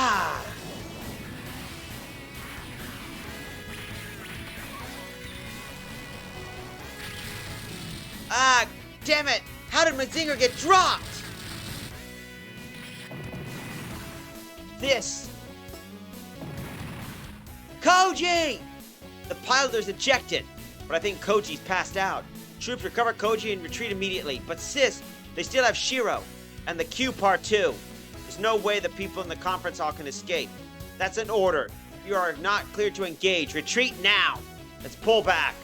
Ah, damn it! How did Mazinger get dropped? This. Koji! The pilot is ejected, but I think Koji's passed out. Troops recover Koji and retreat immediately, but sis, they still have Shiro, and the Q part too. There's no way the people in the conference hall can escape. That's an order. You are not cleared to engage. Retreat now! Let's pull back.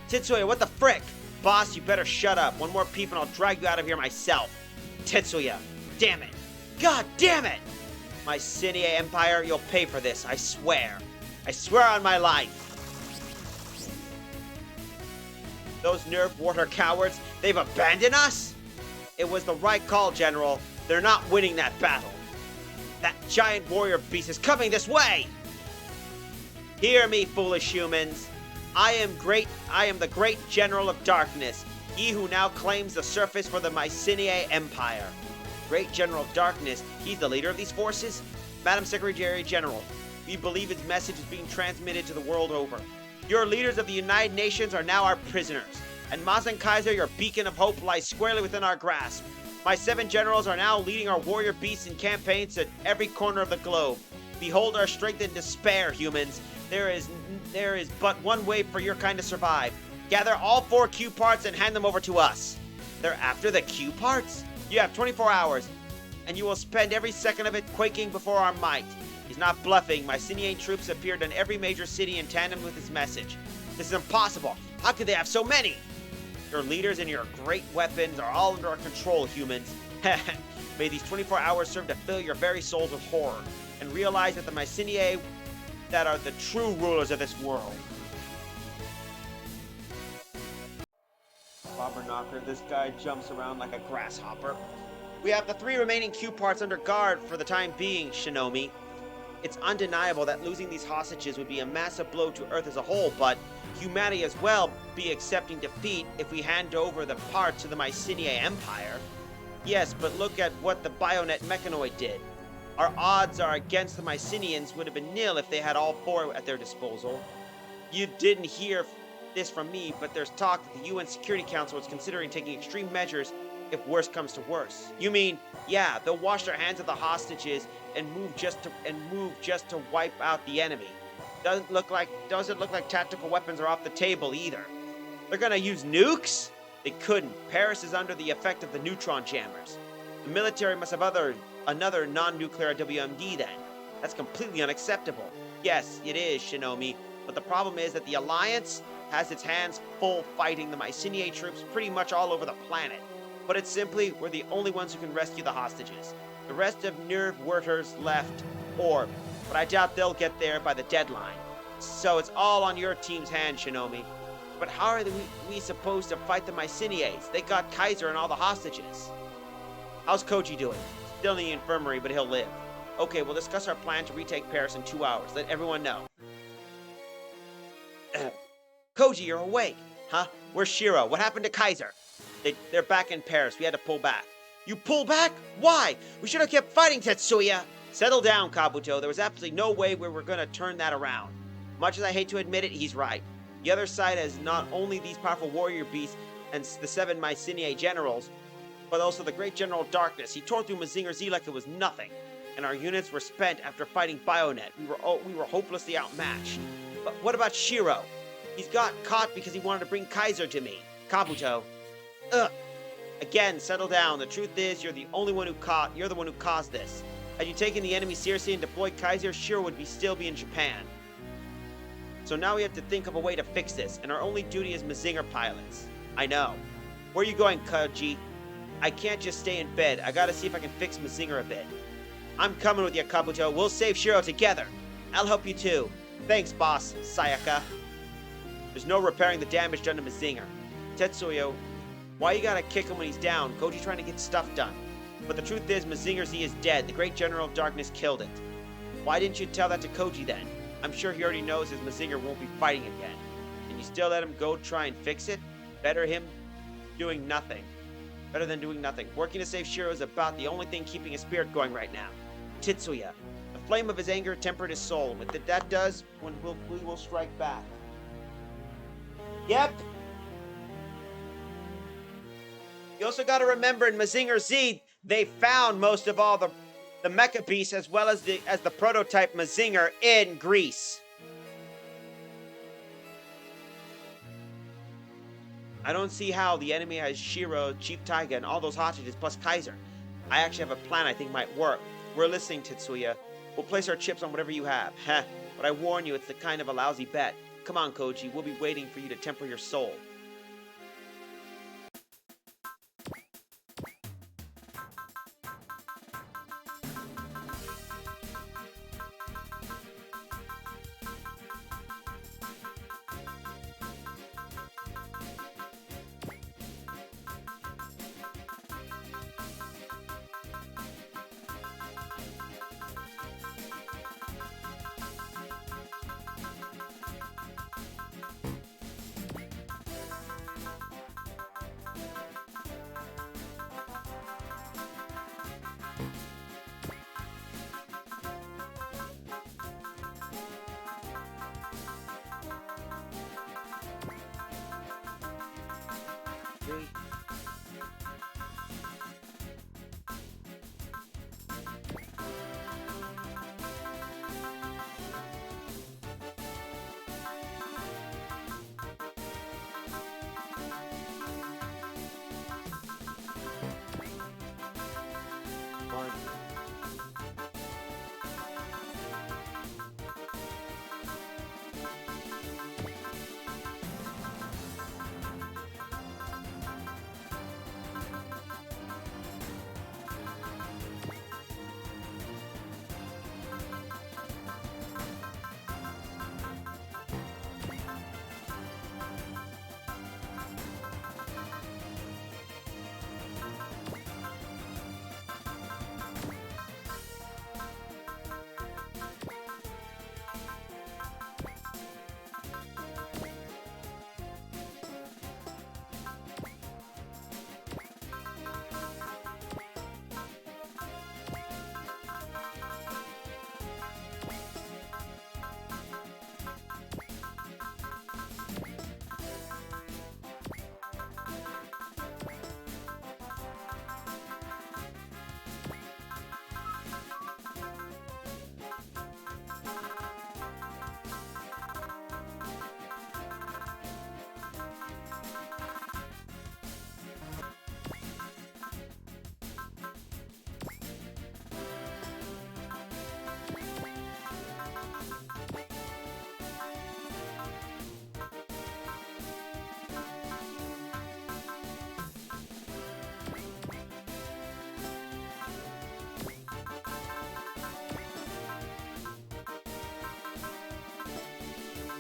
Tetsuya, what the frick? Boss, you better shut up. One more peep and I'll drag you out of here myself. Tetsuya, damn it. God damn it! My Sinie Empire, you'll pay for this, I swear. I swear on my life. Those nerve water cowards, they've abandoned us? It was the right call, General. They're not winning that battle. That giant warrior beast is coming this way! Hear me, foolish humans. I am the great General of Darkness, he who now claims the surface for the Mycenae Empire. Great General of Darkness, he's the leader of these forces? Madam Secretary General, we believe his message is being transmitted to the world over. Your leaders of the United Nations are now our prisoners, and Mazen Kaiser, your beacon of hope, lies squarely within our grasp. My 7 generals are now leading our warrior beasts in campaigns at every corner of the globe. Behold our strength and despair, humans. There is but one way for your kind to survive. Gather all 4 Q parts and hand them over to us. They're after the Q parts? You have 24 hours, and you will spend every second of it quaking before our might. He's not bluffing. Mycenaean troops appeared in every major city in tandem with his message. This is impossible. How could they have so many? Your leaders and your great weapons are all under our control, humans. May these 24 hours serve to fill your very souls with horror, and realize that the Mycenae that are the true rulers of this world. Bobber Knocker, this guy jumps around like a grasshopper. We have the 3 remaining Q parts under guard for the time being, Shinomi. It's undeniable that losing these hostages would be a massive blow to Earth as a whole, but humanity as well be accepting defeat if we hand over the parts to the Mycenae Empire. Yes, but look at what the Bionet Mechanoid did. Our odds are against the Mycenaeans would have been nil if they had all 4 at their disposal. You didn't hear this from me, but there's talk that the UN Security Council is considering taking extreme measures if worse comes to worse. You mean, yeah, they'll wash their hands of the hostages and move just to wipe out the enemy. Doesn't look like tactical weapons are off the table either. They're gonna use nukes? They couldn't. Paris is under the effect of the neutron jammers. The military must have another non-nuclear WMD then. That's completely unacceptable. Yes, it is, Shinomi, but the problem is that the Alliance has its hands full fighting the Mycenae troops pretty much all over the planet. But it's simply, we're the only ones who can rescue the hostages. The rest of Nerve Werther's left orb, but I doubt they'll get there by the deadline. So it's all on your team's hands, Shinomi. But how are we supposed to fight the Mycenaes? They got Kaiser and all the hostages. How's Koji doing? Still in the infirmary, but he'll live. Okay, we'll discuss our plan to retake Paris in 2 hours. Let everyone know. Koji, you're awake. Huh? Where's Shiro? What happened to Kaiser? They're back in Paris. We had to pull back. You pull back? Why? We should have kept fighting, Tetsuya. Settle down, Kabuto. There was absolutely no way we were going to turn that around. Much as I hate to admit it, he's right. The other side has not only these powerful warrior beasts and the 7 Mycenae generals, but also the great General Darkness. He tore through Mazinger Z like it was nothing, and our units were spent after fighting Bionet. We were hopelessly outmatched. But what about Shiro? He's got caught because he wanted to bring Kaiser to me. Kabuto. Ugh. Again, settle down. The truth is, you're the one who caused this. Had you taken the enemy seriously and deployed Kaiser, Shiro would still be in Japan. So now we have to think of a way to fix this, and our only duty is Mazinger pilots. I know. Where are you going, Koji? I can't just stay in bed. I gotta see if I can fix Mazinger a bit. I'm coming with you, Kabuto. We'll save Shiro together. I'll help you too. Thanks, boss, Sayaka. There's no repairing the damage done to Mazinger. Tetsuya, why you gotta kick him when he's down? Koji's trying to get stuff done. But the truth is, Mazinger Z is dead. The great General of Darkness killed it. Why didn't you tell that to Koji then? I'm sure he already knows his Mazinger won't be fighting again. And you still let him go try and fix it? Better than doing nothing. Working to save Shiro is about the only thing keeping his spirit going right now. Tetsuya. The flame of his anger tempered his soul. What that does, we will strike back. Yep. You also got to remember in Mazinger Z, they found most of all the Mecha Beast as well as the prototype Mazinger in Greece. I don't see how the enemy has Shiro, Chief Taiga, and all those hostages plus Kaiser. I actually have a plan I think might work. We're listening, Tetsuya. We'll place our chips on whatever you have. Heh, but I warn you, it's the kind of a lousy bet. Come on, Koji, we'll be waiting for you to temper your soul.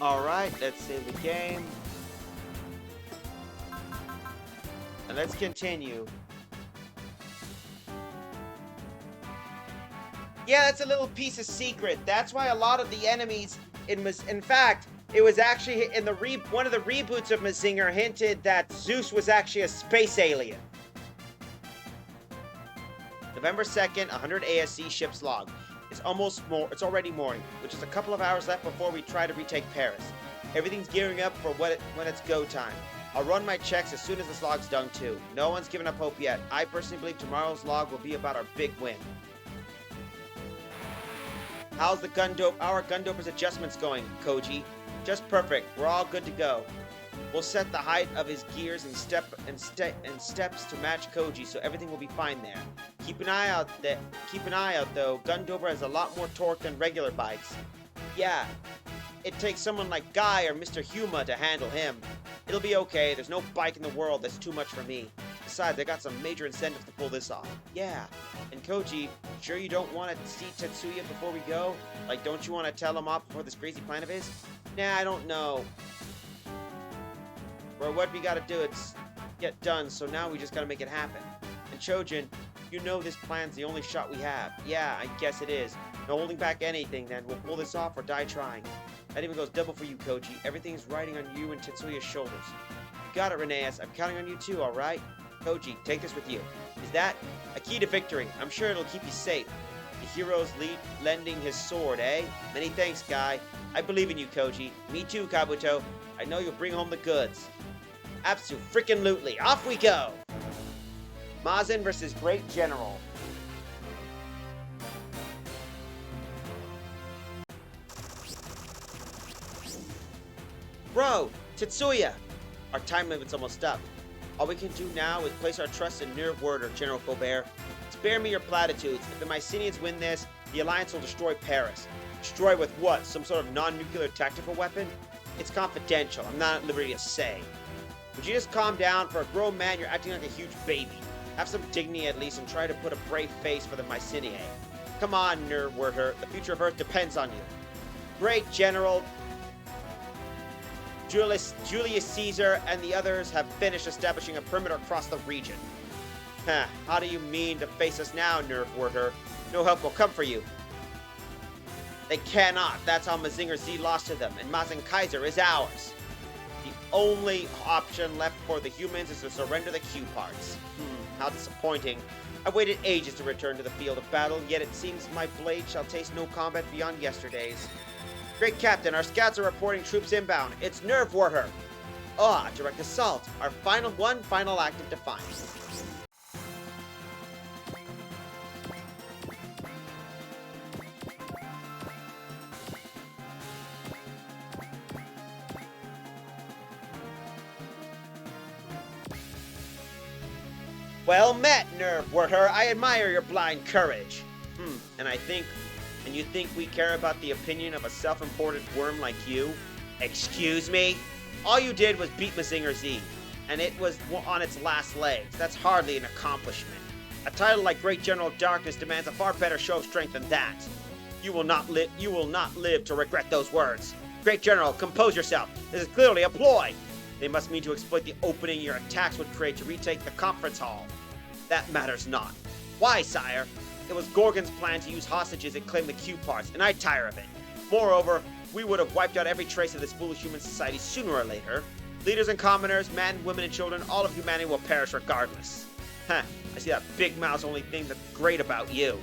Alright, let's save the game. And let's continue. Yeah, that's a little piece of secret. That's why a lot of the enemies in fact, it was actually in the one of the reboots of Mazinger hinted that Zeus was actually a space alien. November 2nd, 100 ASC ship's log. It's already morning, which is a couple of hours left before we try to retake Paris. Everything's gearing up for when it's go time. I'll run my checks as soon as this log's done too. No one's given up hope yet. I personally believe tomorrow's log will be about our big win. How's our gun doper's adjustments going, Koji? Just perfect. We're all good to go. We'll set the height of his gears and steps to match Koji, so everything will be fine there. Keep an eye out though. Gun doper has a lot more torque than regular bikes. Yeah, it takes someone like Guy or Mr. Huma to handle him. It'll be okay. There's no bike in the world that's too much for me. Besides, I got some major incentives to pull this off. Yeah. And Koji, sure you don't want to see Tetsuya before we go? Like, don't you want to tell him off before this crazy plan of his? Nah, I don't know. Well, what we gotta do, it's get done, so now we just gotta make it happen. And Chojin, you know this plan's the only shot we have. Yeah, I guess it is. No holding back anything, then. We'll pull this off or die trying. That even goes double for you, Koji. Everything's riding on you and Tetsuya's shoulders. You got it, Reneas. I'm counting on you too, alright? Koji, take this with you. Is that a key to victory? I'm sure it'll keep you safe. The hero's lending his sword, eh? Many thanks, Guy. I believe in you, Koji. Me too, Kabuto. I know you'll bring home the goods. Abso-frickin-lutely. Off we go! Mazin versus Great General. Bro, Tetsuya! Our time limit's almost up. All we can do now is place our trust in Nerve Werder, General Colbert. Spare me your platitudes. If the Mycenians win this, the Alliance will destroy Paris. Destroy with what? Some sort of non-nuclear tactical weapon? It's confidential. I'm not at liberty to say. Would you just calm down? For a grown man, you're acting like a huge baby. Have some dignity at least and try to put a brave face for the Myceniae. Come on, Nerve Werder. The future of Earth depends on you. Great General Julius Caesar and the others have finished establishing a perimeter across the region. How do you mean to face us now, Nerve Werder? No help will come for you. They cannot. That's how Mazinger Z lost to them, and Mazen Kaiser is ours. The only option left for the humans is to surrender the Q parts. How disappointing. I waited ages to return to the field of battle, yet it seems my blade shall taste no combat beyond yesterday's. Great Captain, our scouts are reporting troops inbound. It's Nerve Werder. Direct assault. Our final act of defiance. Well met, Nerve Werder. I admire your blind courage. And you think we care about the opinion of a self-important worm like you? Excuse me? All you did was beat Mazinger Z, and it was on its last legs. That's hardly an accomplishment. A title like Great General of Darkness demands a far better show of strength than that. You will not live to regret those words. Great General, compose yourself. This is clearly a ploy. They must mean to exploit the opening your attacks would create to retake the conference hall. That matters not. Why, sire? It was Gorgon's plan to use hostages and claim the Q parts, and I tire of it. Moreover, we would have wiped out every trace of this foolish human society sooner or later. Leaders and commoners, men, women, and children, all of humanity will perish regardless. I see that big mouth's only thing that's great about you.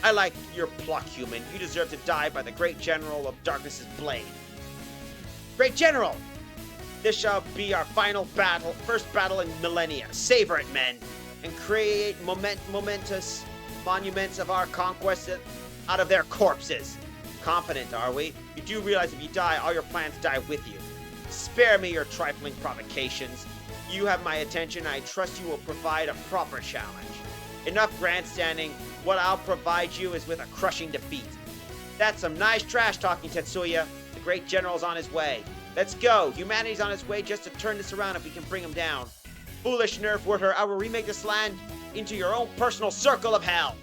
I like your pluck, human. You deserve to die by the Great General of Darkness's blade. Great General! This shall be our first battle in millennia. Savor it, men, and create momentous monuments of our conquest out of their corpses. Confident, are we? You do realize if you die, all your plans die with you. Spare me your trifling provocations. You have my attention. I trust you will provide a proper challenge. Enough grandstanding. What I'll provide you is with a crushing defeat. That's some nice trash talking, Tetsuya. The Great General's on his way. Let's go. Humanity's on its way just to turn this around if we can bring him down. Foolish Nerve Werder, I will remake this land into your own personal circle of hell.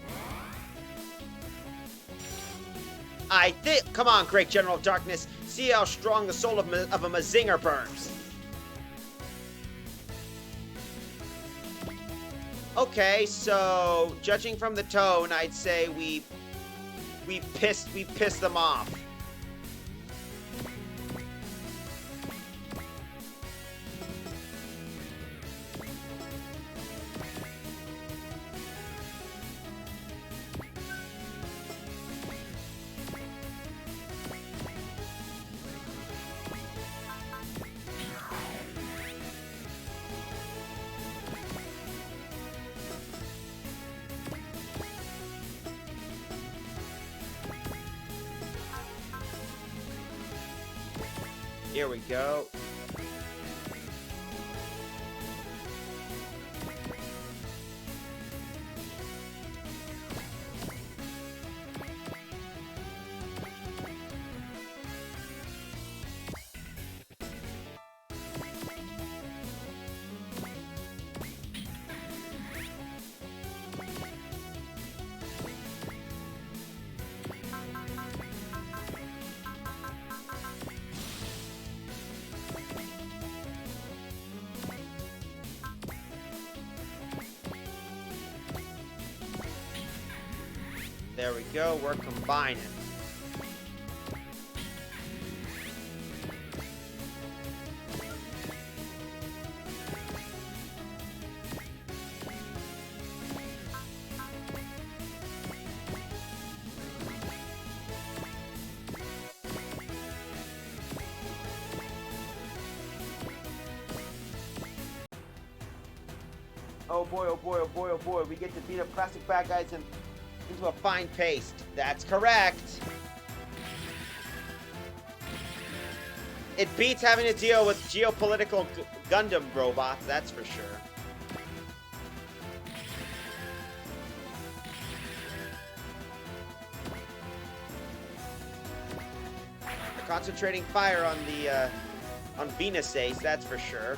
Come on, Great General of Darkness. See how strong the soul of a Mazinger burns. Okay, so judging from the tone, I'd say we pissed them off. Here we go. There we go, we're combining. Oh boy, oh boy, oh boy, oh boy. We get to beat up classic bad guys into a fine paste. That's correct. It beats having to deal with geopolitical Gundam robots, that's for sure. They're concentrating fire on the on Venus Ace, that's for sure.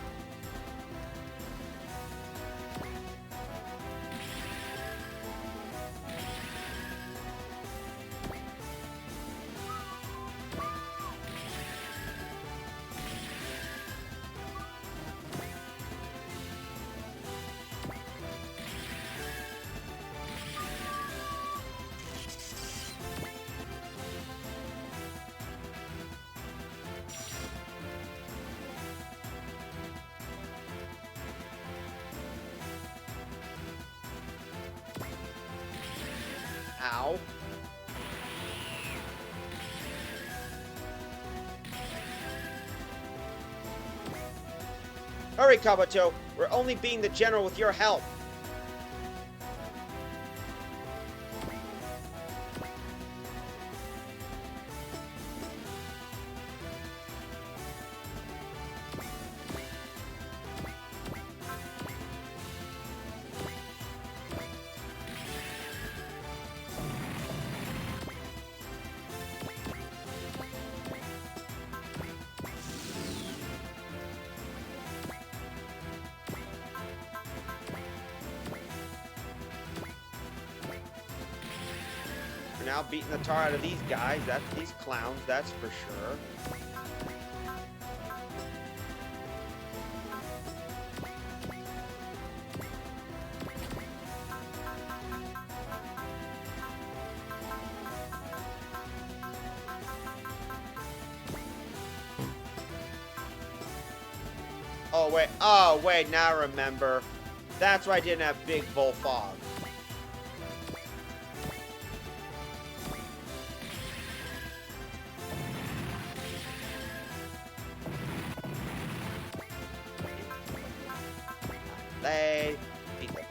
Ow. Hurry, Kabuto. We're only being the general with your help. We're now beating the tar out of these guys. These clowns, that's for sure. Oh wait, now I remember. That's why I didn't have big bull fog. They beat them.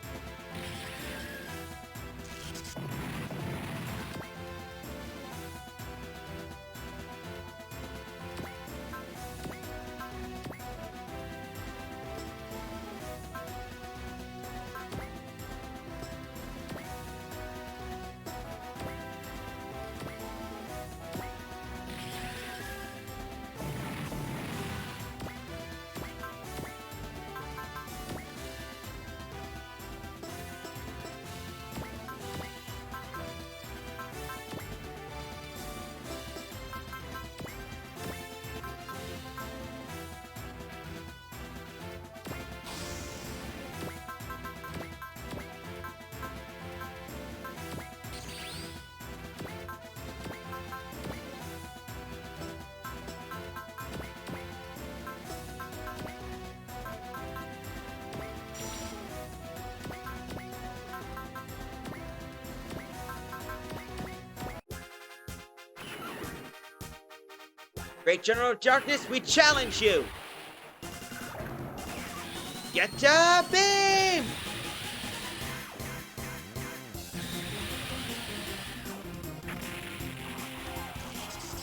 Great General of Darkness, we challenge you! Get a beam!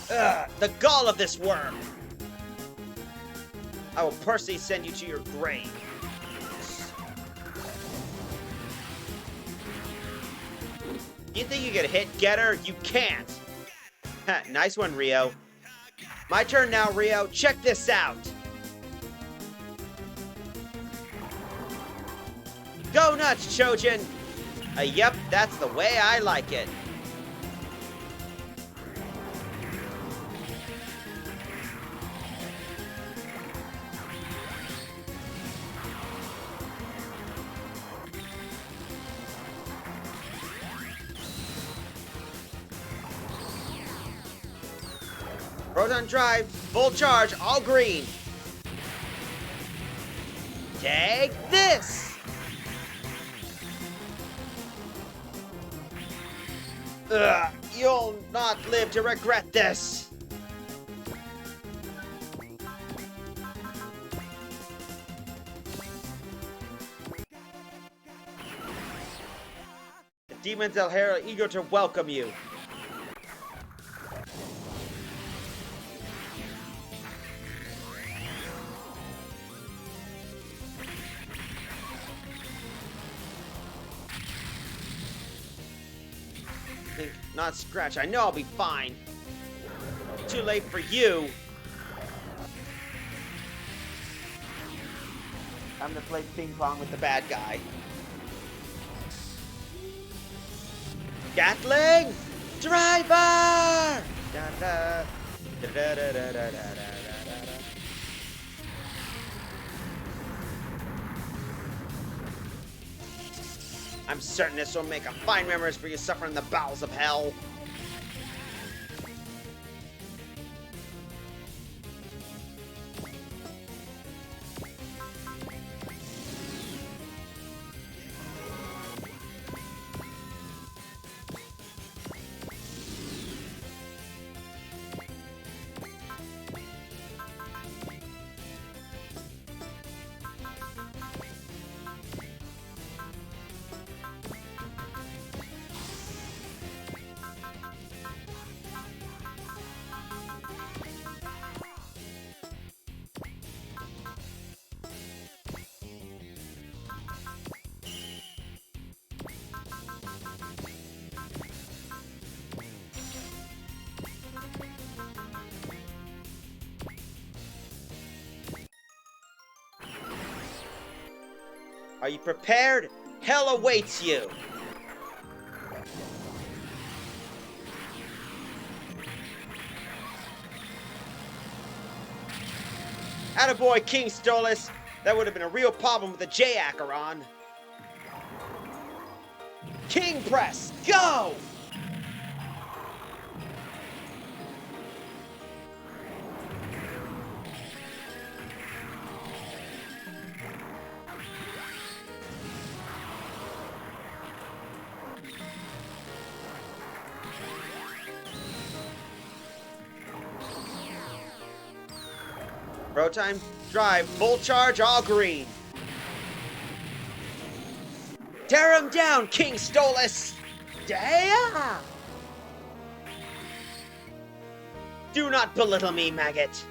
Ugh, the gall of this worm! I will personally send you to your grave. You think you can hit Getter? You can't. Nice one, Rio. My turn now, Rio. Check this out. Go nuts, Chojin. Yep, that's the way I like it. Proton Drive, full charge, all green. Take this! Ugh, you'll not live to regret this! The demons El Hero are eager to welcome you. Not scratch. I know I'll be fine. Too late for you. I'm gonna play ping pong with the bad guy. Gatling! Driver! Da, da, da, da, da, da, da, da. I'm certain this will make a fine memories for you suffering in the bowels of hell. Are you prepared? Hell awaits you! Attaboy, King Stolas! That would have been a real problem with the J-Acheron. King Press, go! Proton Drive, full charge, all green. Tear him down, King Stolas! Damn! Do not belittle me, maggot.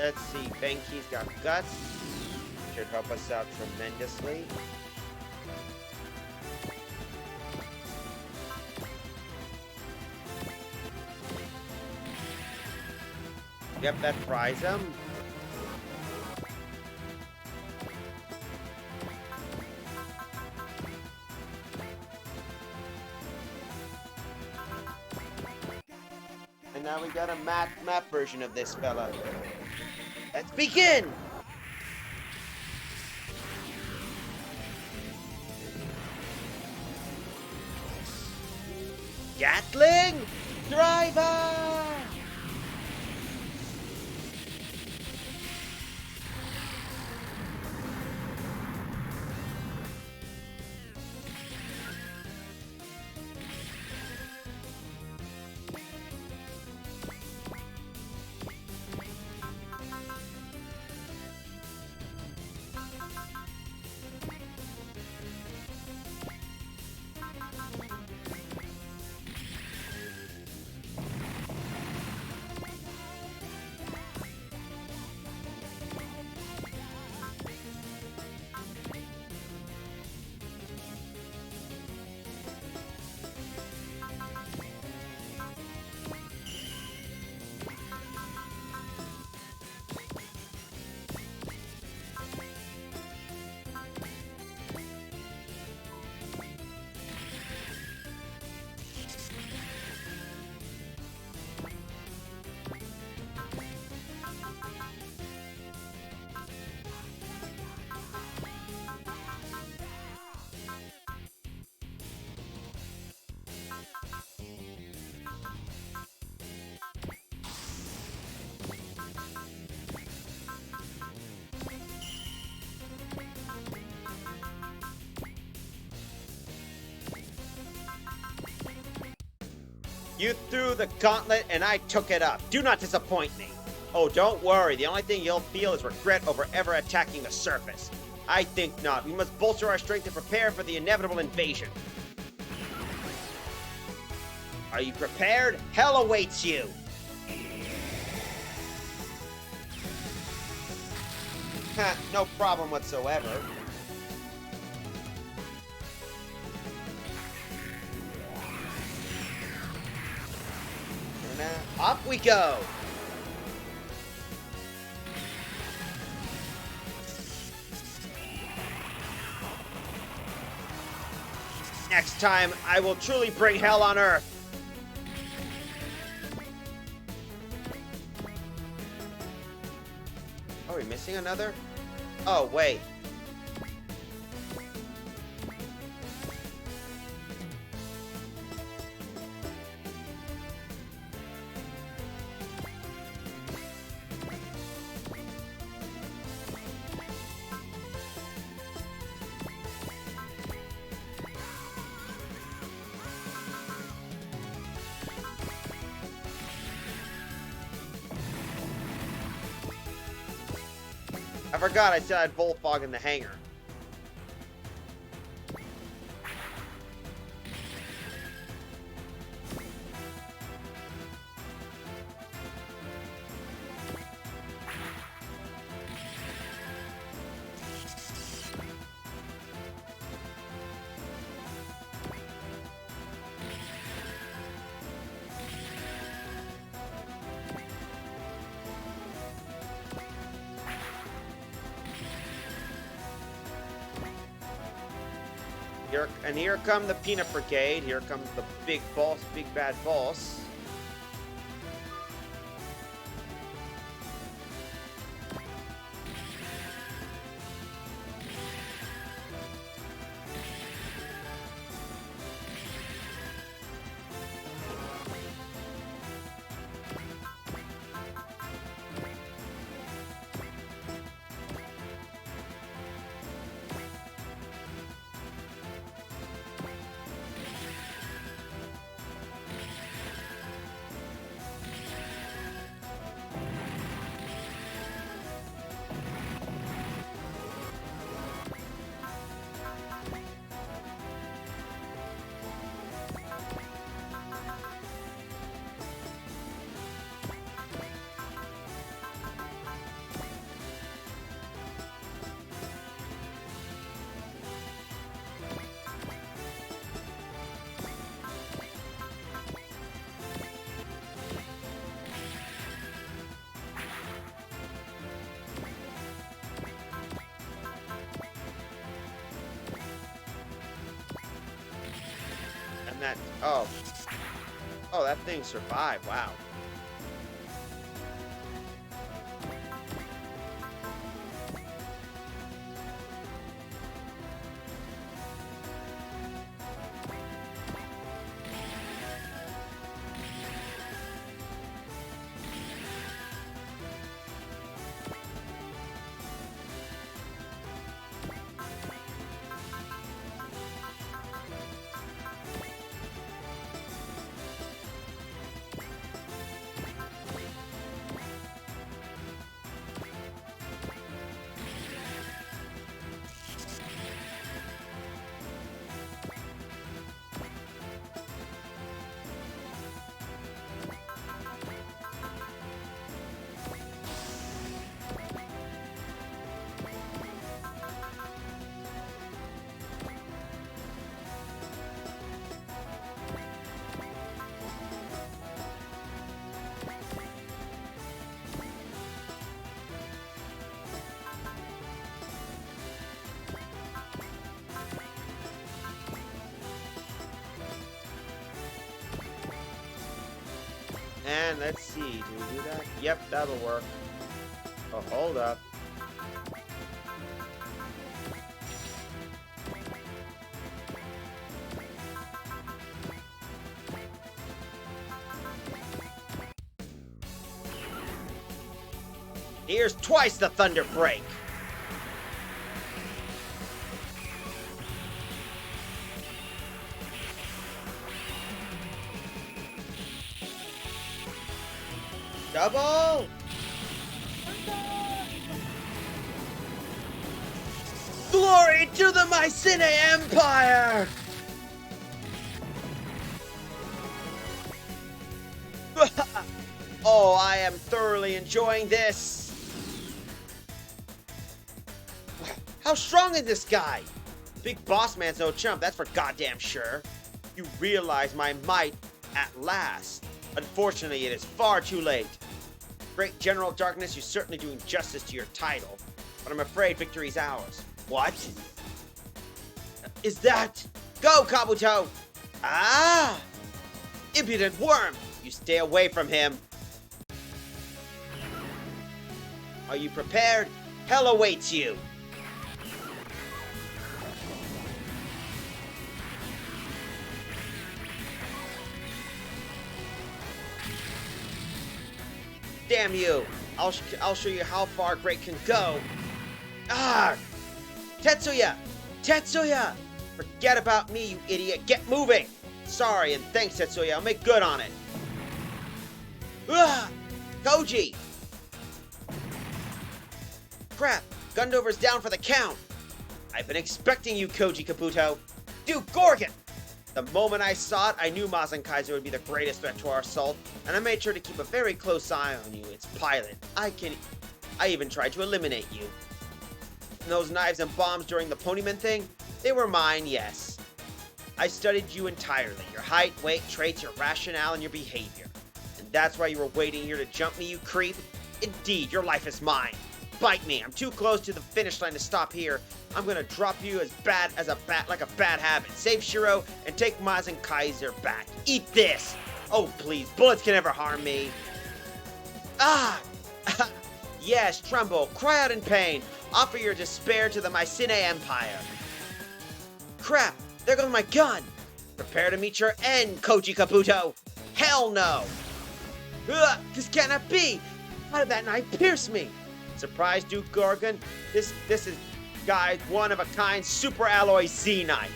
Let's see. Benki's got guts. Should help us out tremendously. Yep, that fries him. And now we got a map version of this fella. Let's begin! Gatling Driver! You threw the gauntlet and I took it up. Do not disappoint me. Oh, don't worry. The only thing you'll feel is regret over ever attacking the surface. I think not. We must bolster our strength and prepare for the inevitable invasion. Are you prepared? Hell awaits you. Ha, no problem whatsoever. Up we go! Next time, I will truly bring hell on Earth! Are we missing another? Oh, wait. I forgot I said I'd bullfog in the hangar. Here come the Peanut Brigade. Here comes the big boss, big bad boss. in that... Oh. Oh, that thing survived. Wow. And let's see, do we do that? Yep, that'll work. Oh, hold up. Here's twice the thunder break. Double! Glory to the Mycenae Empire! Oh, I am thoroughly enjoying this. How strong is this guy? Big boss man's no chump, that's for goddamn sure. You realize my might at last. Unfortunately, it is far too late. Great General Darkness, you're certainly doing justice to your title, but I'm afraid victory's ours. What? Is that? Go, Kabuto! Ah! Impudent worm! You stay away from him. Are you prepared? Hell awaits you! Damn you! I'll show you how far great can go. Ah! Tetsuya! Tetsuya! Forget about me, you idiot! Get moving! Sorry, and thanks, Tetsuya. I'll make good on it. Ah! Koji! Crap! Gundover's down for the count! I've been expecting you, Koji Kabuto! Duke Gorgon! The moment I saw it, I knew Mazen Kaiser would be the greatest threat to our assault, and I made sure to keep a very close eye on you, its pilot. I even tried to eliminate you. And those knives and bombs during the Ponyman thing, they were mine, yes. I studied you entirely, your height, weight, traits, your rationale, and your behavior. And that's why you were waiting here to jump me, you creep? Indeed, your life is mine. Bite me, I'm too close to the finish line to stop here. I'm gonna drop you like a bad habit. Save Shiro and take Mazen Kaiser back. Eat this! Oh please, bullets can never harm me. Ah! Yes, tremble, cry out in pain. Offer your despair to the Mycenae Empire. Crap, there goes my gun. Prepare to meet your end, Koji Kabuto. Hell no! Ugh, this cannot be! How did that knife pierce me? Surprise, Duke Gorgon. This is, guys, one-of-a-kind super alloy Z knife.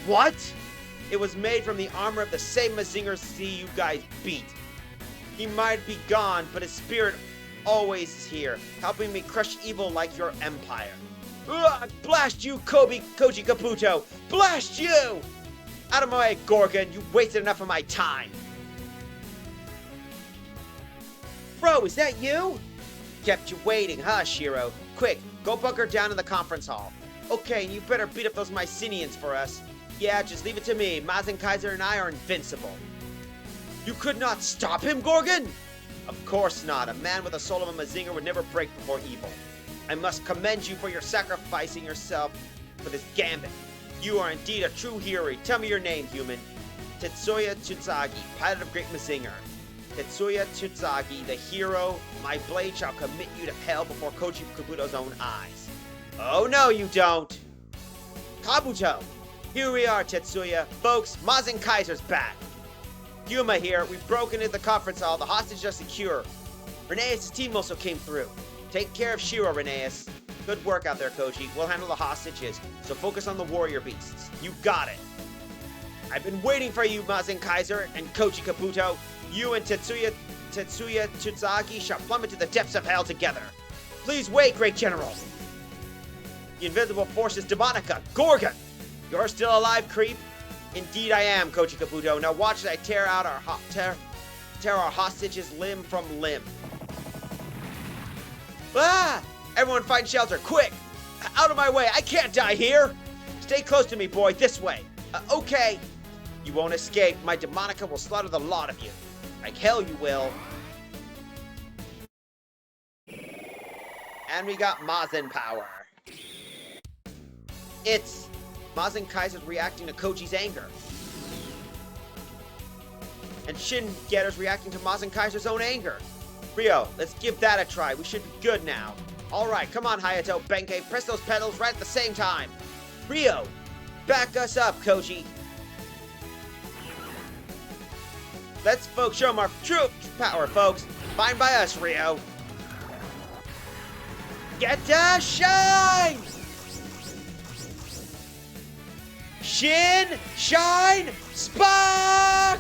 What? It was made from the armor of the same Mazinger Z you guys beat. He might be gone, but his spirit always is here, helping me crush evil like your empire. Ugh, blast you, Koji Kabuto! Blast you! Out of my way, Gorgon. You wasted enough of my time. Bro, is that you? Kept you waiting, huh, Shiro? Quick, go bunker down in the conference hall. Okay, and you better beat up those Mycenians for us. Yeah, just leave it to me. Mazen Kaiser and I are invincible. You could not stop him, Gorgon? Of course not. A man with the soul of a Mazinger would never break before evil. I must commend you for your sacrificing yourself for this gambit. You are indeed a true hero. Tell me your name, human. Tetsuya Tsutsagi, pilot of Great Mazinger. Tetsuya Tsutsagi, the hero. My blade shall commit you to hell before Koji Kabuto's own eyes. Oh no, you don't! Kabuto! Here we are, Tetsuya. Folks, Mazen Kaiser's back. Yuma here. We've broken into the conference hall. The hostages are secure. Reneus' team also came through. Take care of Shiro, Reneus. Good work out there, Koji. We'll handle the hostages, so focus on the warrior beasts. You got it. I've been waiting for you, Mazen Kaiser and Koji Kabuto. You and Tetsuya Tsutsagi shall plummet to the depths of hell together. Please wait, Great General. The invisible force is Demonica. Gorgon! You're still alive, creep? Indeed I am, Koji Kabuto. Now watch as I tear our hostages limb from limb. Ah! Everyone find shelter, quick! Out of my way, I can't die here! Stay close to me, boy, this way. Okay. You won't escape. My Demonica will slaughter the lot of you. Like hell you will. And we got Mazen power. It's Mazen Kaiser's reacting to Koji's anger. And Shin Getter's reacting to Mazen Kaiser's own anger. Ryo, let's give that a try. We should be good now. Alright, come on, Hayato, Benkei, press those pedals right at the same time. Ryo, back us up, Koji. Let's show them our true power, folks. Fine by us, Ryo. Get to shine! Shin, shine, spark!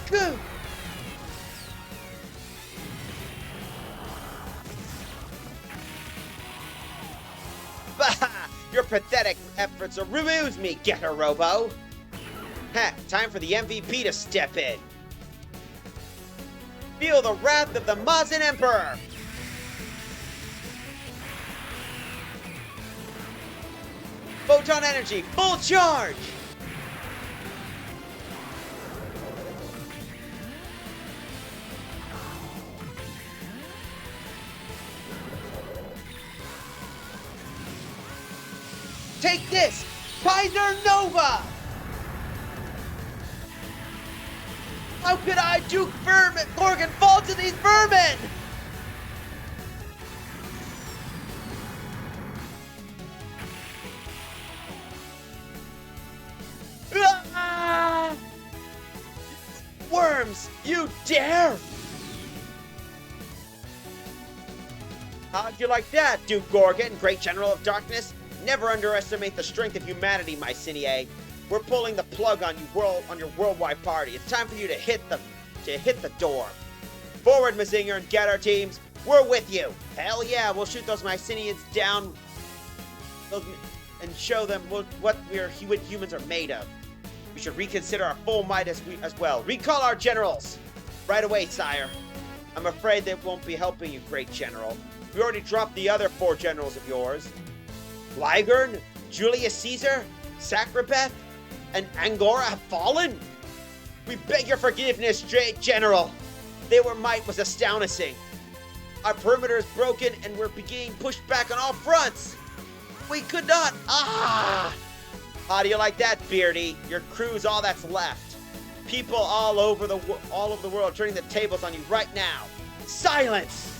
Bah! Your pathetic efforts amuse me, Getter Robo. Ha! Time for the MVP to step in. Feel the wrath of the Mazen Emperor! Photon energy, full charge! Take this! Kaiser Nova! How could I, Duke Vermin, Gorgon, fall to these vermin? Ah! Worms, you dare! How'd you like that, Duke Gorgon, Great General of Darkness? Never underestimate the strength of humanity, my Cine. We're pulling the plug on you on your worldwide party. It's time for you to hit the door. Forward, Mazinger and Getter teams. We're with you. Hell yeah, we'll shoot those Mycenians down and show them what humans are made of. We should reconsider our full might as well. Recall our generals. Right away, sire. I'm afraid they won't be helping you, Great General. We already dropped the other 4 generals of yours. Ligern, Julius Caesar, Sacrabeth, and Angora have fallen? We beg your forgiveness, Great General. Their might was astonishing. Our perimeter is broken and we're being pushed back on all fronts. We could not. Ah! How do you like that, Beardy? Your crew's all that's left. People all over the world turning the tables on you right now. Silence!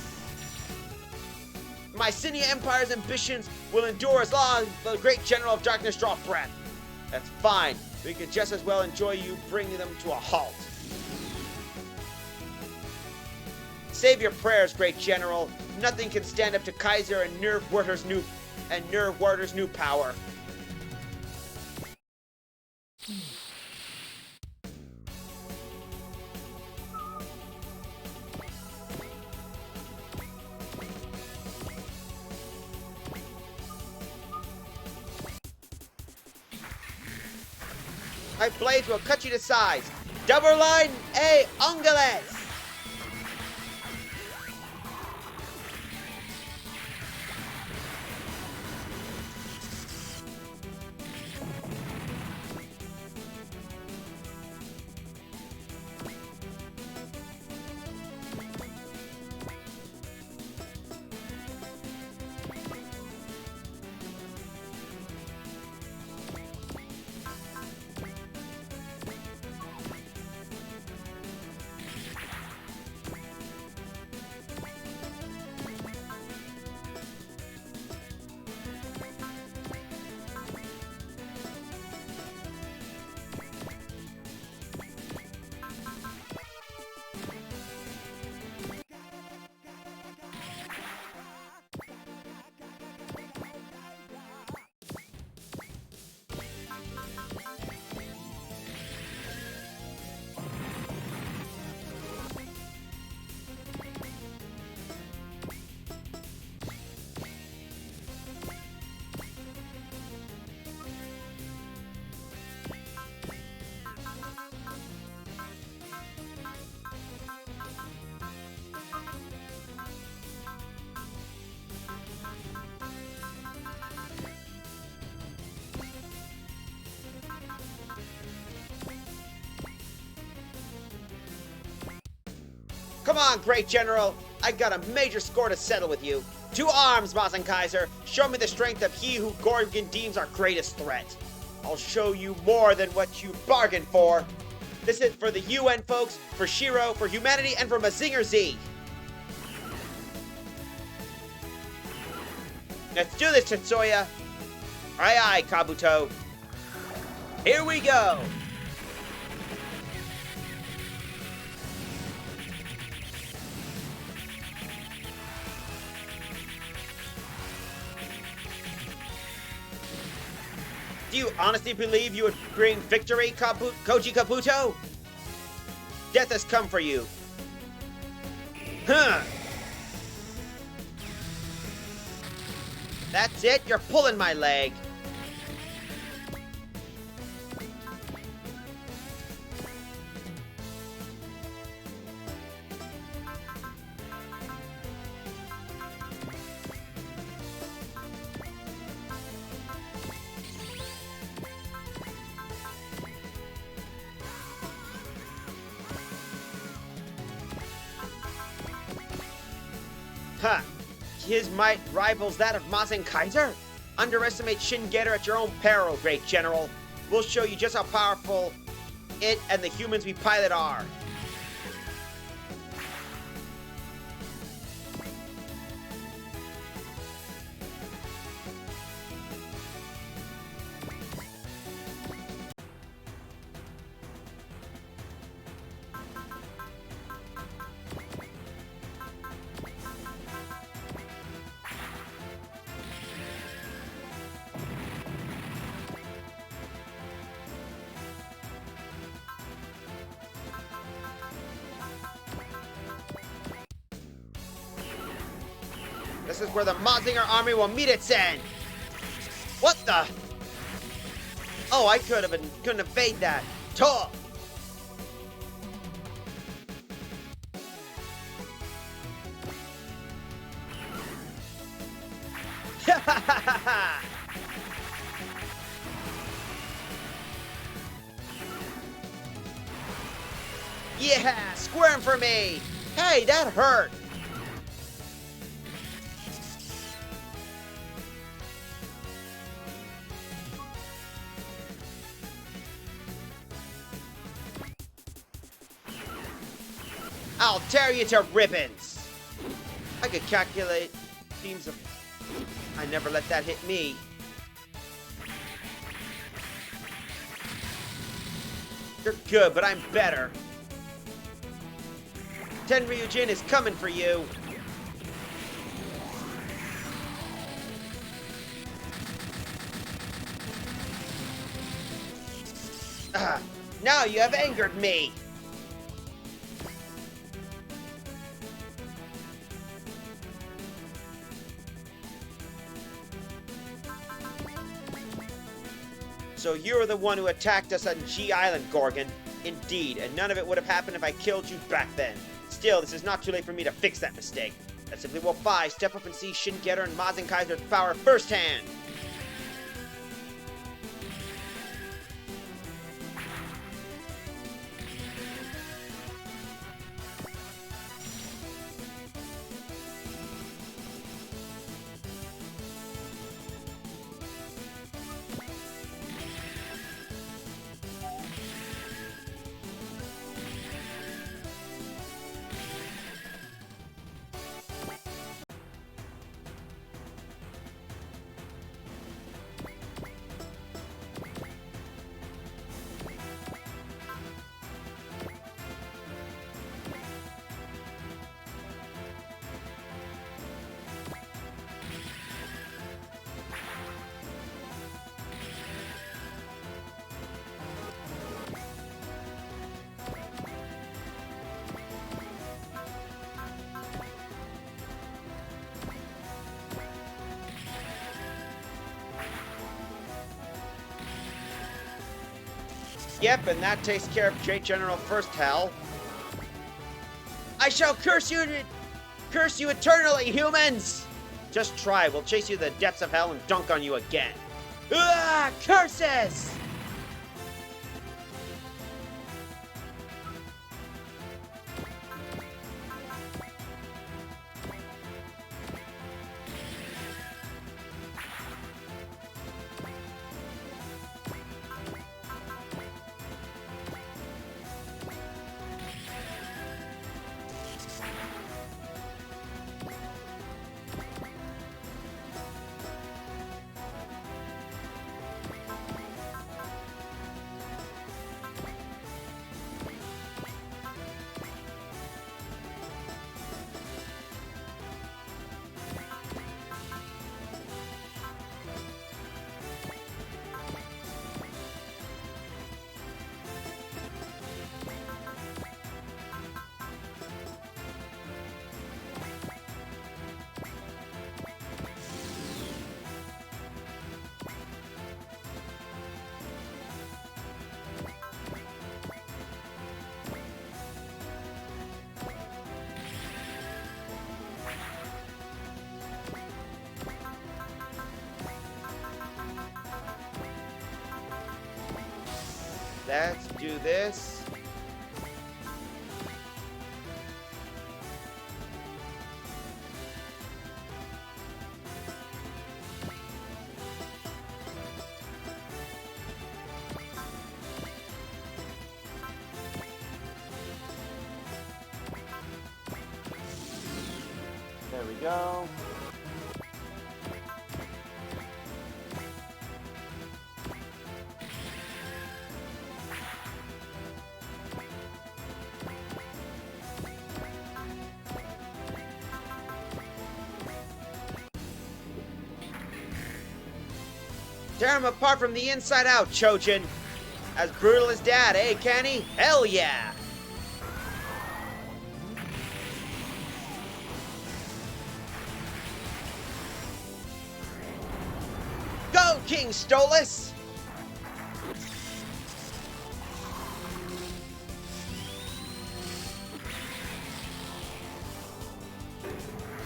Mycenae Empire's ambitions will endure as long as the Great General of Darkness draw breath. That's fine. We could just as well enjoy you bringing them to a halt. Save your prayers, Great General. Nothing can stand up to Kaiser and Nerve Warder's new power. My blades will cut you to size. Double line A Angeles! Come on, Great General! I got a major score to settle with you. To arms, Kaiser! Show me the strength of he who Gorgon deems our greatest threat. I'll show you more than what you bargained for. This is for the UN folks, for Shiro, for humanity, and for Mazinger Z. Let's do this, Tetsuya. Aye, aye, Kabuto. Here we go. Do you honestly believe you would bring victory, Koji Kabuto? Death has come for you. Huh. That's it? You're pulling my leg. Huh. His might rivals that of Mazen Kaiser? Underestimate Shin Getter at your own peril, Great General. We'll show you just how powerful it and the humans we pilot are. This is where the Mazinger army will meet its end. What the? Oh, I couldn't evade that. Tuh! Yeah, squirm for me. Hey, that hurt. I'll tear you to ribbons! I could calculate teams of... I never let that hit me. You're good, but I'm better. Tenryujin is coming for you. Now you have angered me. So you were the one who attacked us on G Island, Gorgon. Indeed, and none of it would have happened if I killed you back then. Still, this is not too late for me to fix that mistake. I simply will step up and see Shin Getter and Mazen Kaiser's power firsthand. Yep, and that takes care of Great General First Hell. I shall curse you eternally, humans! Just try, we'll chase you to the depths of hell and dunk on you again. Ah, curses! Let's do this. There we go. Tear him apart from the inside out, Chojin. As brutal as Dad, eh, Kenny? Hell yeah! Go, King Stolas!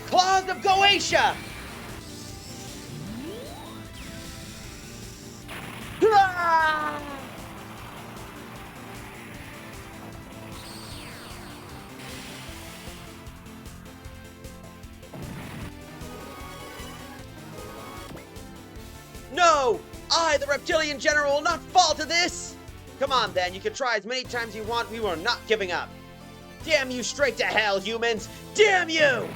Claws of Goetia! Ah! No! I, the Reptilian General, will not fall to this! Come on, then. You can try as many times you want. We are not giving up. Damn you straight to hell, humans! Damn you!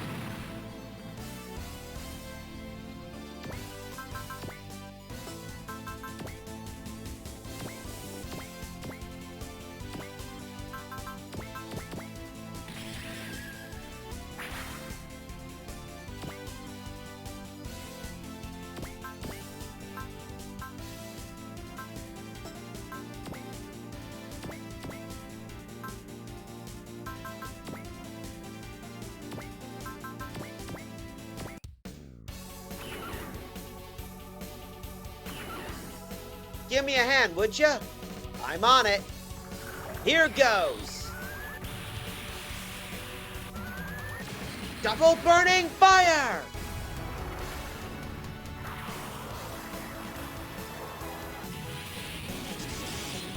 Give me a hand, would ya? I'm on it. Here goes. Double burning fire!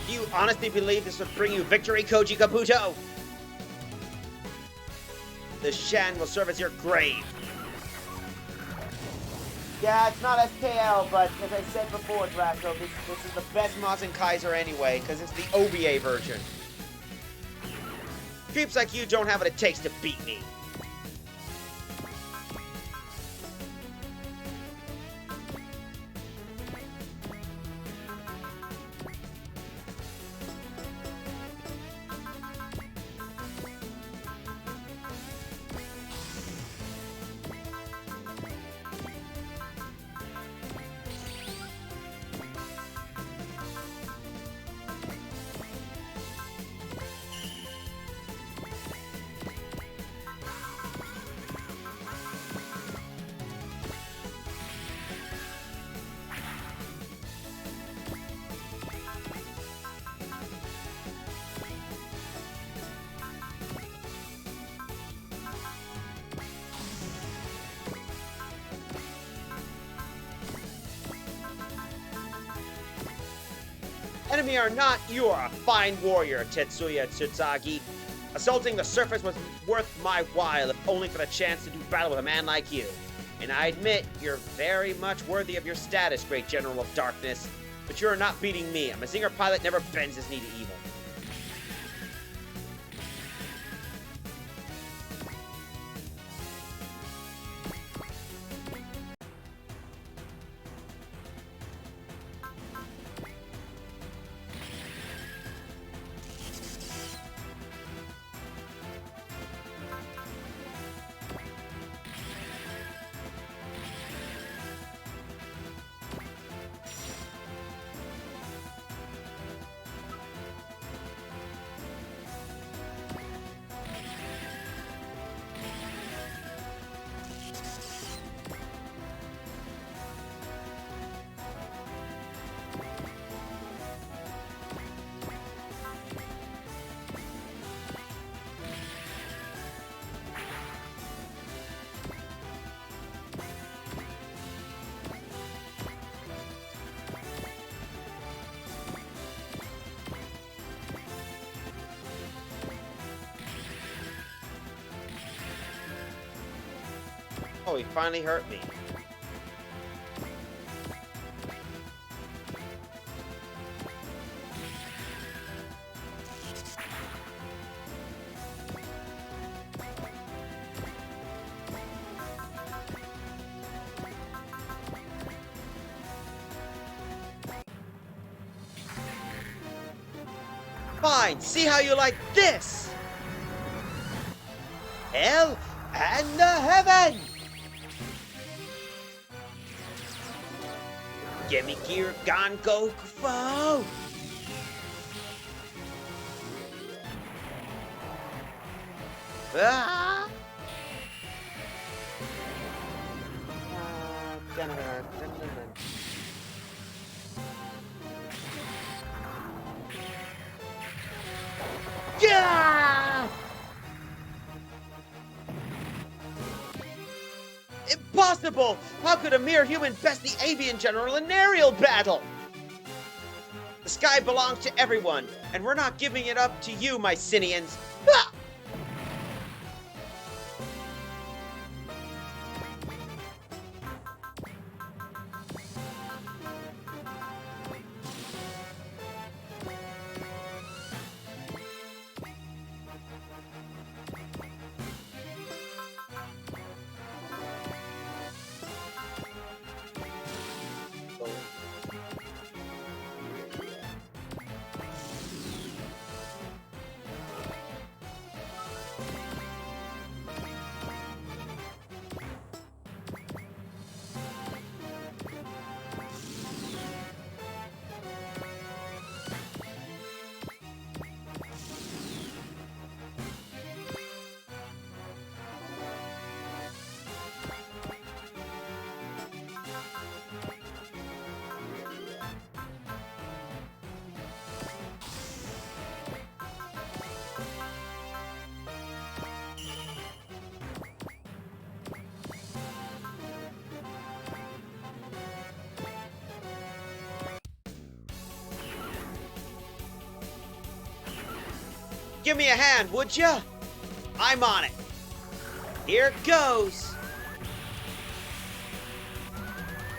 Do you honestly believe this would bring you victory, Koji Kabuto? The Shan will serve as your grave. Yeah, it's not SKL, but as I said before, Draco, this is the best Mazen Kaiser anyway, because it's the OVA version. Creeps like you don't have what it takes to beat me. Enemy or not, you are a fine warrior, Tetsuya Tsutsagi. Assaulting the surface was worth my while, if only for the chance to do battle with a man like you. And I admit, you're very much worthy of your status, Great General of Darkness. But you're not beating me. A Mazinger pilot never bends his knee to evil. Oh, he finally hurt me. Fine, see how you like this! Hell and the heaven! Gimme gear, gone go foe! Ah! Yeah! Impossible! How could a mere human best the avian general in an aerial battle? The sky belongs to everyone, and we're not giving it up to you, Mycenians. Ah! Give me a hand, would ya? I'm on it. Here goes.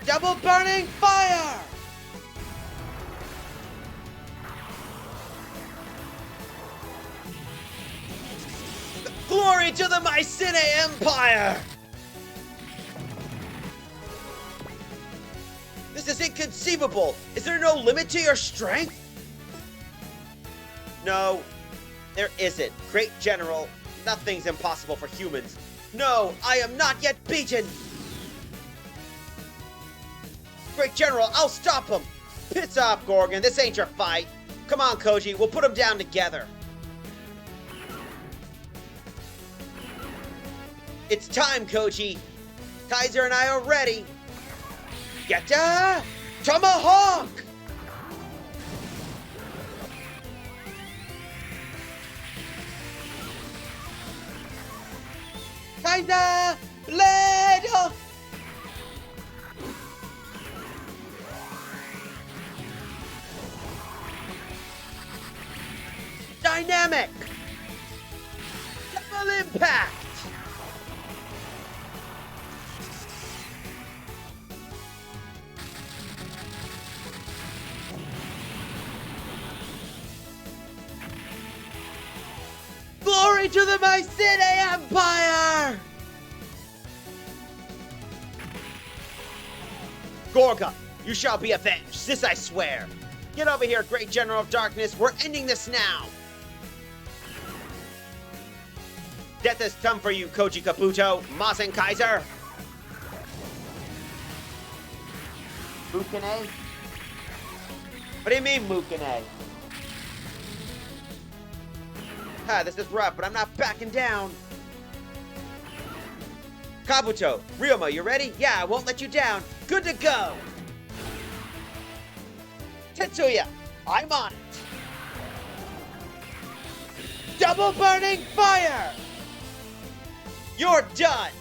Double burning fire! Glory to the Mycene Empire! This is inconceivable! Is there no limit to your strength? No, there isn't. Great General, nothing's impossible for humans. No, I am not yet beaten! Great General, I'll stop him! Piss off, Gorgon, this ain't your fight. Come on, Koji, we'll put him down together. It's time, Koji. Kaiser and I are ready. Geta! Tomahawk! Kaiser! Blade! Dynamic! Double impact! Glory to the Mycene Empire! Gorga, you shall be avenged, this I swear. Get over here, Great General of Darkness, we're ending this now. Death has come for you, Koji Kabuto, Mazen Kaiser. Mukune? What do you mean, Mukune? This is rough, but I'm not backing down. Kabuto, Ryoma, you ready? Yeah, I won't let you down. Good to go. Tetsuya, I'm on it. Double burning fire! You're done.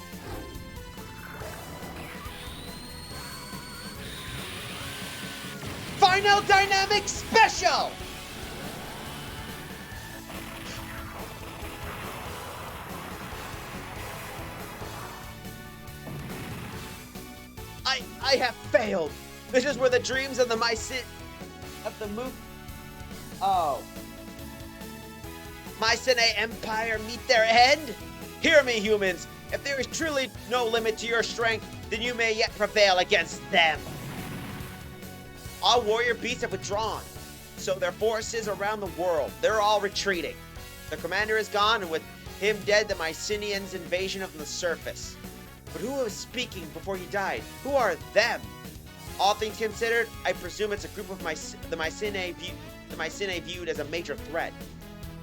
Final dynamic special! I have failed. This is where the dreams of the Mycenae Empire meet their end? Hear me, humans. If there is truly no limit to your strength, then you may yet prevail against them. All warrior beasts have withdrawn, so their forces around the world, they're all retreating. Their commander is gone, and with him dead, the Mycenaeans' invasion of the surface. But who was speaking before he died? Who are them? All things considered, I presume it's a group of the Mycenae viewed as a major threat.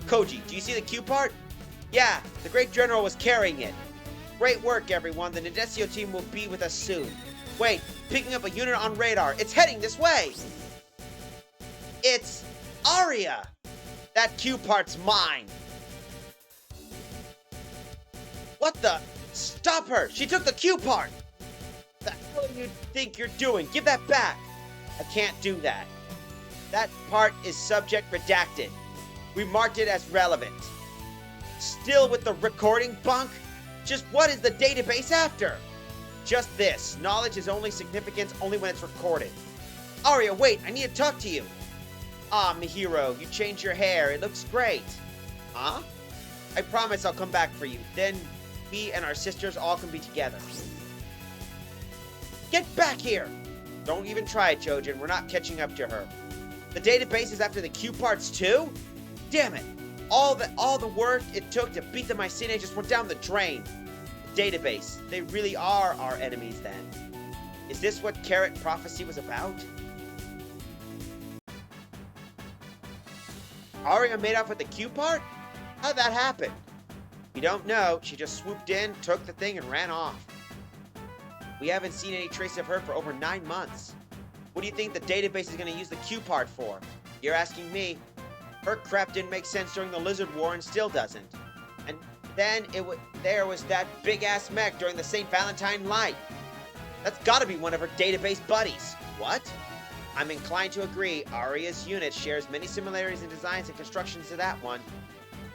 Koji, do you see the Q part? Yeah, the great general was carrying it. Great work, everyone. The Nadesio team will be with us soon. Wait, picking up a unit on radar. It's heading this way. It's Aria. That Q part's mine. What the? Stop her. She took the Q part. The hell do you think you're doing? Give that back. I can't do that. That part is subject redacted. We marked it as relevant. Still with the recording bunk? Just what is the database after? Just this. Knowledge is only significance only when it's recorded. Aria, wait, I need to talk to you. Ah, Mihiro, you changed your hair. It looks great. Huh? I promise I'll come back for you. Then we and our sisters all can be together. Get back here! Don't even try it, Jojen. We're not catching up to her. The database is after the Q parts too? Damn it! All the work it took to beat the Mycenae just went down the drain. The database. They really are our enemies then. Is this what Carrot Prophecy was about? Aria made off with the Q part? How'd that happen? We don't know. She just swooped in, took the thing, and ran off. We haven't seen any trace of her for over 9 months. What do you think the database is going to use the Q part for? You're asking me. Her crap didn't make sense during the Lizard War and still doesn't. And then there was that big-ass mech during the St. Valentine Light. That's gotta be one of her database buddies. What? I'm inclined to agree. Aria's unit shares many similarities in designs and constructions to that one.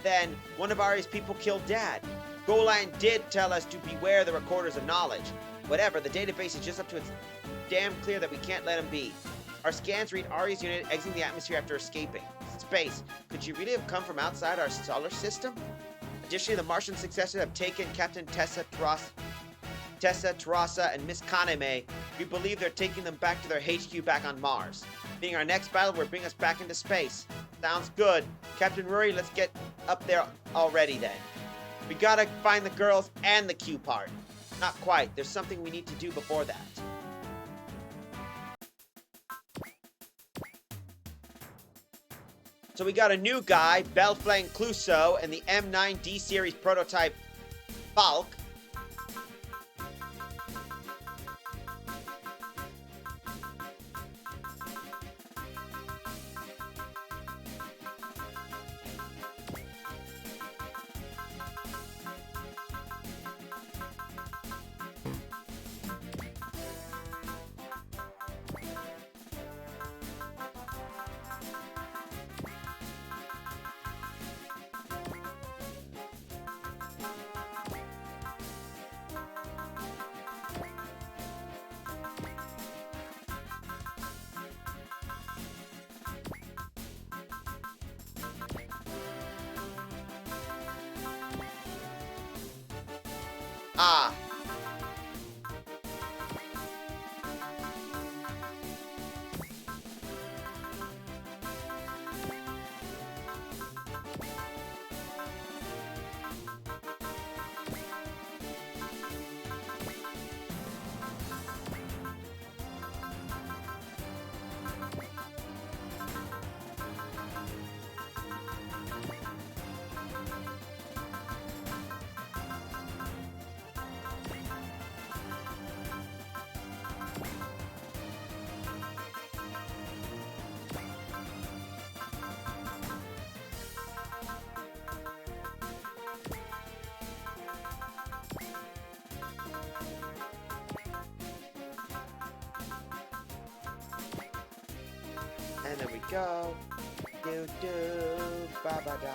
Then, one of Aria's people killed Dad. Golan did tell us to beware the recorders of knowledge. Whatever, the database is just up to its damn clear that we can't let him be. Our scans read Aria's unit exiting the atmosphere after escaping. Space. Could she really have come from outside our solar system? Additionally, the Martian successors have taken Captain Tessa Terasa and Miss Kaneme. We believe they're taking them back to their HQ back on Mars. Being our next battle will bring us back into space. Sounds good. Captain Rory, let's get up there already then. We gotta find the girls and the Q part. Not quite. There's something we need to do before that. So we got a new guy, Belflame Clouseau, and the M9D series prototype Falk. Ah. And there we go. Do do ba ba da da.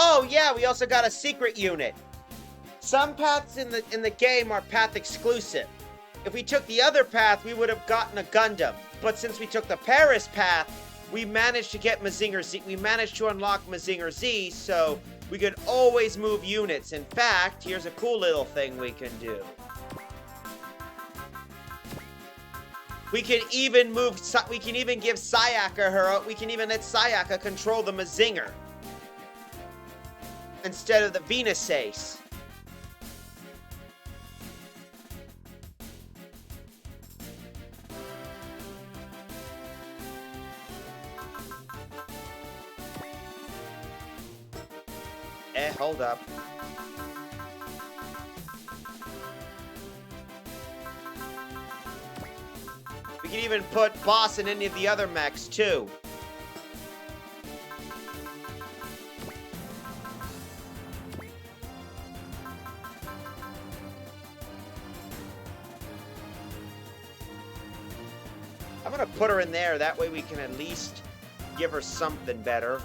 Oh yeah, we also got a secret unit. Some paths in the game are path exclusive. If we took the other path, we would have gotten a Gundam. But since we took the Paris path, we managed to get Mazinger Z. We managed to unlock Mazinger Z, so we could always move units. In fact, here's a cool little thing we can do. We can even move. We can even give Sayaka her. We can even let Sayaka control the Mazinger instead of the Venus Ace. Hold up. We can even put Boss in any of the other mechs, too. I'm gonna put her in there, that way we can at least give her something better.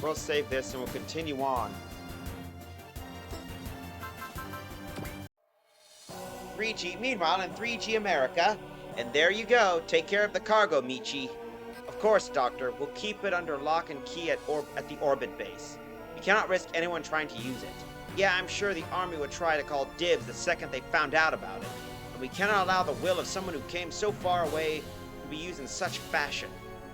We'll save this and we'll continue on. 3G, meanwhile, in 3G America. And there you go. Take care of the cargo, Michi. Of course, Doctor. We'll keep it under lock and key at the orbit base. We cannot risk anyone trying to use it. Yeah, I'm sure the Army would try to call dibs the second they found out about it. And we cannot allow the will of someone who came so far away to be used in such fashion.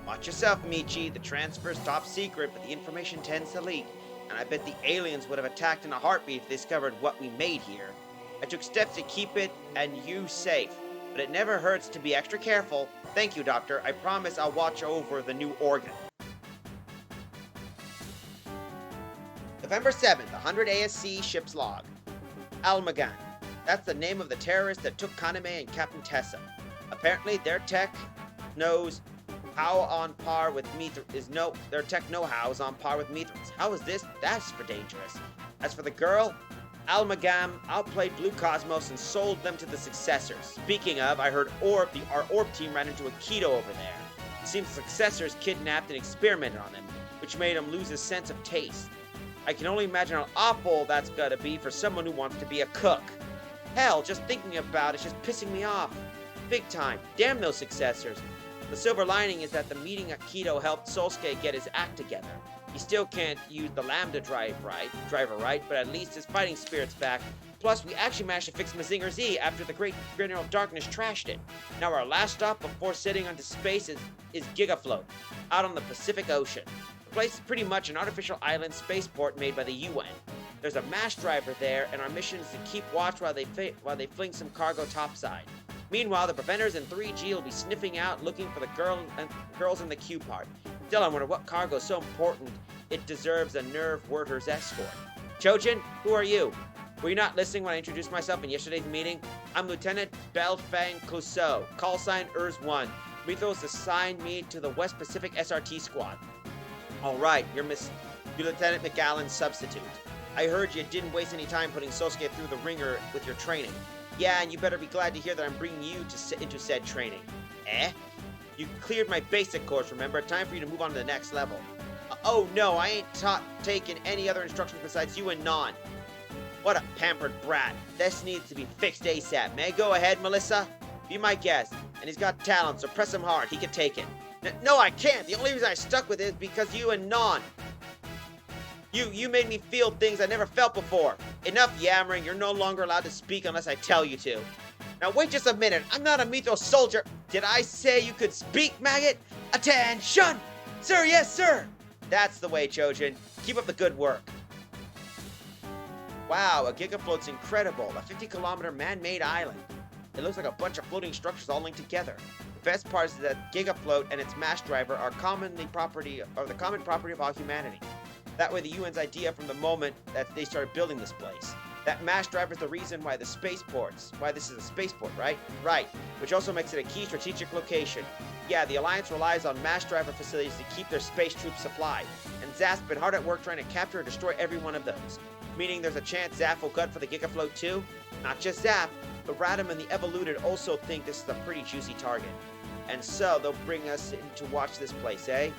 Watch yourself, Michi. The transfer's top secret, but the information tends to leak. And I bet the aliens would have attacked in a heartbeat if they discovered what we made here. I took steps to keep it and you safe, but it never hurts to be extra careful. Thank you, Doctor. I promise I'll watch over the new organ. November 7th, 100 ASC ship's log. Almagan. That's the name of the terrorist that took Kaname and Captain Tessa. Apparently, their tech knows how on par with their tech know-how is on par with Mithran's. How is this? That's for dangerous. As for the girl, Almagam outplayed Blue Cosmos and sold them to the successors. Speaking of, I heard our Orb team ran into a Keto over there. It seems the successors kidnapped and experimented on him, which made him lose his sense of taste. I can only imagine how awful that's gotta be for someone who wants to be a cook. Hell, just thinking about it's just pissing me off. Big time. Damn those successors. The silver lining is that the meeting at Keto helped Solskjaer get his act together. He still can't use the Lambda driver right, but at least his fighting spirit's back. Plus, we actually managed to fix Mazinger Z after the Great General Darkness trashed it. Now our last stop before setting onto space is Gigafloat, out on the Pacific Ocean. The place is pretty much an artificial island spaceport made by the UN. There's a mass driver there, and our mission is to keep watch while they fling some cargo topside. Meanwhile, the preventers in 3G will be sniffing out, looking for the girls in the Q part. Still, I wonder what cargo is so important it deserves a Nerve Werther's escort. Chojin, who are you? Were you not listening when I introduced myself in yesterday's meeting? I'm Lieutenant Belfang Clouseau, call sign ERS-1. Mythos assigned me to the West Pacific SRT squad. All right, you're Lieutenant McAllen's substitute. I heard you didn't waste any time putting Sosuke through the ringer with your training. Yeah, and you better be glad to hear that I'm bringing you into said training. Eh? You cleared my basic course, remember? Time for you to move on to the next level. Oh no, I ain't taken any other instructions besides you and Non. What a pampered brat. This needs to be fixed ASAP. May I go ahead, Melissa? Be my guest. And he's got talent, so press him hard. He can take it. No, I can't. The only reason I stuck with it is because you and Non. You made me feel things I never felt before. Enough yammering. You're no longer allowed to speak unless I tell you to. Now wait just a minute. I'm not a Mythos soldier. Did I say you could speak, maggot? Attention! Sir, yes, sir! That's the way, Chojin. Keep up the good work. Wow, a Gigafloat's incredible. A 50-kilometer man-made island. It looks like a bunch of floating structures all linked together. The best part is that Gigafloat and its mass driver are the common property of all humanity. That way the UN's idea from the moment that they started building this place. That mass driver is the reason why this is a spaceport, right? Right, which also makes it a key strategic location. Yeah, the Alliance relies on mass driver facilities to keep their space troops supplied, and Zaph's been hard at work trying to capture and destroy every one of those. Meaning there's a chance Zaph will gut for the Gigafloat too? Not just Zaph, but Radam and the Evoluted also think this is a pretty juicy target. And so they'll bring us in to watch this place, eh?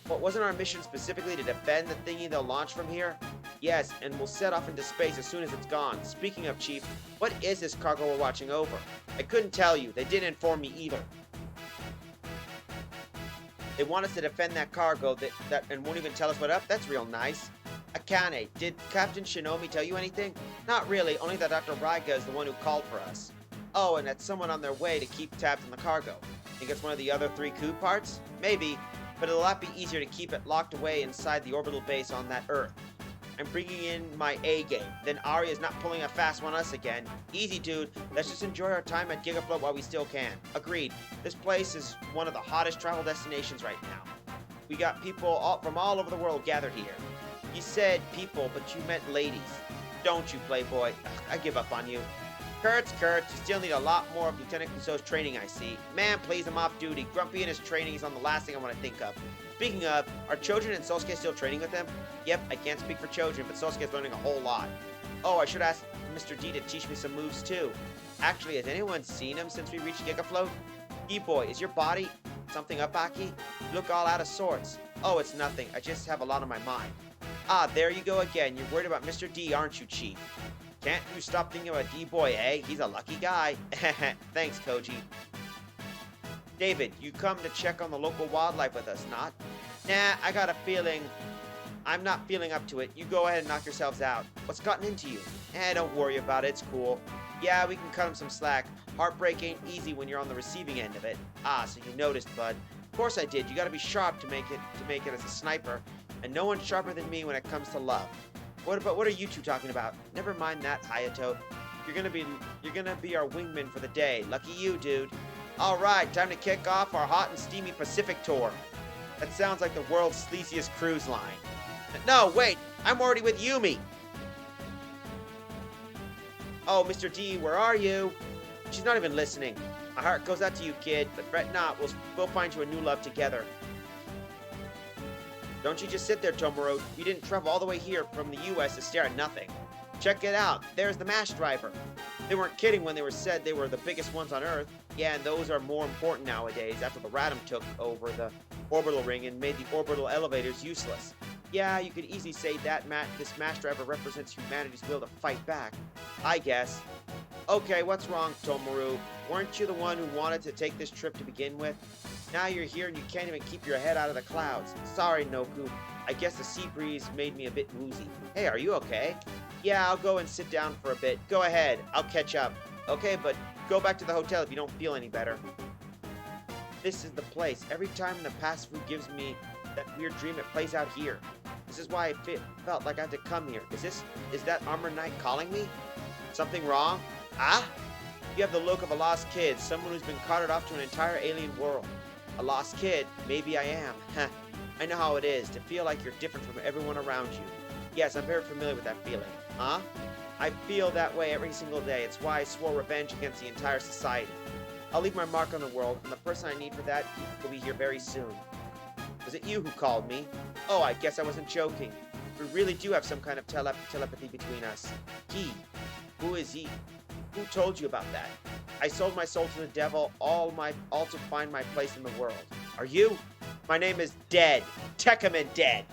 But wasn't our mission specifically to defend the thingy they'll launch from here? Yes, and we'll set off into space as soon as it's gone. Speaking of, Chief, what is this cargo we're watching over? I couldn't tell you. They didn't inform me either. They want us to defend that cargo and won't even tell us what up? That's real nice. Akane, did Captain Shinomi tell you anything? Not really, only that Dr. Raiga is the one who called for us. Oh, and that someone on their way to keep tabs on the cargo. Think it's one of the other 3 coup parts? Maybe, but it'll a lot be easier to keep it locked away inside the orbital base on that Earth. I'm bringing in my A game. Then Arya's not pulling a fast one on us again. Easy, dude. Let's just enjoy our time at Gigafloat while we still can. Agreed. This place is one of the hottest travel destinations right now. We got people from all over the world gathered here. You said people, but you meant ladies. Don't you, Playboy? Ugh, I give up on you. Kurtz, you still need a lot more of Lieutenant Clouseau's training, I see. Man, please, I'm off duty. Grumpy and his training is on the last thing I want to think of. Speaking of, are Chojin and Sosuke still training with him? Yep, I can't speak for Chojin, but Sosuke's learning a whole lot. Oh, I should ask Mr. D to teach me some moves, too. Actually, has anyone seen him since we reached Gigafloat? E-boy, is your body something up, Aki? You look all out of sorts. Oh, it's nothing. I just have a lot on my mind. Ah, there you go again. You're worried about Mr. D, aren't you, Chief? Can't you stop thinking about D-Boy, eh? He's a lucky guy. Thanks, Koji. David, you come to check on the local wildlife with us, not? Nah, I got a feeling I'm not feeling up to it. You go ahead and knock yourselves out. What's gotten into you? Don't worry about it. It's cool. Yeah, we can cut him some slack. Heartbreak ain't easy when you're on the receiving end of it. Ah, so you noticed, bud. Of course I did. You gotta be sharp to make it as a sniper. And no one's sharper than me when it comes to love. What are you two talking about? Never mind that, Hayato. You're gonna be our wingman for the day. Lucky you, dude. Alright, time to kick off our hot and steamy Pacific tour. That sounds like the world's sleaziest cruise line. No, wait, I'm already with Yumi. Oh, Mr. D, where are you? She's not even listening. My heart goes out to you, kid, but fret not, we'll find you a new love together. Don't you just sit there, Tomoro. We didn't travel all the way here from the US to stare at nothing. Check it out, there's the MASH driver. They weren't kidding when they were said they were the biggest ones on Earth. Yeah, and those are more important nowadays after the Radom took over the orbital ring and made the orbital elevators useless. Yeah, you could easily say that this MASH driver represents humanity's will to fight back. I guess. Okay, what's wrong, Tomoru? Weren't you the one who wanted to take this trip to begin with? Now you're here and you can't even keep your head out of the clouds. Sorry, Noku. I guess the sea breeze made me a bit woozy. Hey, are you okay? Yeah, I'll go and sit down for a bit. Go ahead, I'll catch up. Okay, but go back to the hotel if you don't feel any better. This is the place. Every time the past food gives me that weird dream, it plays out here. This is why I felt like I had to come here. Is that Armor Knight calling me? Something wrong? Ah? You have the look of a lost kid, someone who's been carted off to an entire alien world. A lost kid? Maybe I am. Heh. I know how it is, to feel like you're different from everyone around you. Yes, I'm very familiar with that feeling. Huh? I feel that way every single day. It's why I swore revenge against the entire society. I'll leave my mark on the world, and the person I need for that will be here very soon. Was it you who called me? Oh, I guess I wasn't joking. We really do have some kind of telepathy between us. He. Who is he? Who told you about that? I sold my soul to the devil, all to find my place in the world. Are you? My name is Dead. Tekkaman Dead.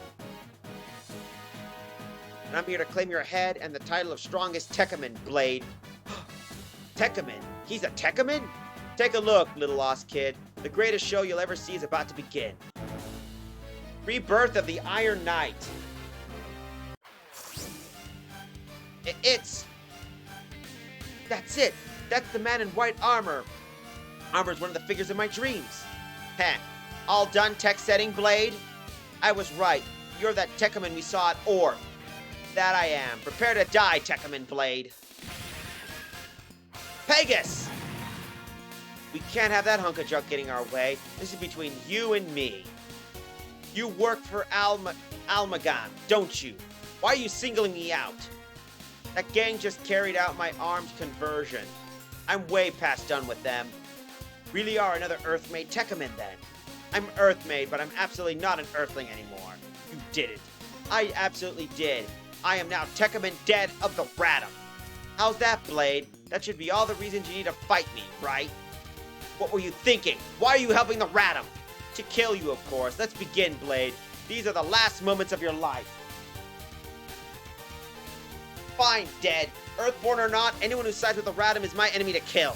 And I'm here to claim your head and the title of strongest Tekkaman, Blade. Tekkaman? He's a Tekkaman? Take a look, little lost kid. The greatest show you'll ever see is about to begin. Rebirth of the Iron Knight. That's it. That's the man in white armor. Armor's one of the figures in my dreams. Heh. All done tech setting, Blade? I was right. You're that Tekkaman we saw at Orb. That I am. Prepare to die, Tekkaman Blade. Pegasus! We can't have that hunk of junk getting our way. This is between you and me. You work for Almagan, don't you? Why are you singling me out? That gang just carried out my arms conversion. I'm way past done with them. Really are another Earth-made Tekkaman then. I'm Earth-made, but I'm absolutely not an Earthling anymore. You did it. I absolutely did. I am now Tekkaman Dead of the Radom. How's that, Blade? That should be all the reasons you need to fight me, right? What were you thinking? Why are you helping the Radom? To kill you, of course. Let's begin, Blade. These are the last moments of your life. Fine, Dead. Earthborn or not, anyone who sides with the Radom is my enemy to kill.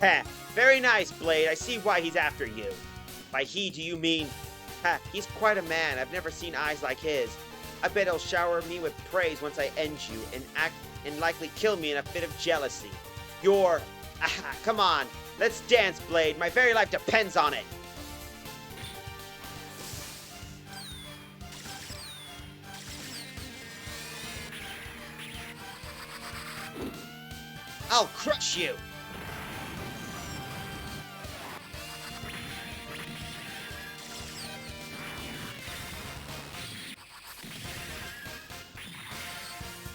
Heh, very nice, Blade. I see why he's after you. By he, do you mean... Ha, he's quite a man. I've never seen eyes like his. I bet he'll shower me with praise once I end you and likely kill me in a fit of jealousy. You're... Aha, come on. Let's dance, Blade. My very life depends on it. I'll crush you!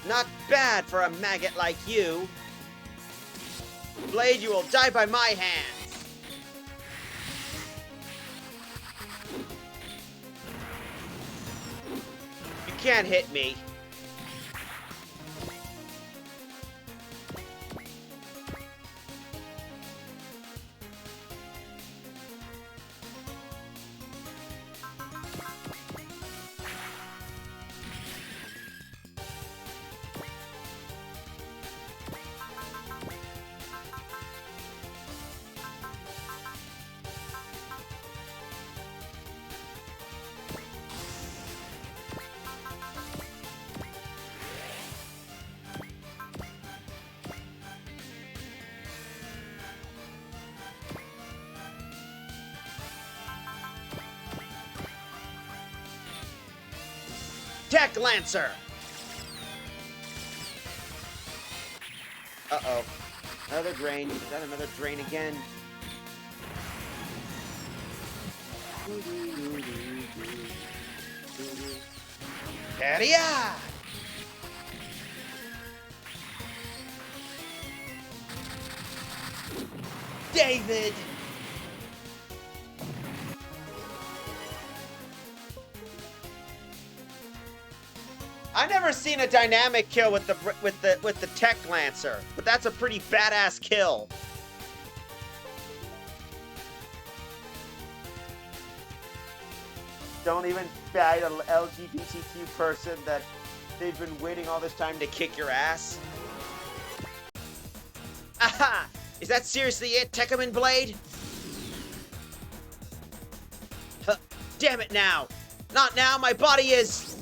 Not bad for a maggot like you. Blade, you will die by my hands. You can't hit me. Tech Lancer! Uh-oh. Another drain. Is that another drain again? Carry-on! David! I've never seen a dynamic kill with the Tech Lancer, but that's a pretty badass kill. Don't even fight an LGBTQ person that they've been waiting all this time to kick your ass. Aha! Is that seriously it, Tekkaman Blade? Huh, damn it now! Not now, my body is...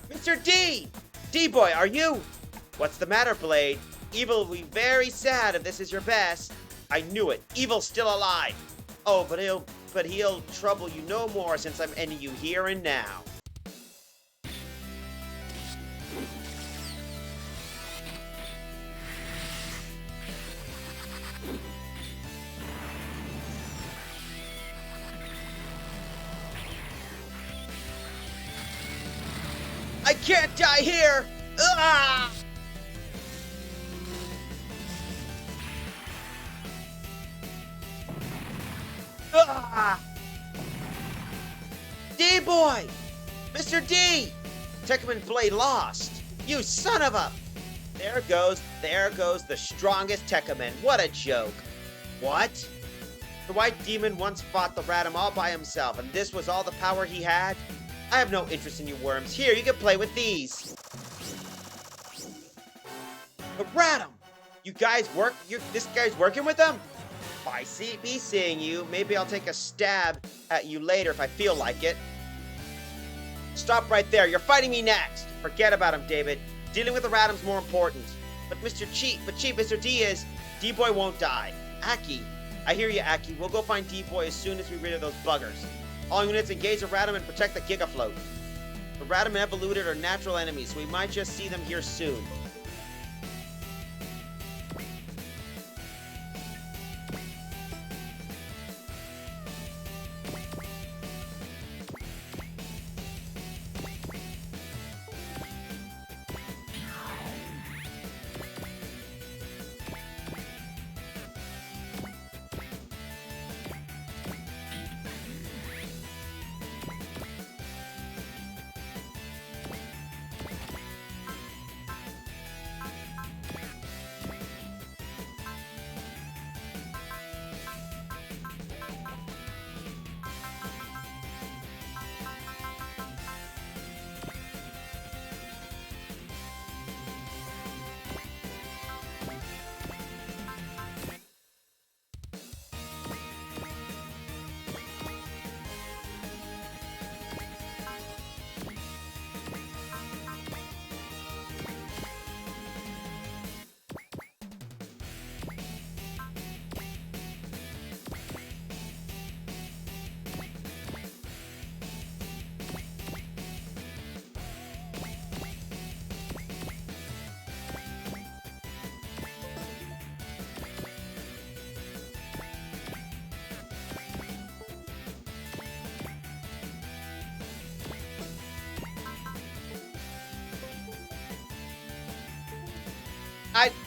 Mr. D! D-boy, are you? What's the matter, Blade? Evil will be very sad if this is your best. I knew it. Evil's still alive. Oh, but he'll trouble you no more since I'm ending you here and now. I can't die here! Ah! Ah! D-boy! Mr. D! Tekkaman Blade lost! You son of a... There goes the strongest Tekkaman. What a joke. What? The White Demon once fought the Radam all by himself, and this was all the power he had? I have no interest in you worms. Here, you can play with these. The Radam! This guy's working with them? If I be seeing you, maybe I'll take a stab at you later if I feel like it. Stop right there. You're fighting me next. Forget about him, David. Dealing with the Radam's more important. But Mr. D is... D-boy won't die. Aki. I hear you, Aki. We'll go find D-boy as soon as we're rid of those buggers. All units engage the Radam and protect the Gigafloat. Erratum evoluted are natural enemies. We might just see them here soon.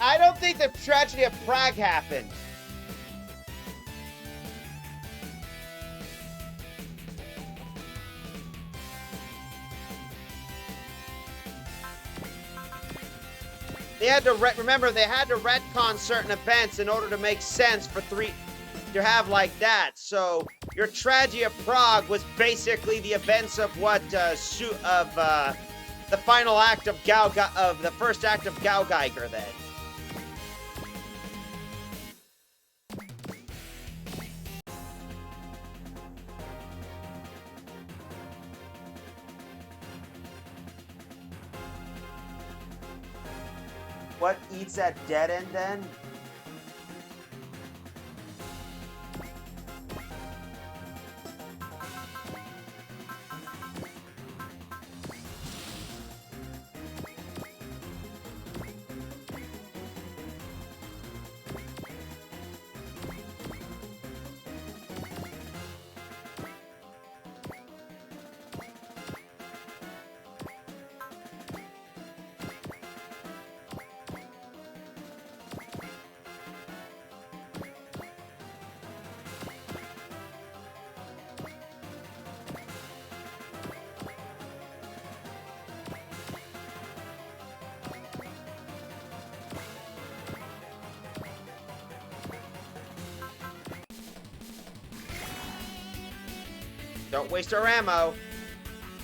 I don't think the tragedy of Prague happened. They had to remember they had to retcon certain events in order to make sense for to have like that. So your tragedy of Prague was basically the events of what the final act of the first act of Geiger then. What eats that dead end then? Don't waste our ammo.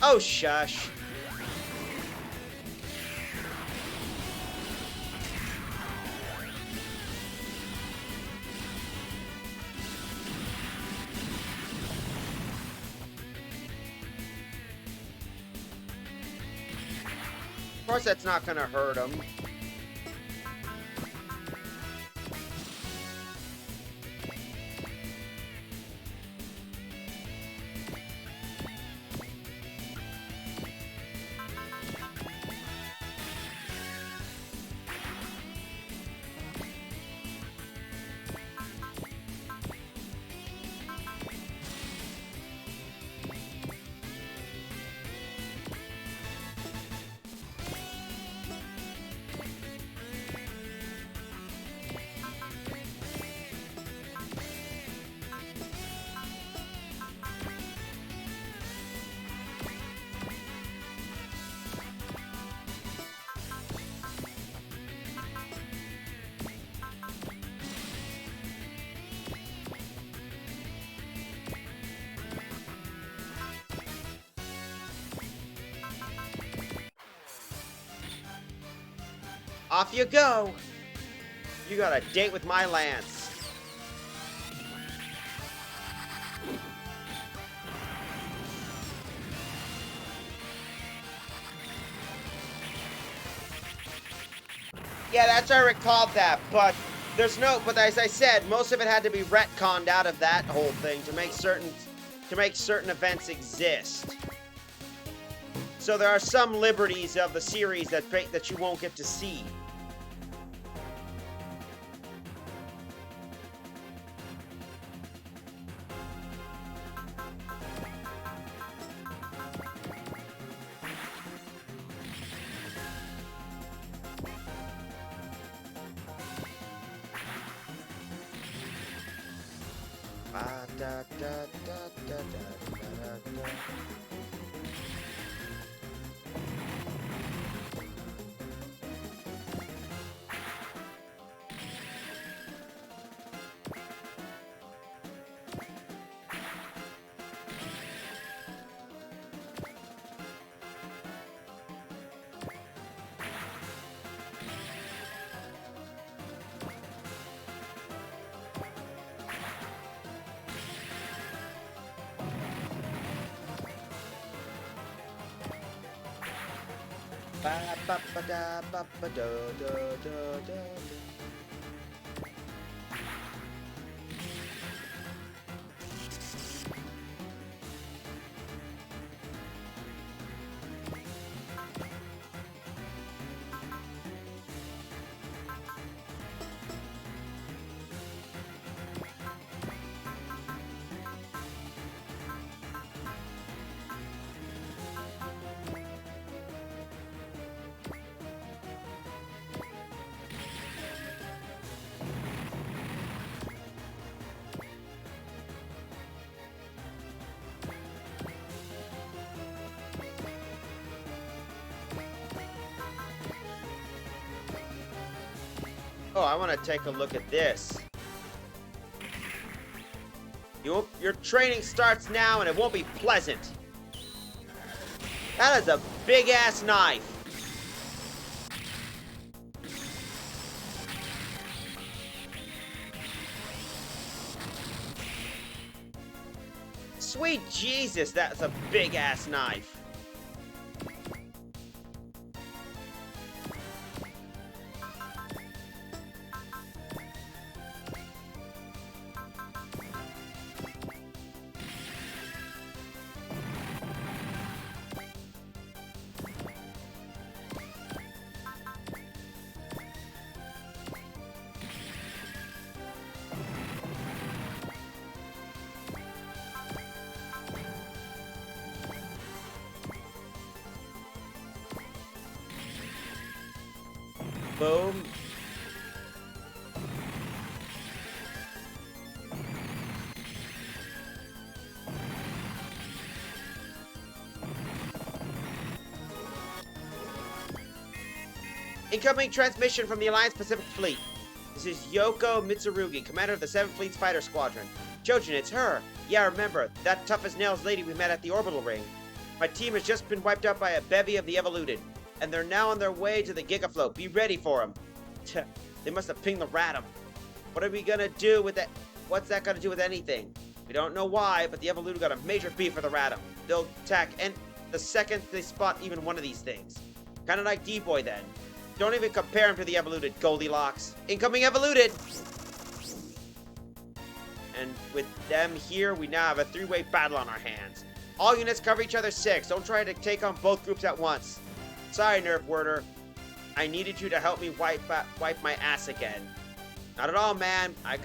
Oh, shush. Of course that's not gonna hurt him. Off you go! You got a date with my lance. Yeah, that's I recalled that, but there's but as I said, most of it had to be retconned out of that whole thing to make certain events exist. So there are some liberties of the series that you won't get to see. Da, da, da, da, da, da, da. Ba ba ba da ba ba do do do do. Oh, I want to take a look at this. Your training starts now and it won't be pleasant. That is a big-ass knife. Sweet Jesus, that's a big-ass knife. Boom. Incoming transmission from the Alliance Pacific Fleet. This is Yoko Mitsurugi, commander of the 7th Fleet's Fighter Squadron. Chojin, it's her. Yeah, remember, that tough-as-nails lady we met at the orbital ring. My team has just been wiped out by a bevy of the Evoluted, and they're now on their way to the Gigafloat. Be ready for them. They must have pinged the Ratum. What are we gonna do with that? What's that gonna do with anything? We don't know why, but the Evoluted got a major beef for the Ratum. They'll attack and the second they spot even one of these things. Kinda like D-Boy then. Don't even compare him to the Evoluted, Goldilocks. Incoming Evoluted! And with them here, we now have a three-way battle on our hands. All units cover each other 6. Don't try to take on both groups at once. Sorry, Nerf Worder. I needed you to help me wipe my ass again. Not at all, man. I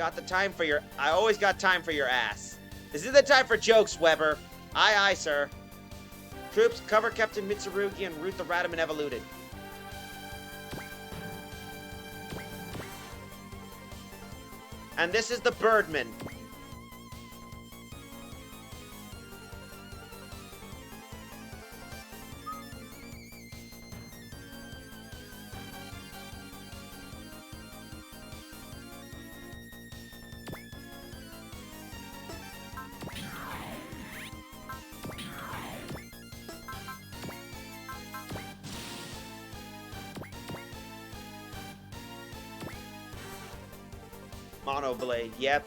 always got time for your ass. This is the time for jokes, Weber. Aye, aye, sir. Troops, cover Captain Mitsurugi and route the Ratum and Evoluted. And this is the Birdman. Monoblade, yep.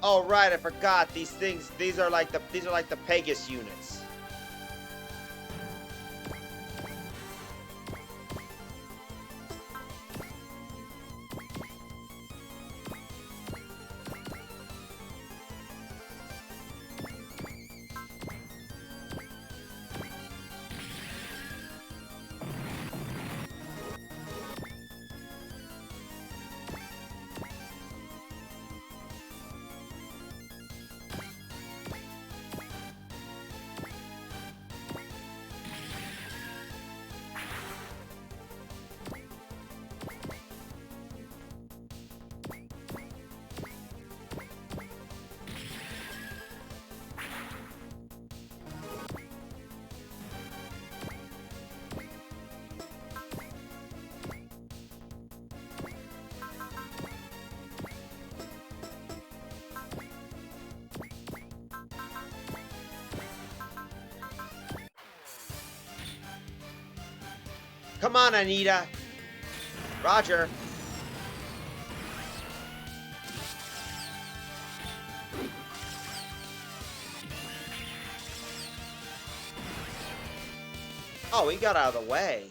Oh right, I forgot. These are like the Pegasus units. Come on, Anita. Roger. Oh, he got out of the way.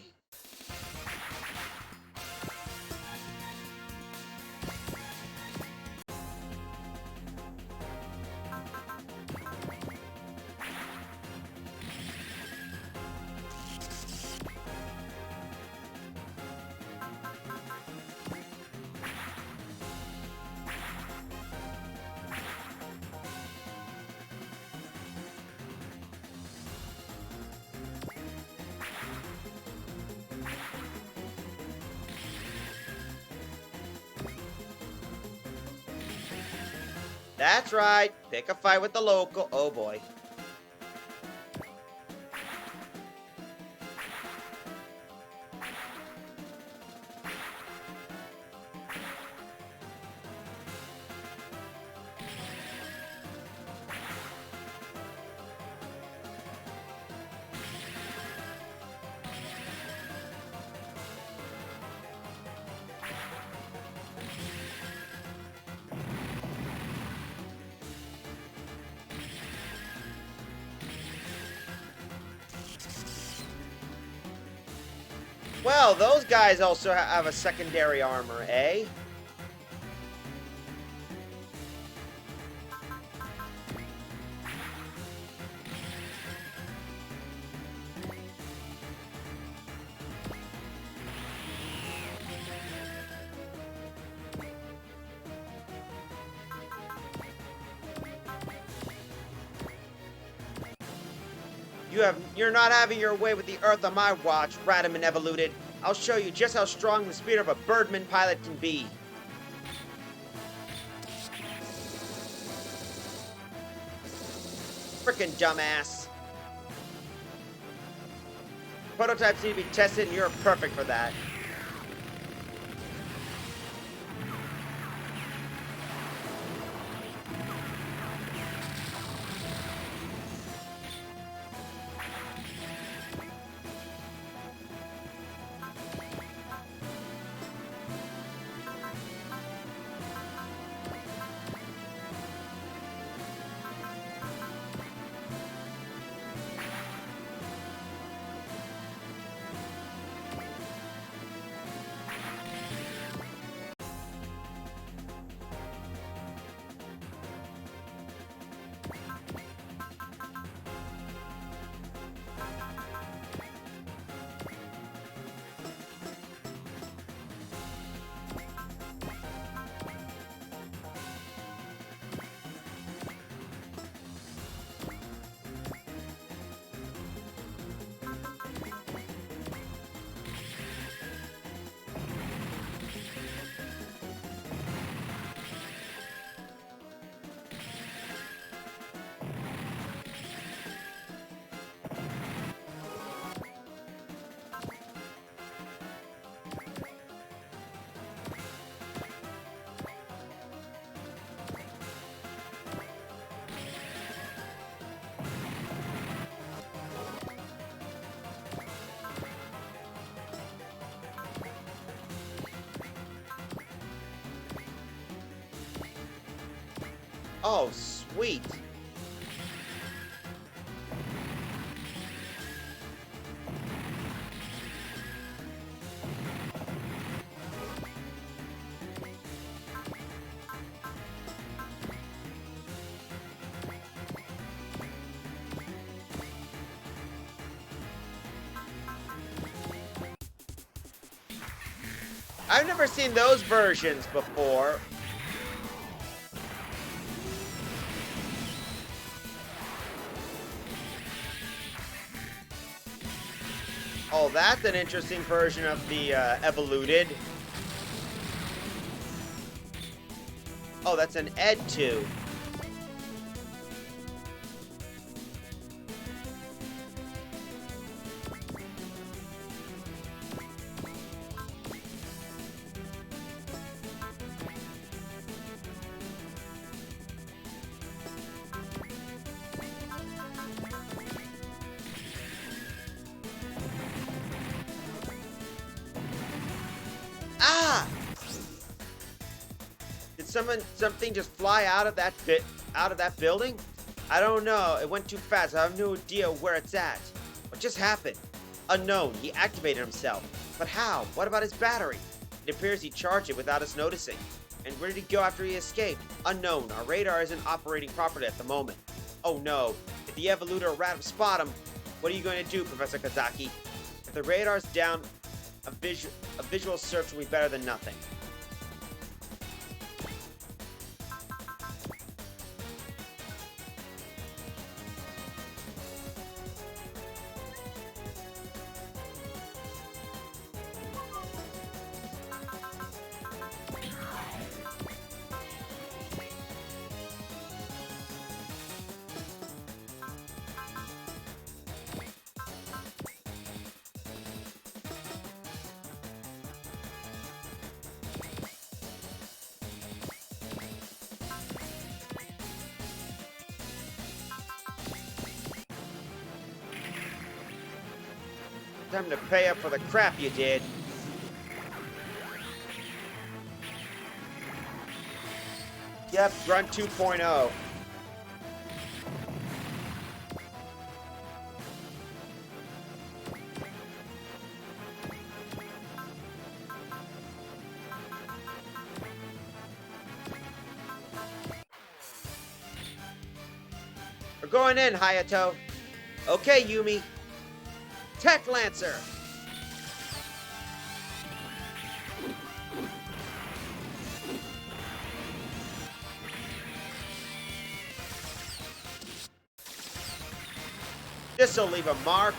That's right. Pick a fight with the local. Oh boy. Well, those guys also have a secondary armor, eh? You're not having your way with the Earth on my watch, Radaman Evoluted. I'll show you just how strong the speed of a Birdman pilot can be. Frickin' dumbass. Prototypes need to be tested, and you're perfect for that. Oh, sweet. I've never seen those versions before. Oh, that's an interesting version of the evoluted. Oh, that's an Ed 2. Ah! Did something just fly out of that building? I don't know. It went too fast. I have no idea where it's at. What just happened? Unknown. He activated himself. But how? What about his battery? It appears he charged it without us noticing. And where did he go after he escaped? Unknown. Our radar isn't operating properly at the moment. Oh no. If the Evolutor or Ratum spot him, what are you going to do, Professor Kazaki? If the radar's down, a visual search will be better than nothing. Time to pay up for the crap you did. Yep, Grunt 2.0. We're going in, Hayato. Okay, Yumi. Tech Lancer! This'll leave a mark.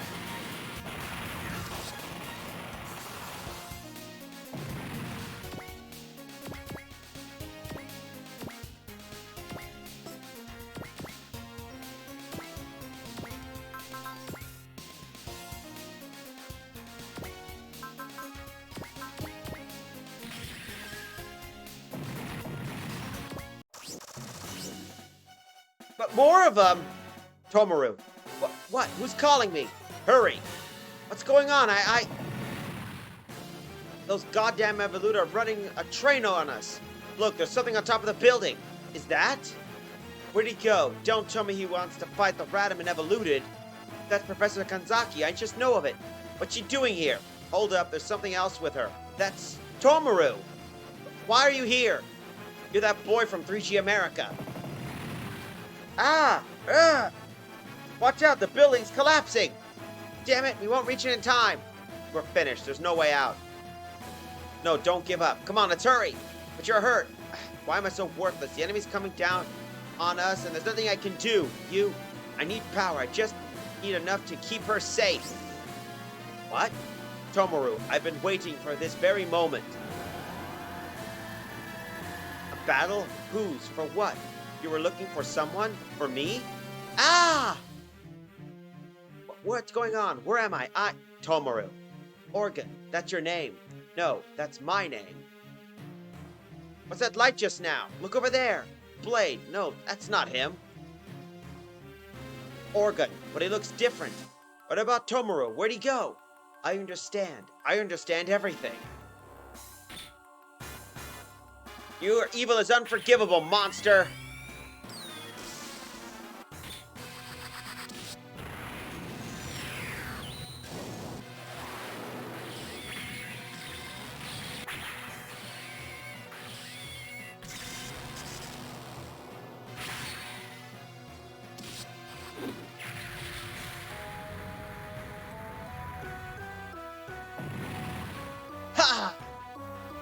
But more of them! Tomaru. What? Who's calling me? Hurry! What's going on? Those goddamn Evoluta are running a train on us. Look, there's something on top of the building. Is that? Where'd he go? Don't tell me he wants to fight the Ratum and Evoluted. That's Professor Kanzaki. I just know of it. What's she doing here? Hold up, there's something else with her. That's Tomaru. Why are you here? You're that boy from 3G America. Watch out, the building's collapsing! Damn it, we won't reach it in time. We're finished, there's no way out. No, don't give up. Come on, let's hurry. But you're hurt. Why am I so worthless? The enemy's coming down on us and there's nothing I can do. I need power. I just need enough to keep her safe. What? Tomaru, I've been waiting for this very moment. A battle? Whose? For what? You were looking for someone? For me? Ah! What's going on? Where am I? Tomaru. Organ, that's your name. No, that's my name. What's that light just now? Look over there. Blade. No, that's not him. Organ, but he looks different. What about Tomaru? Where'd he go? I understand. I understand everything. Your evil is unforgivable, monster.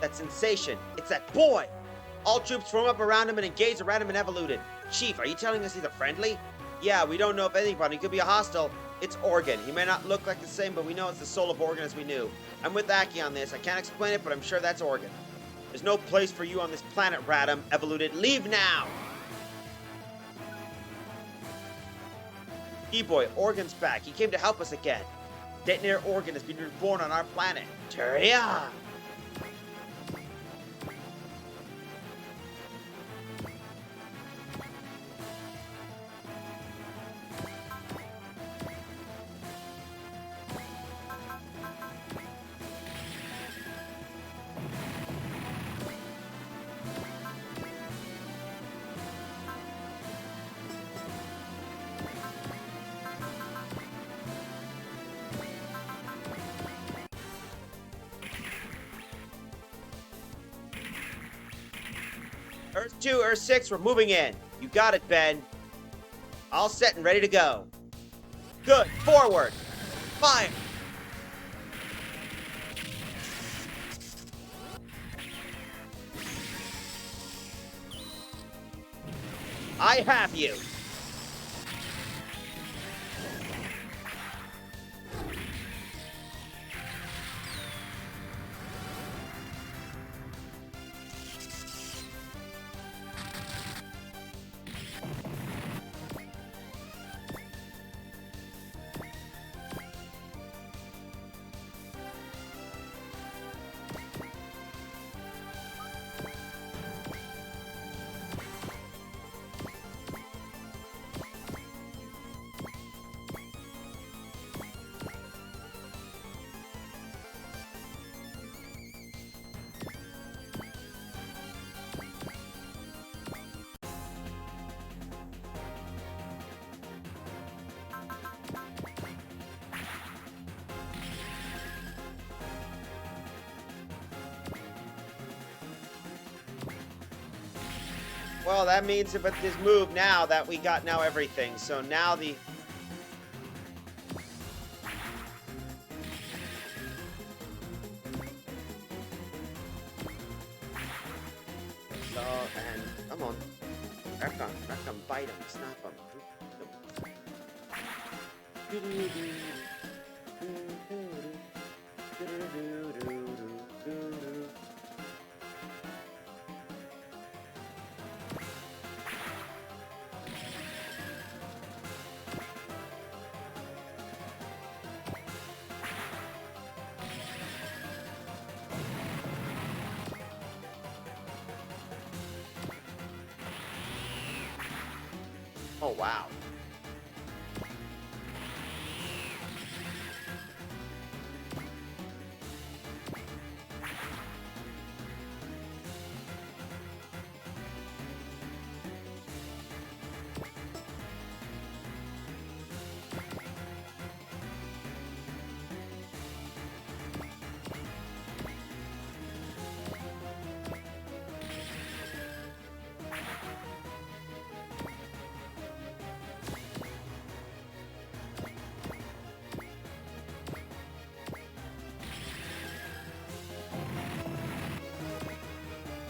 That sensation. It's that boy. All troops form up around him and engage around him and evoluted. Chief, are you telling us he's a friendly? Yeah, we don't know if anybody could be a hostile. It's Organ. He may not look like the same, but we know it's the soul of Organ as we knew. I'm with Aki on this. I can't explain it, but I'm sure that's Organ. There's no place for you on this planet, Radam. Evoluted. Leave now! E-boy, Organ's back. He came to help us again. Detonator Organ has been reborn on our planet. Teria! Earth 2, Earth 6, we're moving in. You got it, Ben. All set and ready to go. Good. Forward. Fire. I have you. Well, that means if it's this move now that we got now everything. So now the... So, and come on. Back on, bite him, snap him. Oh, wow.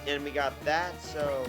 And we got that, so...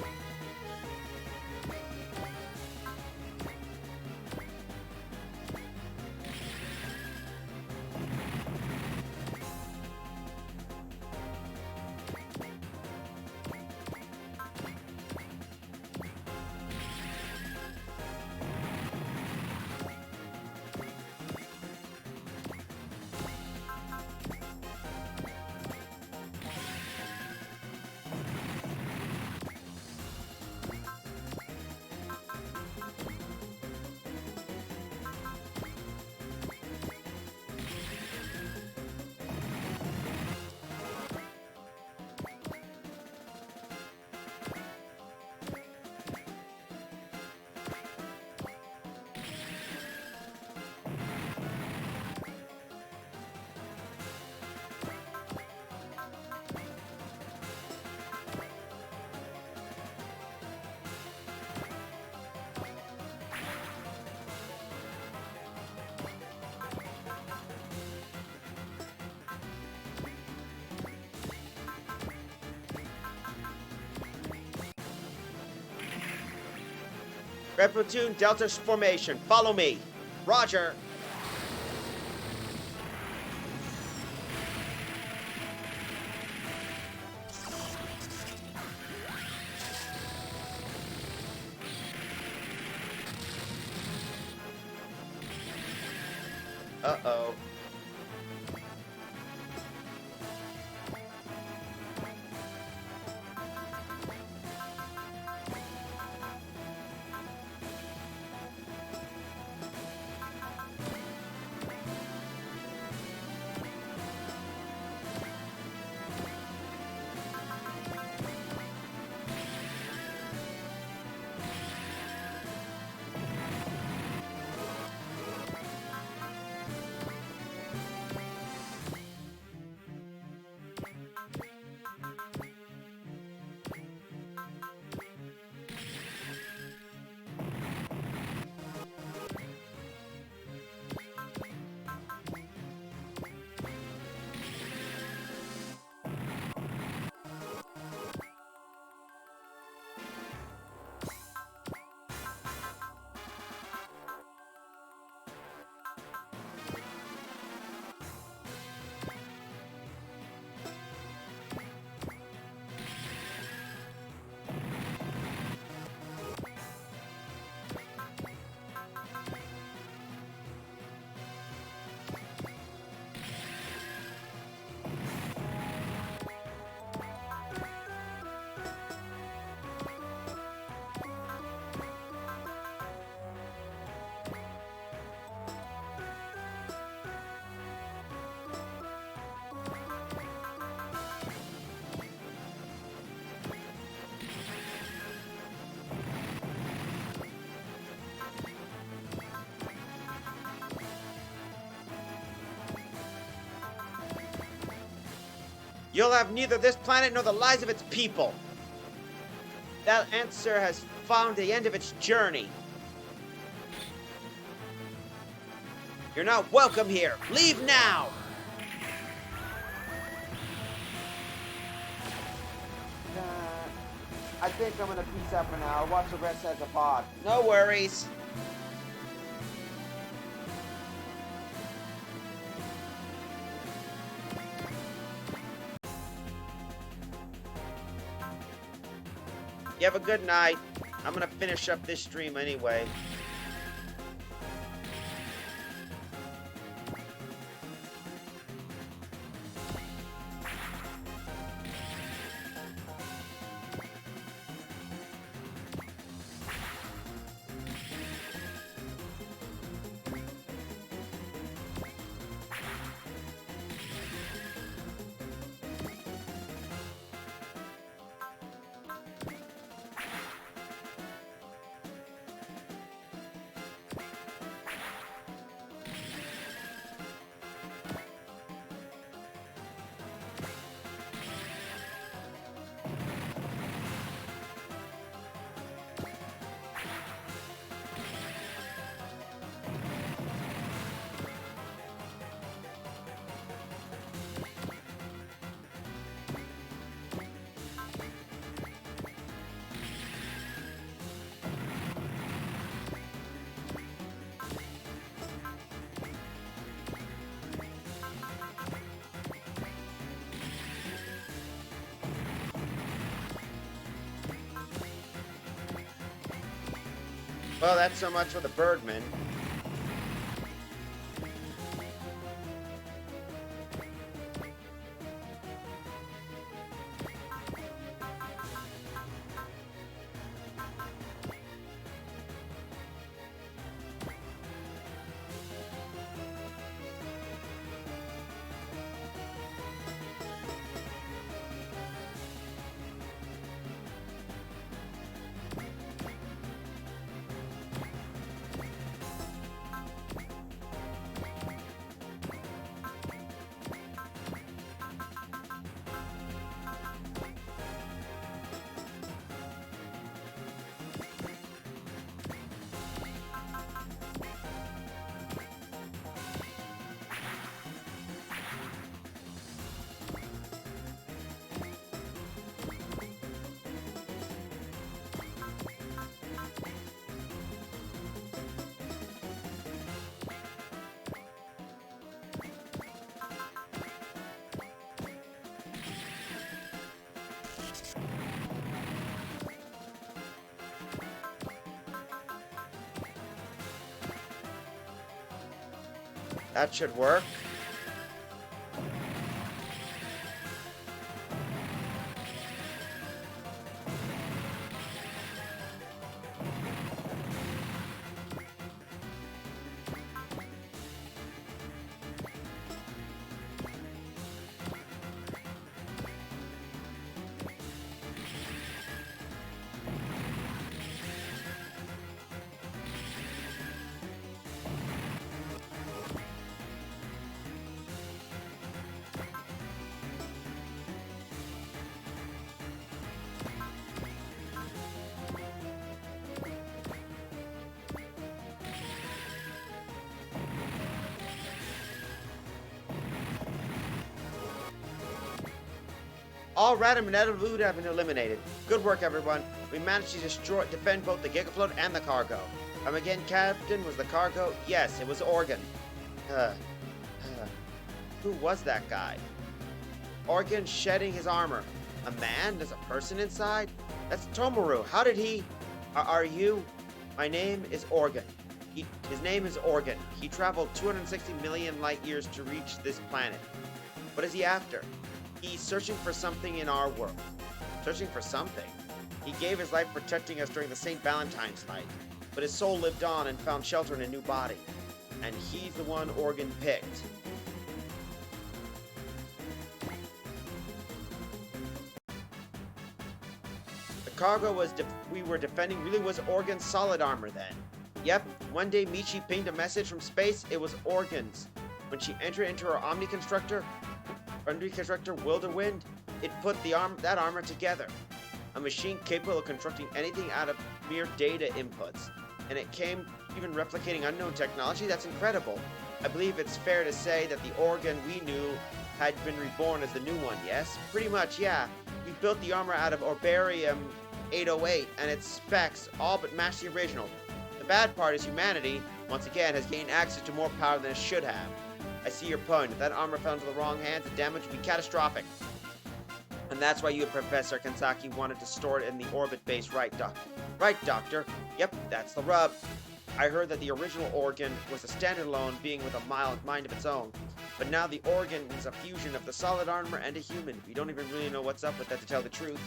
Red platoon, Delta formation. Follow me. Roger. Uh-oh. You'll have neither this planet nor the lives of its people. That answer has found the end of its journey. You're not welcome here. Leave now! I think I'm gonna peace out for now. I'll watch the rest as a pod. No worries. You have a good night. I'm gonna finish up this stream anyway. Well, that's so much for the Birdman. That should work. All random and edible loot have been eliminated. Good work, everyone. We managed to defend both the Gigafloat and the cargo. Again, Captain, was the cargo? Yes, it was Organ. Who was that guy? Organ shedding his armor. A man? There's a person inside? That's Tomoru. How did he... Are you... My name is Organ. His name is Organ. He traveled 260 million light years to reach this planet. What is he after? He's searching for something in our world. Searching for something? He gave his life protecting us during the St. Valentine's night, but his soul lived on and found shelter in a new body. And he's the one Organ picked. The cargo we were defending really was Organ's solid armor then. Yep, one day Michi pinged a message from space. It was Organ's. When she entered into her Omni Constructor Wilderwind, it put that armor together. A machine capable of constructing anything out of mere data inputs. And it came even replicating unknown technology. That's incredible. I believe it's fair to say that the Organ we knew had been reborn as the new one, yes? Pretty much, yeah. We built the armor out of Orbarium 808 and its specs all but matched the original. The bad part is humanity, once again, has gained access to more power than it should have. I see your point. If that armor fell into the wrong hands, the damage would be catastrophic. And that's why you and Professor Kanzaki wanted to store it in the orbit base, right, Doctor? Yep, that's the rub. I heard that the original Organ was a standalone being with a mind of its own. But now the Organ is a fusion of the solid armor and a human. We don't even really know what's up with that, to tell the truth.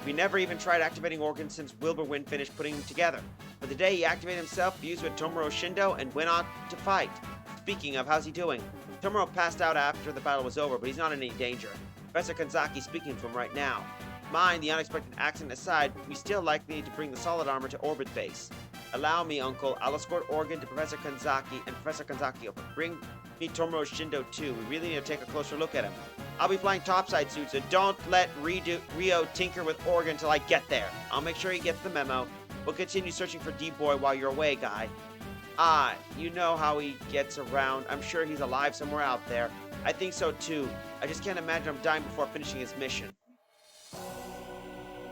We never even tried activating Organ since Wilburwind finished putting him together. But the day he activated himself, fused with Tomoro Shindo, and went on to fight. Speaking of, how's he doing? Tomoro passed out after the battle was over, but he's not in any danger. Professor Kanzaki speaking to him right now. Mind the unexpected accident aside, we still likely need to bring the solid armor to orbit base. Allow me, Uncle. I'll escort Organ to Professor Kanzaki, and Professor Kanzaki over. Bring me Tomoro Shindo too. We really need to take a closer look at him. I'll be flying topside soon, so don't let Rio tinker with Organ till I get there. I'll make sure he gets the memo. We'll continue searching for D-Boy while you're away, guy. You know how he gets around. I'm sure he's alive somewhere out there. I think so too. I just can't imagine him dying before finishing his mission.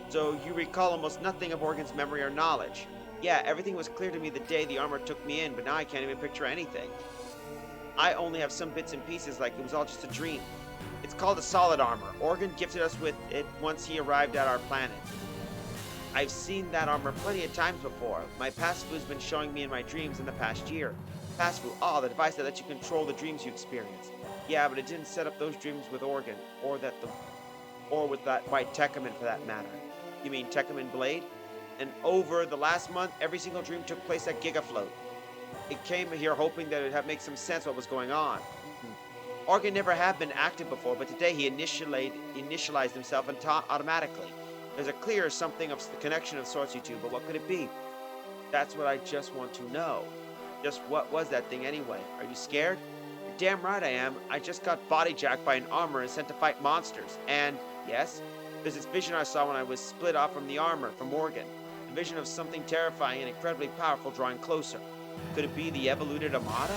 So you recall almost nothing of Organ's memory or knowledge. Yeah, everything was clear to me the day the armor took me in, but now I can't even picture anything. I only have some bits and pieces like it was all just a dream. It's called a solid armor. Organ gifted us with it once he arrived at our planet. I've seen that armor plenty of times before. My Passfu's been showing me in my dreams in the past year. Passfu, the device that lets you control the dreams you experience. Yeah, but it didn't set up those dreams with Organ, or with that white Tekkaman for that matter. You mean Tekkaman Blade? And over the last month, every single dream took place at Gigafloat. It came here hoping that it would make some sense what was going on. Organ never had been active before, but today he initialized himself and taught automatically. There's a clear something of the connection of sorts, you two, but what could it be? That's what I just want to know. Just what was that thing anyway? Are you scared? You're damn right I am. I just got bodyjacked by an armor and sent to fight monsters. And, yes, there's this vision I saw when I was split off from the armor, from Organ. A vision of something terrifying and incredibly powerful drawing closer. Could it be the evoluted Armada?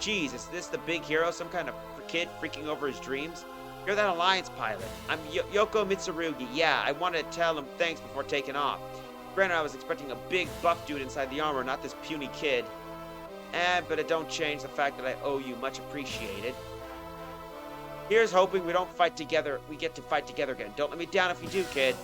Geez, is this the big hero, some kind of kid freaking over his dreams? You're that Alliance pilot. I'm Yoko Mitsurugi. Yeah, I wanted to tell him thanks before taking off. Granted, I was expecting a big buff dude inside the armor, not this puny kid. But it don't change the fact that I owe you, much appreciated. Here's hoping we don't fight together. We get to fight together again. Don't let me down if you do, kid.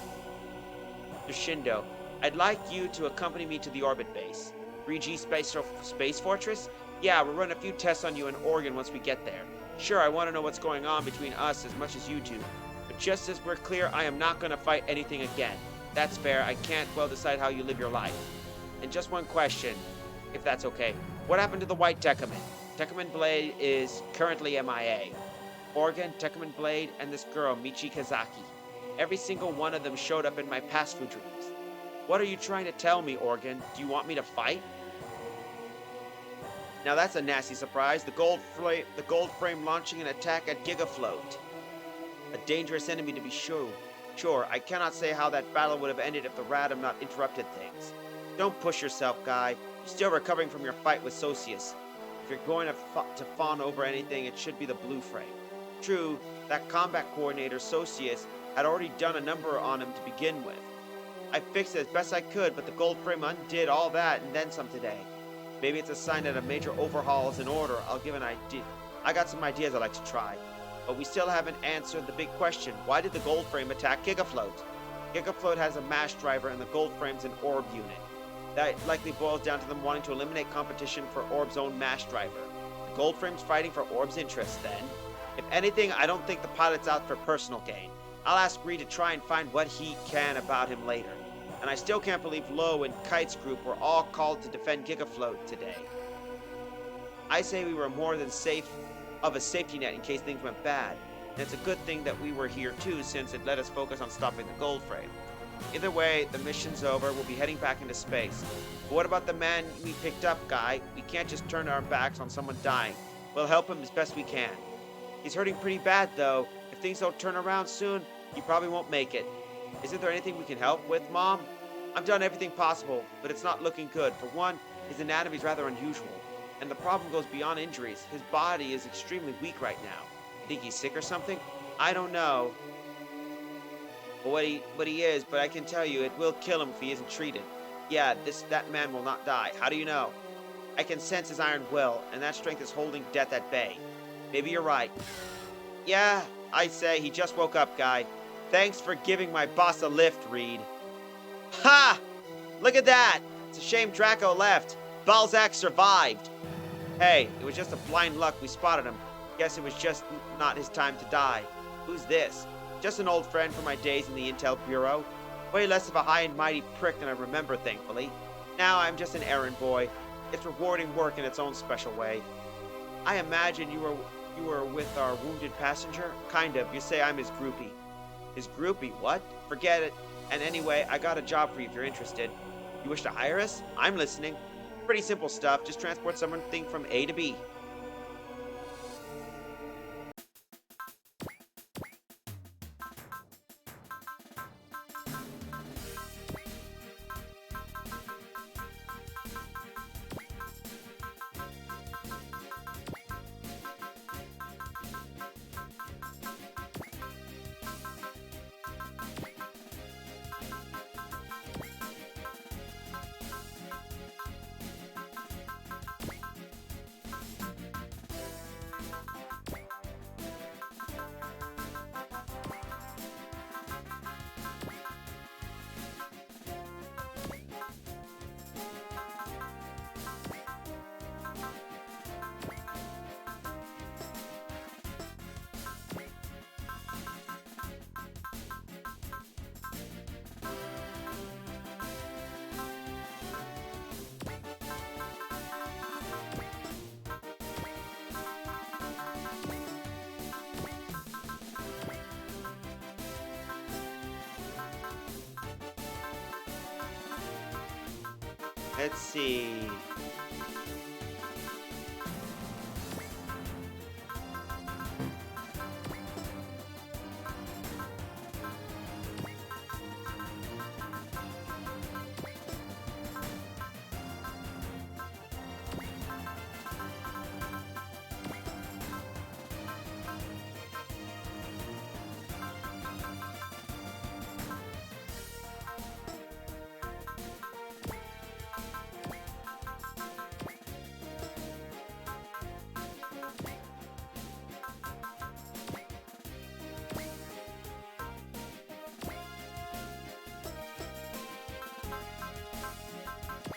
Mr. Shindo, I'd like you to accompany me to the orbit base. 3G Space Fortress? Yeah, we'll run a few tests on you in Oregon once we get there. Sure, I want to know what's going on between us as much as you do. But just as we're clear, I am not going to fight anything again. That's fair. I can't well decide how you live your life. And just one question, if that's okay. What happened to the white Tekkaman? Tekkaman Blade is currently MIA. Oregon, Tekkaman Blade, and this girl, Michi Kazaki. Every single one of them showed up in my past food dreams. What are you trying to tell me, Oregon? Do you want me to fight? Now that's a nasty surprise. The gold frame launching an attack at Gigafloat. A dangerous enemy to be sure. Sure, I cannot say how that battle would have ended if the Radom not interrupted things. Don't push yourself, guy. You're still recovering from your fight with Socius. If you're going to fawn over anything, it should be the blue frame. True, that combat coordinator, Socius, had already done a number on him to begin with. I fixed it as best I could, but the gold frame undid all that and then some today. Maybe it's a sign that a major overhaul is in order. I'll give an idea. I got some ideas I'd like to try. But we still haven't answered the big question. Why did the gold frame attack Gigafloat? Gigafloat has a mash driver and the gold frame's an orb unit. That likely boils down to them wanting to eliminate competition for Orb's own mash driver. The gold frame's fighting for Orb's interests then. If anything, I don't think the pilot's out for personal gain. I'll ask Reed to try and find what he can about him later. And I still can't believe Lowe and Kite's group were all called to defend Gigafloat today. I say we were more than a safety net in case things went bad. And it's a good thing that we were here too, since it let us focus on stopping the gold frame. Either way, the mission's over. We'll be heading back into space. But what about the man we picked up, guy? We can't just turn our backs on someone dying. We'll help him as best we can. He's hurting pretty bad, though. If things don't turn around soon, he probably won't make it. Isn't there anything we can help with, Mom? I've done everything possible, but it's not looking good. For one, his anatomy's rather unusual. And the problem goes beyond injuries. His body is extremely weak right now. You think he's sick or something? I don't know. What he is, but I can tell you it will kill him if he isn't treated. Yeah, that man will not die. How do you know? I can sense his iron will, and that strength is holding death at bay. Maybe you're right. Yeah, I say, he just woke up, guy. Thanks for giving my boss a lift, Reed. Ha! Look at that! It's a shame Draco left. Balzac survived. Hey, it was just a blind luck we spotted him. Guess it was just not his time to die. Who's this? Just an old friend from my days in the Intel Bureau. Way less of a high and mighty prick than I remember, thankfully. Now I'm just an errand boy. It's rewarding work in its own special way. I imagine you were with our wounded passenger? Kind of. You say I'm his groupie. His groupie? What? Forget it. And anyway, I got a job for you if you're interested. You wish to hire us? I'm listening. Pretty simple stuff. Just transport something from A to B. Let's see.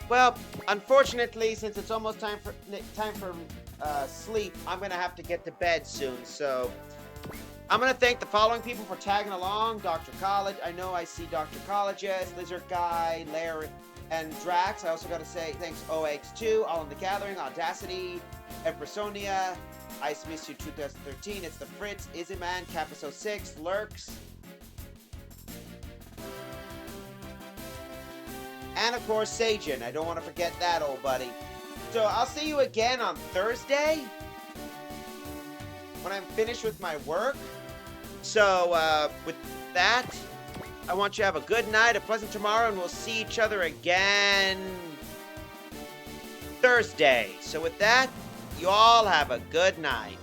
Well, unfortunately, since it's almost time for sleep, I'm gonna have to get to bed soon. So I'm gonna thank the following people for tagging along: Dr. College. I know I see Dr. Colleges, Lizard Guy, Larry, and Drax. I also gotta say thanks OX2, All in the Gathering, Audacity, Empressonia, Ice Miss You 2013. It's the Fritz, Izzy Man, Capiso 6, Lurks. And of course, Sajin. I don't want to forget that old buddy. So I'll see you again on Thursday when I'm finished with my work. So with that, I want you to have a good night, a pleasant tomorrow, and we'll see each other again Thursday. So with that, you all have a good night.